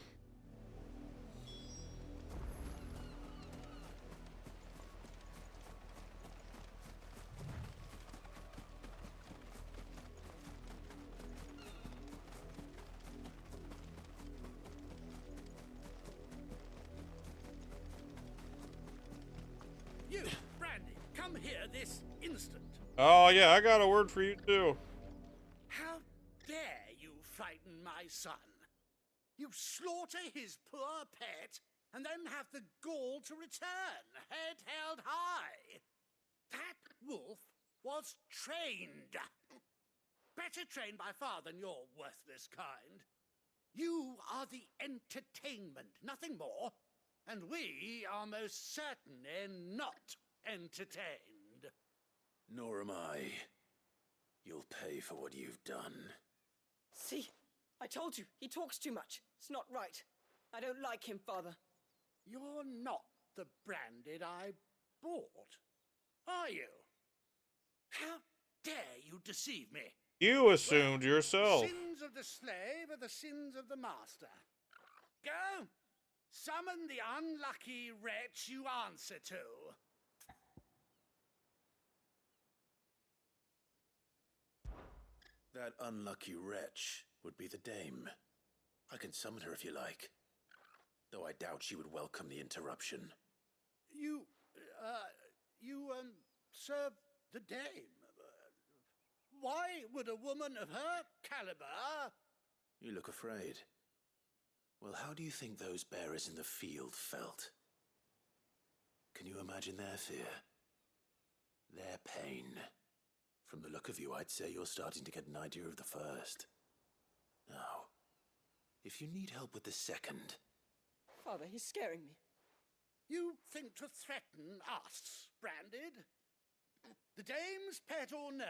You, Brandy, come here this instant. Oh, yeah, I got a word for you, too. How dare you frighten my son? You slaughter his poor pet, and then have the gall to return, head held high. That wolf was trained. Better trained by far than your worthless kind. You are the entertainment, nothing more. And we are most certainly not entertained. Nor am I. You'll pay for what you've done. See? I told you. He talks too much. It's not right. I don't like him, Father. You're not the Branded I bought, are you? How dare you deceive me? You assumed yourself. The sins of the slave are the sins of the master. Go! Summon the unlucky wretch you answer to. That unlucky wretch would be the dame. I can summon her if you like. Though I doubt she would welcome the interruption. You serve the dame. Why would a woman of her caliber... You look afraid. Well, how do you think those bearers in the field felt? Can you imagine their fear? Their pain? From the look of you, I'd say you're starting to get an idea of the first. Now, if you need help with the second... Father, he's scaring me. You think to threaten us, Branded? The dame's pet or no,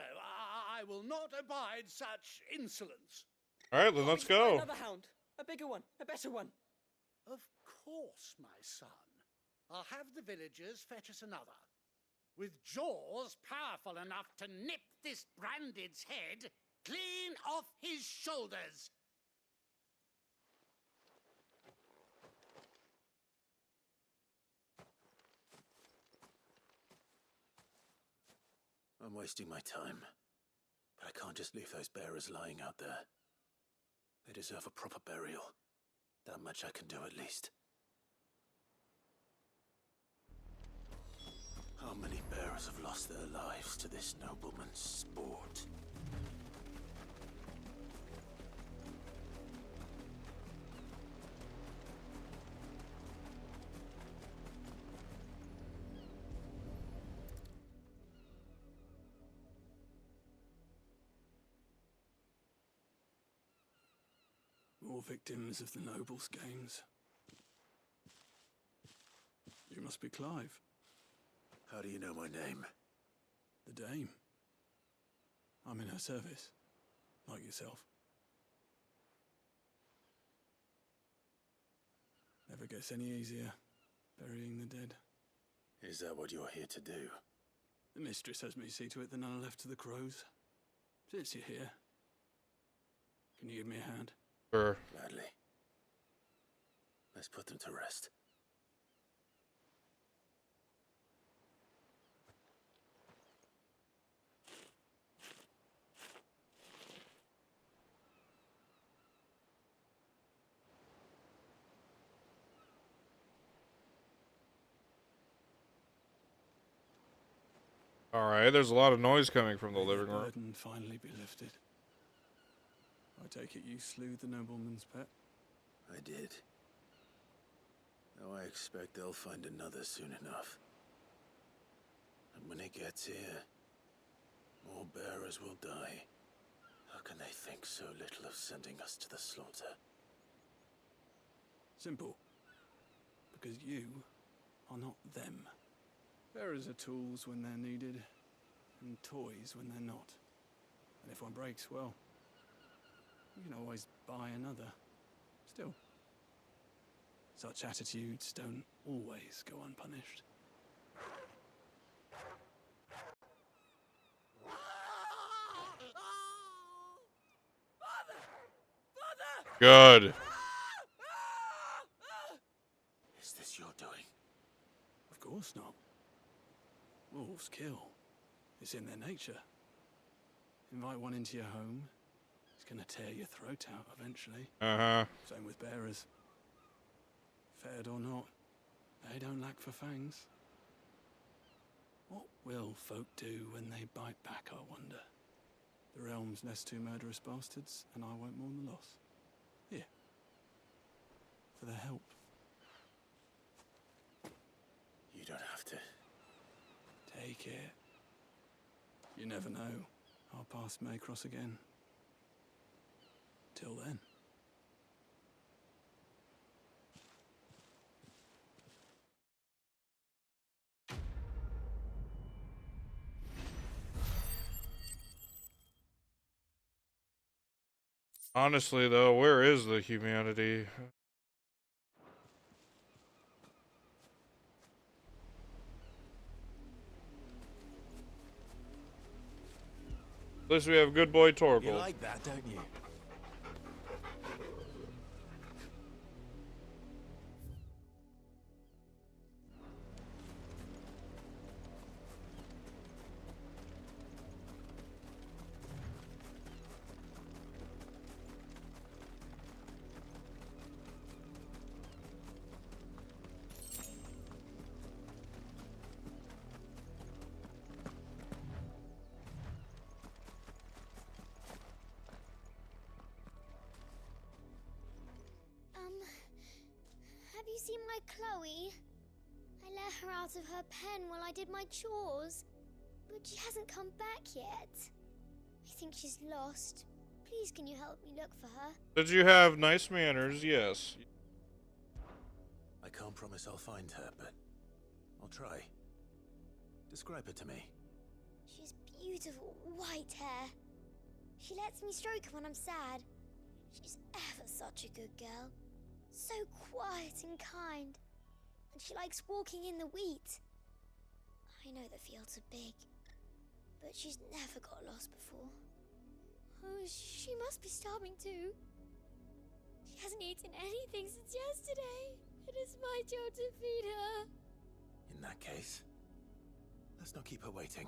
I will not abide such insolence. All right, then let's go. Another hound. A bigger one. A better one. Of course, my son. I'll have the villagers fetch us another. With jaws powerful enough to nip this Branded's head clean off his shoulders. I'm wasting my time. But I can't just leave those bearers lying out there. They deserve a proper burial. That much I can do at least. How many bearers have lost their lives to this nobleman's sport? More victims of the nobles' games. You must be Clive. How do you know my name? The Dame. I'm in her service, like yourself. Never gets any easier, burying the dead. Is that what you're here to do? The mistress has me see to it that none are left to the crows. Since you're here, can you give me a hand? Sure. Gladly. Let's put them to rest. Alright, there's a lot of noise coming from the May living the room. burden finally be lifted. I take it you slew the nobleman's pet? I did. Though I expect they'll find another soon enough. And when it gets here, more bearers will die. How can they think so little of sending us to the slaughter? Simple. Because you are not them. Bearers are tools when they're needed, and toys when they're not. And if one breaks, well, you can always buy another. Still, such attitudes don't always go unpunished. Good. Is this your doing? Of course not. Wolves kill. It's in their nature. Invite one into your home, it's gonna tear your throat out eventually. Uh-huh. Same with bearers. Fed or not, they don't lack for fangs. What will folk do when they bite back, I wonder? The realm's nest two murderous bastards, and I won't mourn the loss. Here. For their help. You don't have to. Take it. You never know. Our paths may cross again. Till then. Honestly, though, where is the humanity? At least we have good boy Torgal. You like that, don't you? Have you seen my Chloe? I let her out of her pen while I did my chores, but she hasn't come back yet. I think she's lost. Please, can you help me look for her? Did you have nice manners? Yes. I can't promise I'll find her, but I'll try. Describe her to me. She has beautiful white hair. She lets me stroke her when I'm sad. She's ever such a good girl. So quiet and kind. And she likes walking in the wheat. I know the fields are big, but she's never got lost before. Oh, she must be starving too. She hasn't eaten anything since yesterday. It is my job to feed her. In that case, let's not keep her waiting.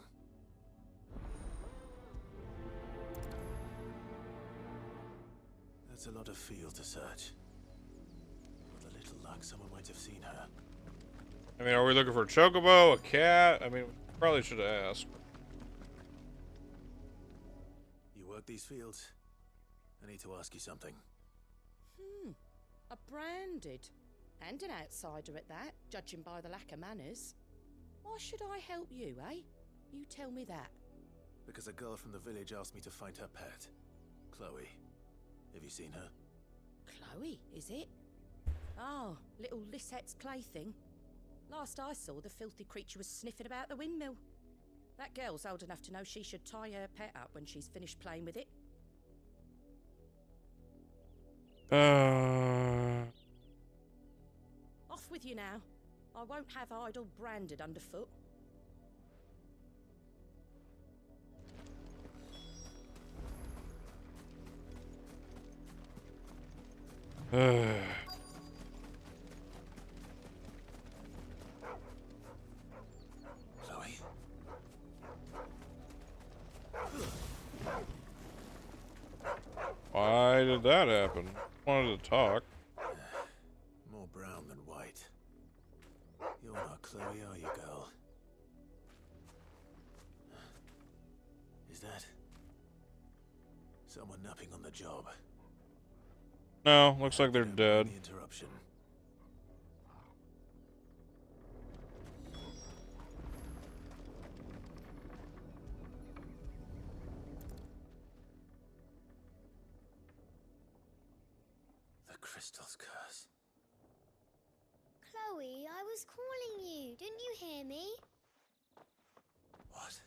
That's a lot of field to search. With a little luck, someone might have seen her. I mean, are we looking for a chocobo, a cat? I mean, probably should have asked. You work these fields? I need to ask you something. A branded. And an outsider at that, judging by the lack of manners. Why should I help you, eh? You tell me that. Because a girl from the village asked me to find her pet, Chloe. Have you seen her? Chloe, is it? Oh, little Lisette's plaything. Last I saw, the filthy creature was sniffing about the windmill. That girl's old enough to know she should tie her pet up when she's finished playing with it. Off with you now. I won't have idle branded underfoot. Chloe? Why did that happen? Wanted to talk. More brown than white. You're not Chloe, are you, girl? Is that someone napping on the job? No, looks like they're dead. The interruption. The crystal's curse. Chloe, I was calling you. Didn't you hear me? What?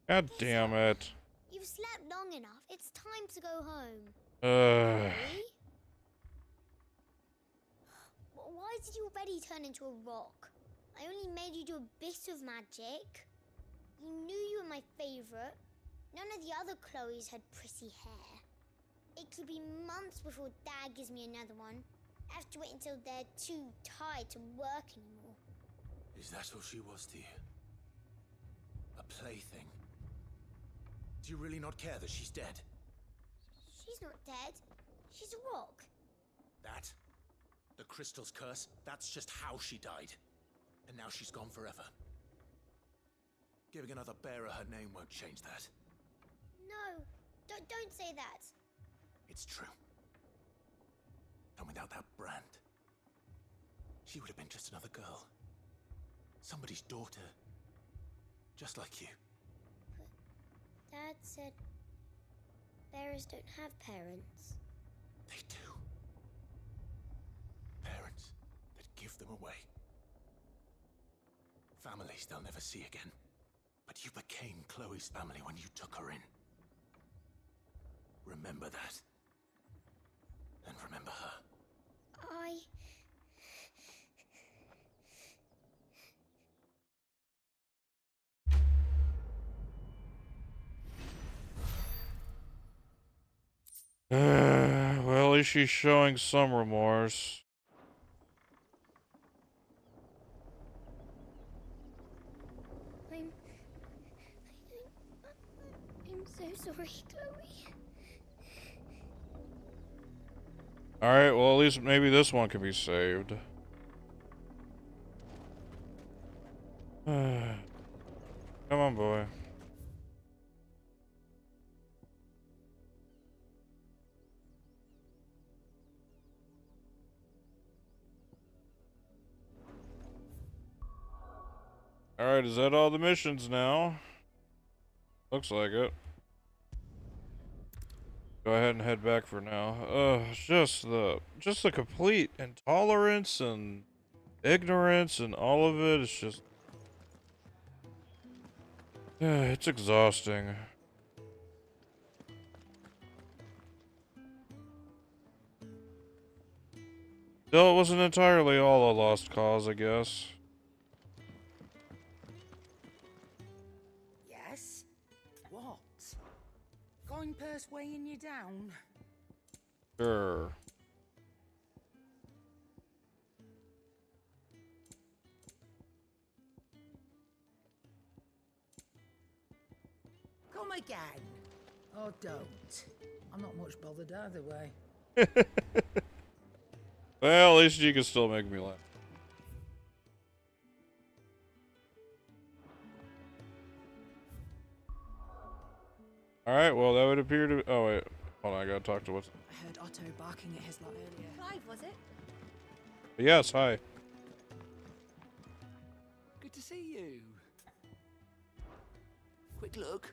God damn it. You've slept long enough. It's time to go home. Uh. Why did you already turn into a rock? I only made you do a bit of magic. You knew you were my favorite. None of the other Chloes had pretty hair. It could be months before Dad gives me another one. I have to wait until they're too tired to work anymore. Is that all she was to you? A plaything? Do you really not care that she's dead? She's not dead. She's a rock. That? The crystal's curse? That's just how she died. And now she's gone forever. Giving another bearer her name won't change that. No, don't say that. It's true. And without that brand, she would have been just another girl. Somebody's daughter. Just like you. Dad said bearers don't have parents. They do. Parents that give them away. Families they'll never see again. But you became Chloe's family when you took her in. Remember that. And remember her. Well, at least she's showing some remorse. I'm so sorry, Chloe. Alright, well, at least maybe this one can be saved. Come on, boy. Alright, is that all the missions now? Looks like it. Go ahead and head back for now. Just the complete intolerance and ignorance and all of it is just... it's exhausting. Still, it wasn't entirely all a lost cause, I guess. Yes? What? Coin purse weighing you down? Sure. Come again. Or don't. I'm not much bothered either way. Well, at least you can still make me laugh. Alright, well, that would appear to... Oh, wait. Hold on, I gotta talk to what's... I heard Otto barking at his lot earlier. Clive, was it? Yes, hi. Good to see you. Quick look.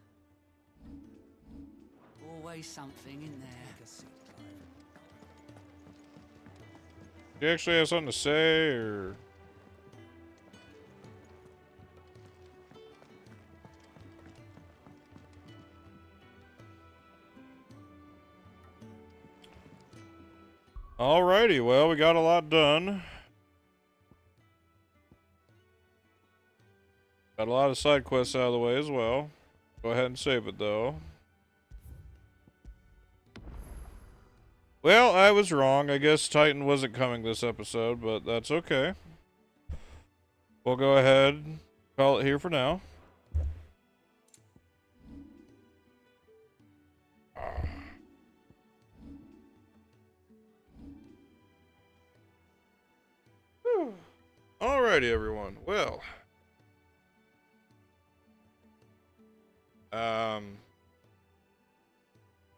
Always something in there. Do you actually have something to say, or... Alrighty, well, we got a lot done. Got a lot of side quests out of the way as well. Go ahead and save it, though. Well, I was wrong. I guess Titan wasn't coming this episode, but that's okay. We'll go ahead, call it here for now. Alrighty, everyone. Well,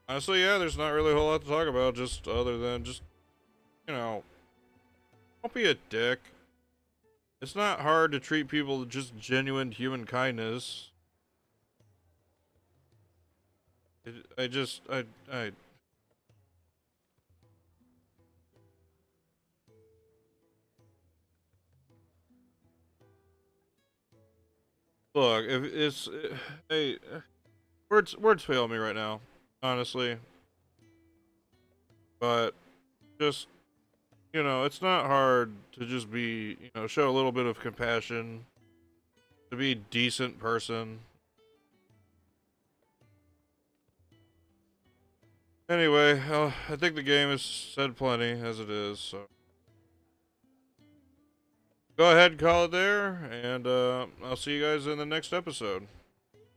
honestly, yeah, there's not really a whole lot to talk about, just other than just, you know, don't be a dick. It's not hard to treat people with just genuine human kindness. I look, if it's, hey, words fail me right now, honestly. But just, you know, it's not hard to just be, you know, show a little bit of compassion, to be a decent person. Anyway, I think the game has said plenty as it is, so go ahead and call it there, and I'll see you guys in the next episode.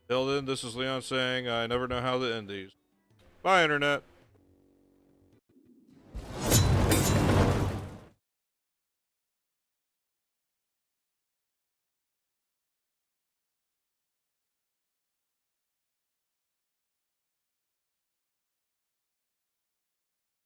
Till then, this is Leon saying I never know how to end these. Bye, Internet.